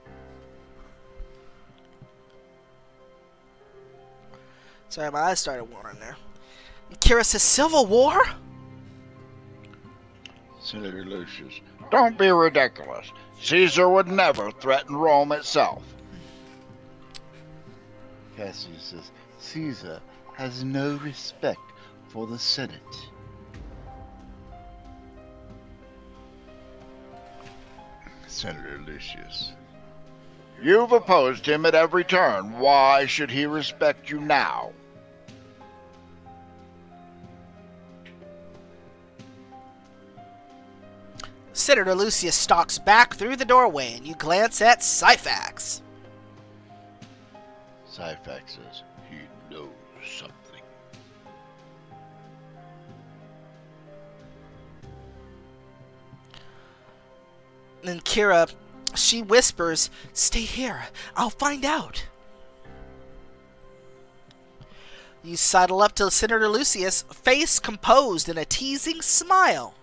Sorry, my eyes started watering there. Kira says, Civil War? Senator Lucius, don't be ridiculous. Caesar would never threaten Rome itself. Cassius says, Caesar has no respect for the Senate. Senator Lucius, you've opposed him at every turn. Why should he respect you now? Senator Lucius stalks back through the doorway, and you glance at Syphax. Syphax says, he knows something. And Kira, she whispers, Stay here, I'll find out. You sidle up to Senator Lucius, face composed in a teasing smile.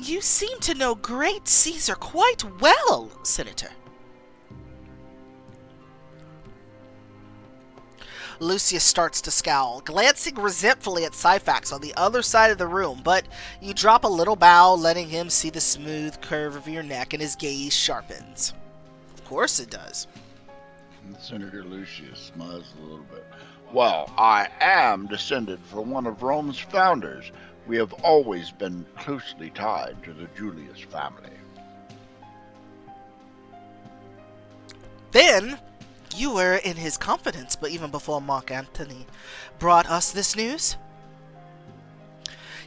You seem to know great Caesar quite well, Senator. Lucius starts to scowl, glancing resentfully at Syphax on the other side of the room, but you drop a little bow, letting him see the smooth curve of your neck, and his gaze sharpens. Of course it does. Senator Lucius smiles a little bit. Well, I am descended from one of Rome's founders. We have always been closely tied to the Julius family. Then, you were in his confidence, but even before Mark Antony brought us this news,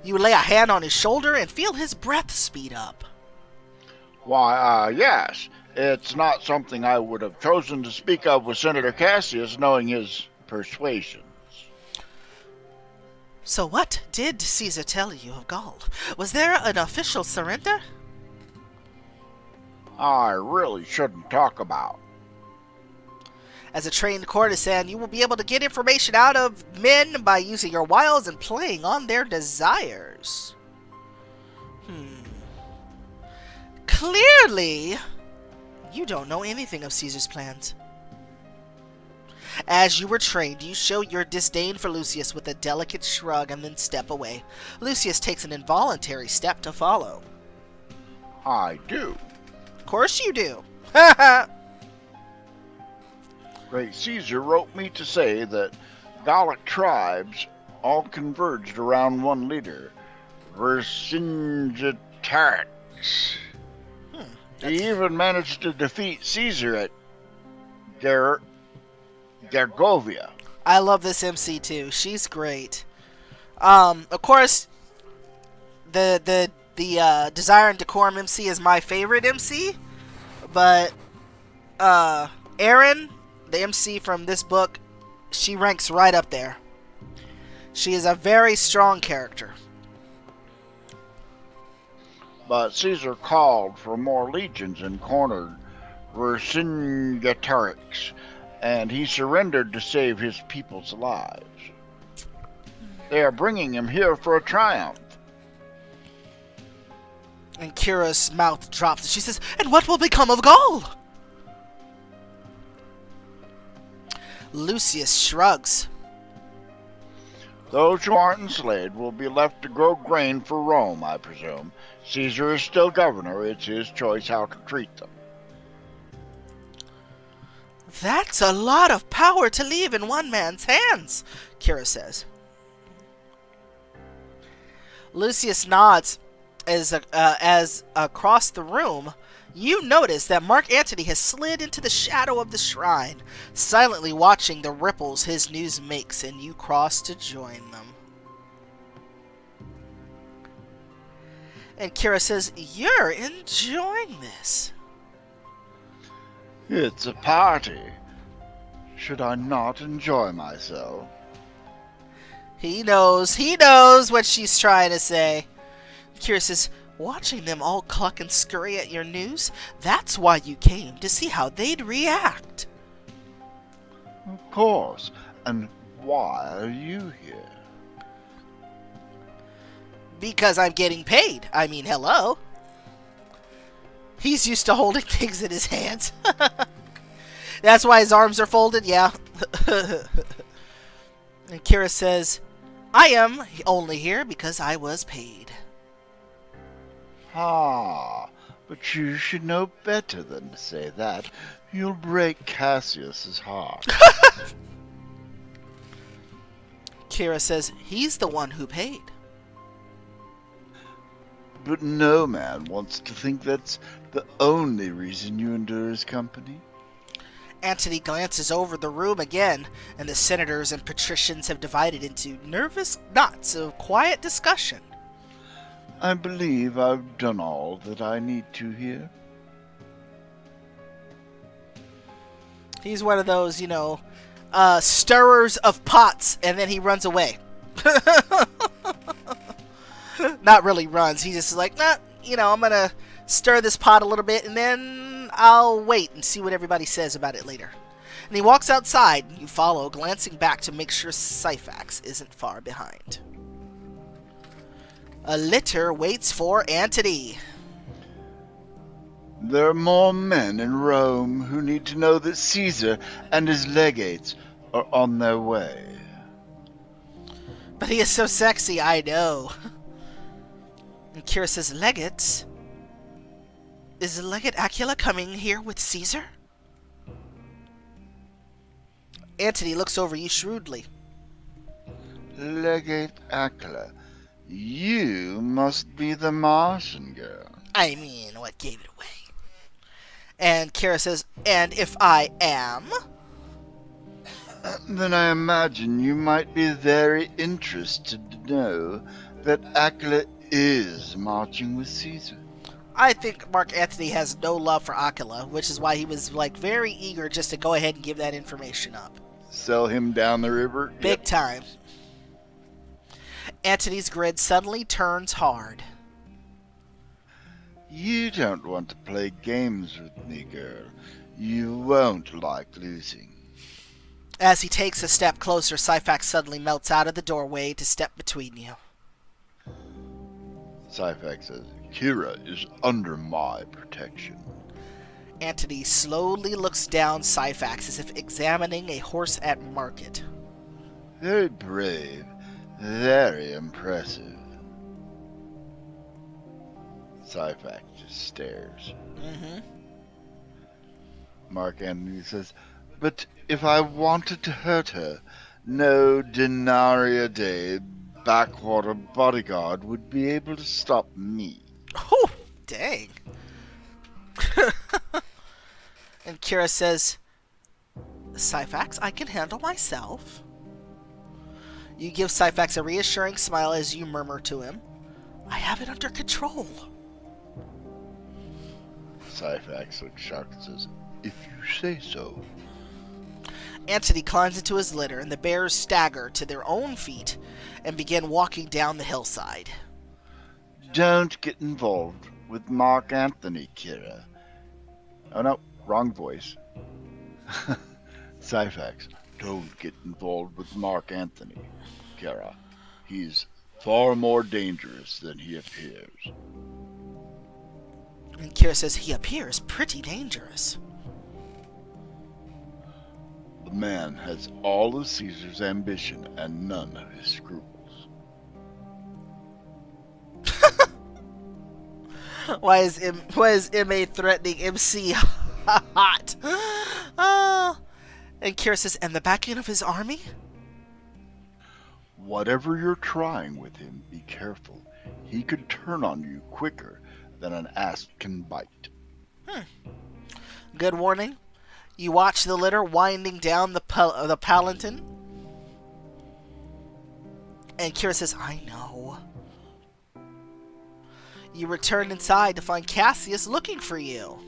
you lay a hand on his shoulder and feel his breath speed up. Why, yes. It's not something I would have chosen to speak of with Senator Cassius, knowing his persuasions. So what did Caesar tell you of Gaul? Was there an official surrender? I really shouldn't talk about. As a trained courtesan, you will be able to get information out of men by using your wiles and playing on their desires. Clearly, you don't know anything of Caesar's plans. As you were trained, you show your disdain for Lucius with a delicate shrug and then step away. Lucius takes an involuntary step to follow. I do. Of course you do. Ha ha! Great Caesar wrote me to say that Gallic tribes all converged around one leader, Vercingetorix. He even managed to defeat Caesar at Gergovia. I love this MC too. She's great. Of course, the Desire and Decorum MC is my favorite MC, but Erin, the MC from this book, she ranks right up there. She is a very strong character. But Caesar called for more legions and cornered Vercingetorix, and he surrendered to save his people's lives. They are bringing him here for a triumph. And Kira's mouth drops. She says, "And what will become of Gaul?" Lucius shrugs. Those who aren't enslaved will be left to grow grain for Rome, I presume. Caesar is still governor. It's his choice how to treat them. That's a lot of power to leave in one man's hands, Kira says. Lucius nods as across the room, you notice that Mark Antony has slid into the shadow of the shrine, silently watching the ripples his news makes, and you cross to join them. And Kira says, "You're enjoying this." It's a party. Should I not enjoy myself? He knows what she's trying to say. Kira says, "Watching them all cluck and scurry at your news, that's why you came, to see how they'd react." Of course. And why are you here? Because I'm getting paid. I mean, hello. He's used to holding things in his hands. That's why his arms are folded, yeah. And Kira says, "I am only here because I was paid." Ah, but you should know better than to say that. You'll break Cassius's heart. Kira says, "He's the one who paid." But no man wants to think that's the only reason you endure his company. Antony glances over the room again, and the senators and patricians have divided into nervous knots of quiet discussion. I believe I've done all that I need to here. He's one of those, stirrers of pots, and then he runs away. Not really runs. He just is like, nah, I'm going to stir this pot a little bit, and then I'll wait and see what everybody says about it later. And he walks outside, and you follow, glancing back to make sure Syphax isn't far behind. A litter waits for Antony. There are more men in Rome who need to know that Caesar and his legates are on their way. But he is so sexy, I know. And Kira says, "Legates? Is Legate Acula coming here with Caesar?" Antony looks over you shrewdly. Legate Acula, you must be the Martian girl. I mean, what gave it away? And Kira says, "And if I am?" Then I imagine you might be very interested to know that Acula is marching with Caesar. I think Mark Antony has no love for Acula, which is why he was very eager just to go ahead and give that information up. Sell him down the river? Big time. Antony's grin suddenly turns hard. You don't want to play games with me, girl. You won't like losing. As he takes a step closer, Syphax suddenly melts out of the doorway to step between you. Syphax says, Kira is under my protection. Antony slowly looks down Syphax as if examining a horse at market. Very brave, very impressive. Syphax just stares. Mark Antony says, but if I wanted to hurt her, no denarii a day backwater bodyguard would be able to stop me. Oh, dang. And Kira says, Syphax, I can handle myself. You give Syphax a reassuring smile as you murmur to him, I have it under control. Syphax looks shocked and says, if you say so. Antony climbs into his litter, and the bears stagger to their own feet and begin walking down the hillside. Don't get involved with Mark Antony, Kira. Oh no, wrong voice. Syphax, don't get involved with Mark Antony, Kira. He's far more dangerous than he appears. And Kira says, he appears pretty dangerous. The man has all of Caesar's ambition and none of his scruples. Why is MA threatening MC hot? And Kira says, and the backing of his army? Whatever you're trying with him, be careful. He could turn on you quicker than an asp can bite. Good warning. You watch the litter winding down the palanquin. And Kira says, I know. You return inside to find Cassius looking for you.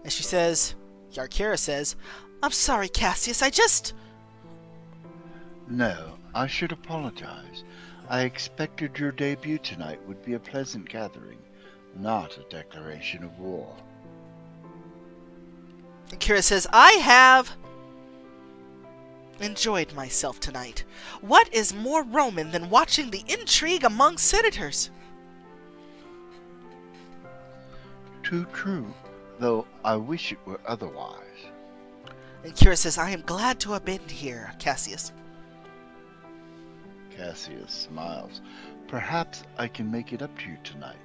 And she says, Kira says, I'm sorry, Cassius, I just... No, I should apologize. I expected your debut tonight would be a pleasant gathering, not a declaration of war. And Kira says, I have enjoyed myself tonight. What is more Roman than watching the intrigue among senators? Too true, though I wish it were otherwise. And Kira says, I am glad to have been here, Cassius. Cassius smiles. Perhaps I can make it up to you tonight.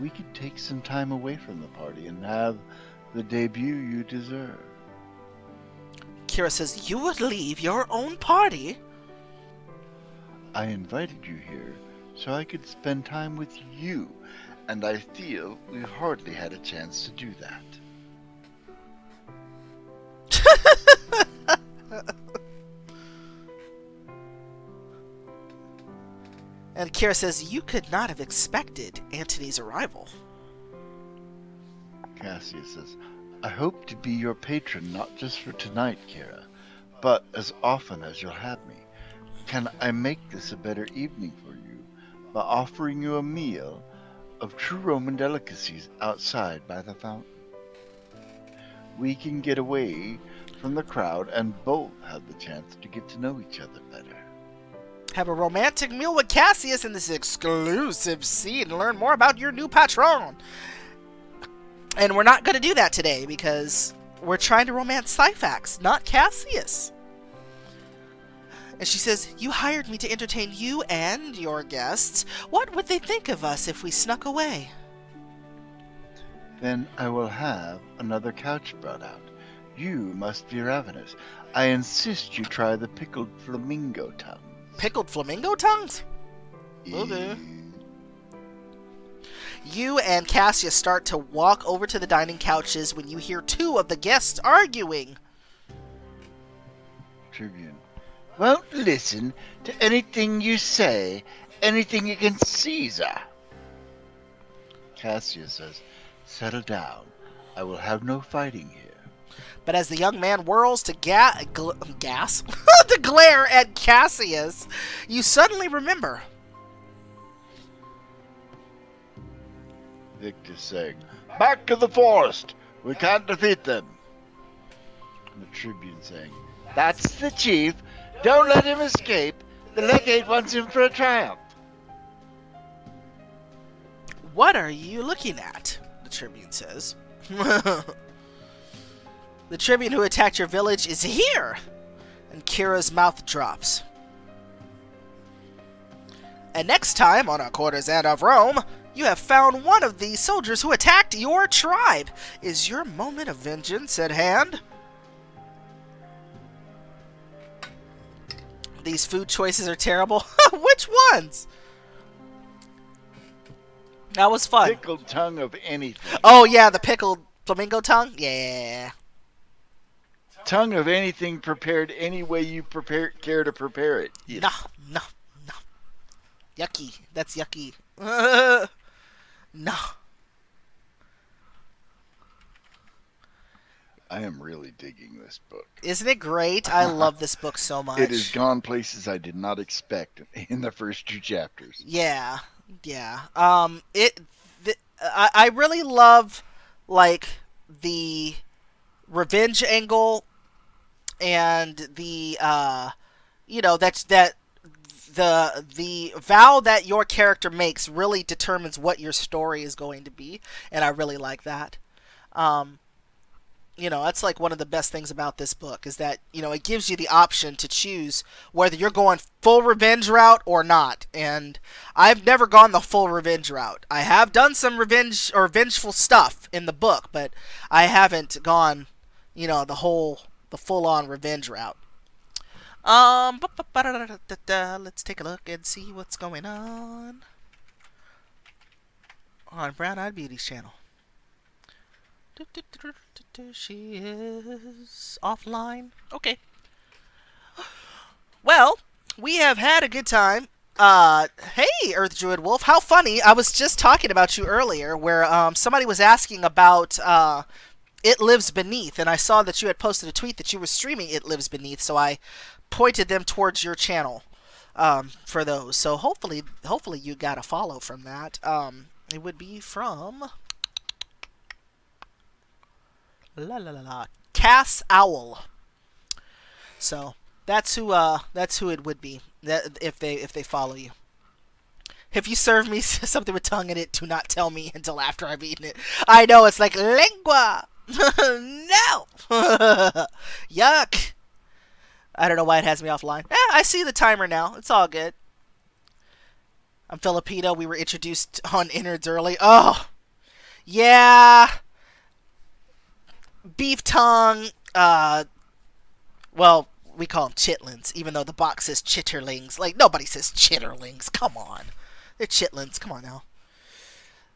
We could take some time away from the party and have the debut you deserve. Kira says, you would leave your own party? I invited you here so I could spend time with you, and I feel we've hardly had a chance to do that. And Kira says, you could not have expected Antony's arrival. Cassius says, I hope to be your patron not just for tonight, Kira, but as often as you'll have me. Can I make this a better evening for you by offering you a meal of true Roman delicacies outside by the fountain? We can get away from the crowd and both have the chance to get to know each other better. Have a romantic meal with Cassius in this exclusive scene and learn more about your new patron. And we're not going to do that today because we're trying to romance Syphax, not Cassius. And she says, you hired me to entertain you and your guests. What would they think of us if we snuck away? Then I will have another couch brought out. You must be ravenous. I insist you try the pickled flamingo tongue. Pickled flamingo tongues? Okay. You and Cassius start to walk over to the dining couches when you hear two of the guests arguing. Tribune. Won't listen to anything you say, anything against Caesar. Cassius says, settle down. I will have no fighting here. But as the young man whirls to to glare at Cassius, you suddenly remember. Victor saying, back to the forest. We can't defeat them. And the Tribune saying, that's the chief. Don't let him escape. The legate wants him for a triumph. What are you looking at? The Tribune says. The Tribune who attacked your village is here! And Kira's mouth drops. And next time on A Courtesan of Rome, you have found one of the soldiers who attacked your tribe. Is your moment of vengeance at hand? These food choices are terrible. Which ones? That was fun. Pickled tongue of anything. Oh, yeah, the pickled flamingo tongue? Yeah. Tongue of anything prepared any way you care to prepare it. No. Yucky. That's yucky. No. I am really digging this book. Isn't it great? I love this book so much. It has gone places I did not expect in the first 2 chapters. Yeah. I really love, like, the revenge angle and the the vow that your character makes really determines what your story is going to be, and I really like that. That's like one of the best things about this book is that, it gives you the option to choose whether you're going full revenge route or not. And I've never gone the full revenge route. I have done some revenge or vengeful stuff in the book, but I haven't gone, the full-on revenge route. Let's take a look and see what's going on Brown Eyed Beauty's channel. She is offline. Okay. Well, we have had a good time. Hey, Earth Druid Wolf, how funny. I was just talking about you earlier where somebody was asking about It Lives Beneath, and I saw that you had posted a tweet that you were streaming It Lives Beneath, so I pointed them towards your channel for those. So hopefully you got a follow from that. It would be from Cass Owl. So that's who it would be if they follow you. If you serve me something with tongue in it, do not tell me until after I've eaten it. I know, it's like lengua. No. Yuck. I don't know why it has me offline. I see the timer now. It's all good. I'm Filipino. We were introduced on innards early. Oh, yeah. Beef tongue. Well, we call them chitlins, even though the box says chitterlings. Like, nobody says chitterlings. Come on. They're chitlins. Come on now.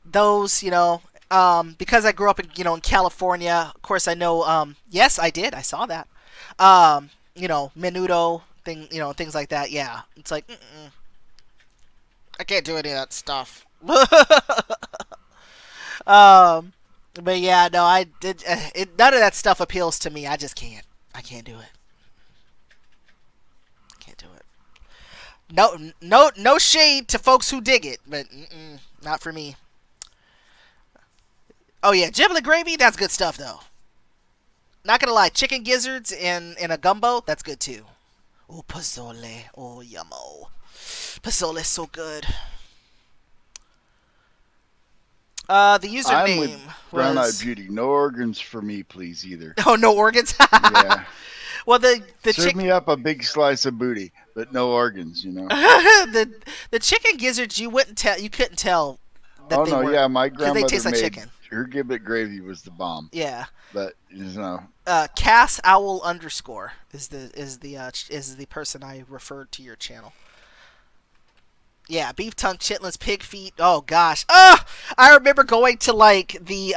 Those, because I grew up in California, of course I know, yes, I did. I saw that. Menudo, things like that. Yeah. It's like, I can't do any of that stuff. But yeah, no, I did. None of that stuff appeals to me. I just can't. I can't do it. Can't do it. No shade to folks who dig it, but not for me. Oh yeah, giblet gravy, that's good stuff though. Not gonna lie, chicken gizzards in a gumbo, that's good too. Oh, pozole. Oh, yummo. Pozole is so good. The username I'm with Brown Eyed Beauty. No organs for me, please, either. Oh, no organs? Yeah. Well, the Serve me up a big slice of booty, but no organs, the chicken gizzards, you couldn't tell that they were. Yeah, my grandmother they taste like made chicken. Her giblet gravy was the bomb. Yeah. But Cass Owl _ is the person I referred to your channel. Yeah, beef tongue, chitlins, pig feet. Oh gosh. I remember going to like the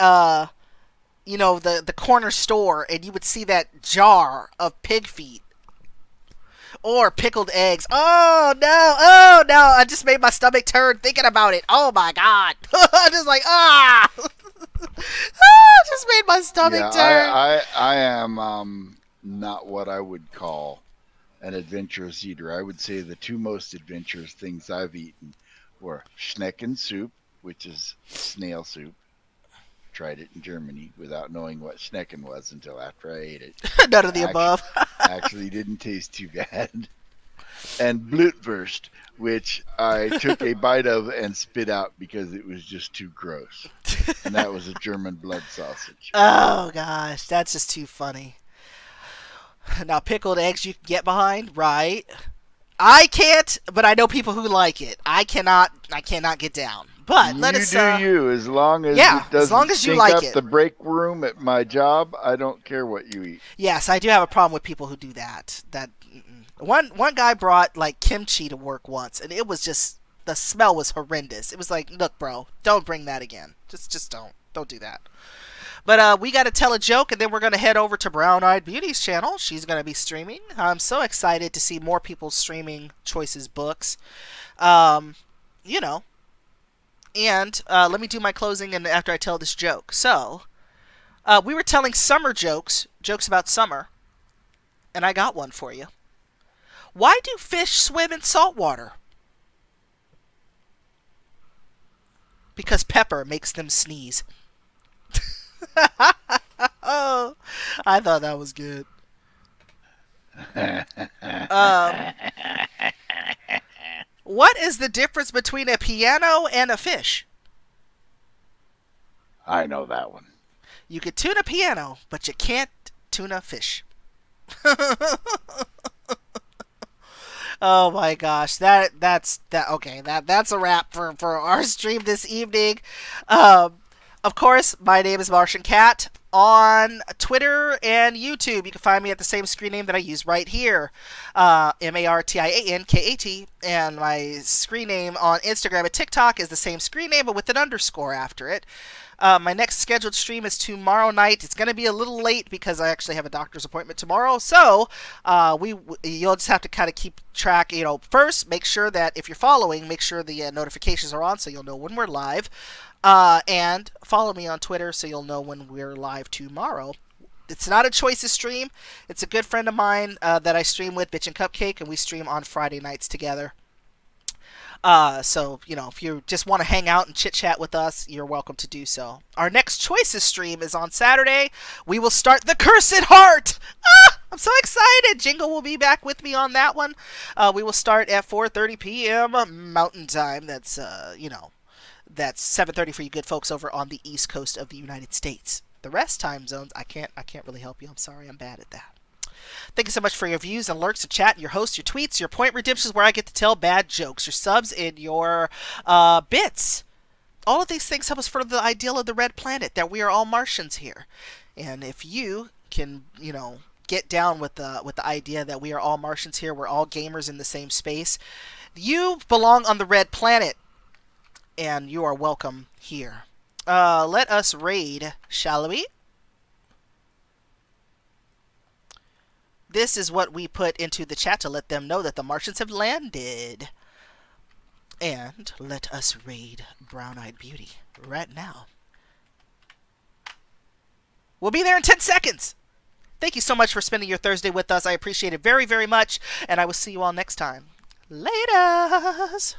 the corner store, and you would see that jar of pig feet or pickled eggs. Oh no! I just made my stomach turn thinking about it. Oh my god! I'm just like just made my stomach turn. I am not what I would call an adventurous eater. I would say the 2 most adventurous things I've eaten were Schnecken soup, which is snail soup. Tried it in Germany without knowing what Schnecken was until after I ate it. None of the above. Actually didn't taste too bad. and Blutwurst, which I took a bite of and spit out because it was just too gross. And that was a German blood sausage. Oh gosh, that's just too funny. Now pickled eggs you can get behind, right? I can't, but I know people who like it. I cannot get down. But let us. You, as long as yeah, it doesn't as long as you stink like up it. the break room at my job, I don't care what you eat. Yes, I do have a problem with people who do that. One guy brought like kimchi to work once, and it was just the smell was horrendous. It was like, look, bro, don't bring that again. Just don't do that. But we got to tell a joke, and then we're going to head over to Brown Eyed Beauty's channel. She's going to be streaming. I'm so excited to see more people streaming Choices books. You know. And let me do my closing and after I tell this joke. So, we were telling summer jokes about summer, and I got one for you. Why do fish swim in salt water? Because pepper makes them sneeze. Oh, I thought that was good. What is the difference between a piano and a fish? I know that one. You could tune a piano, but you can't tune a fish. Oh my gosh, that's okay. That's a wrap for our stream this evening. Of course, my name is MartianKat on Twitter and YouTube. You can find me at the same screen name that I use right here, MartianKat, and my screen name on Instagram and TikTok is the same screen name but with an underscore after it. My next scheduled stream is tomorrow night. It's going to be a little late because I actually have a doctor's appointment tomorrow. So you'll just have to kind of keep track. First, make sure that if you're following, make sure the notifications are on so you'll know when we're live. And follow me on Twitter so you'll know when we're live tomorrow. It's not a Choices stream. It's a good friend of mine that I stream with, Bitch and Cupcake, and we stream on Friday nights together. So, if you just want to hang out and chit-chat with us, you're welcome to do so. Our next Choices stream is on Saturday. We will start The Cursed Heart! I'm so excited! Jingo will be back with me on that one. We will start at 4:30 p.m. Mountain Time. That's, that's 7:30 for you good folks over on the East Coast of the United States. The rest time zones, I can't really help you. I'm sorry, I'm bad at that. Thank you so much for your views and lurks, your chat, your hosts, your tweets, your point redemptions where I get to tell bad jokes, your subs, and your bits. All of these things help us further the ideal of the Red Planet, that we are all Martians here. And if you can, get down with the idea that we are all Martians here, we're all gamers in the same space, you belong on the Red Planet, and you are welcome here. Let us raid, shall we? This is what we put into the chat to let them know that the Martians have landed. And let us raid Brown Eyed Beauty right now. We'll be there in 10 seconds. Thank you so much for spending your Thursday with us. I appreciate it very, very much. And I will see you all next time. Laters.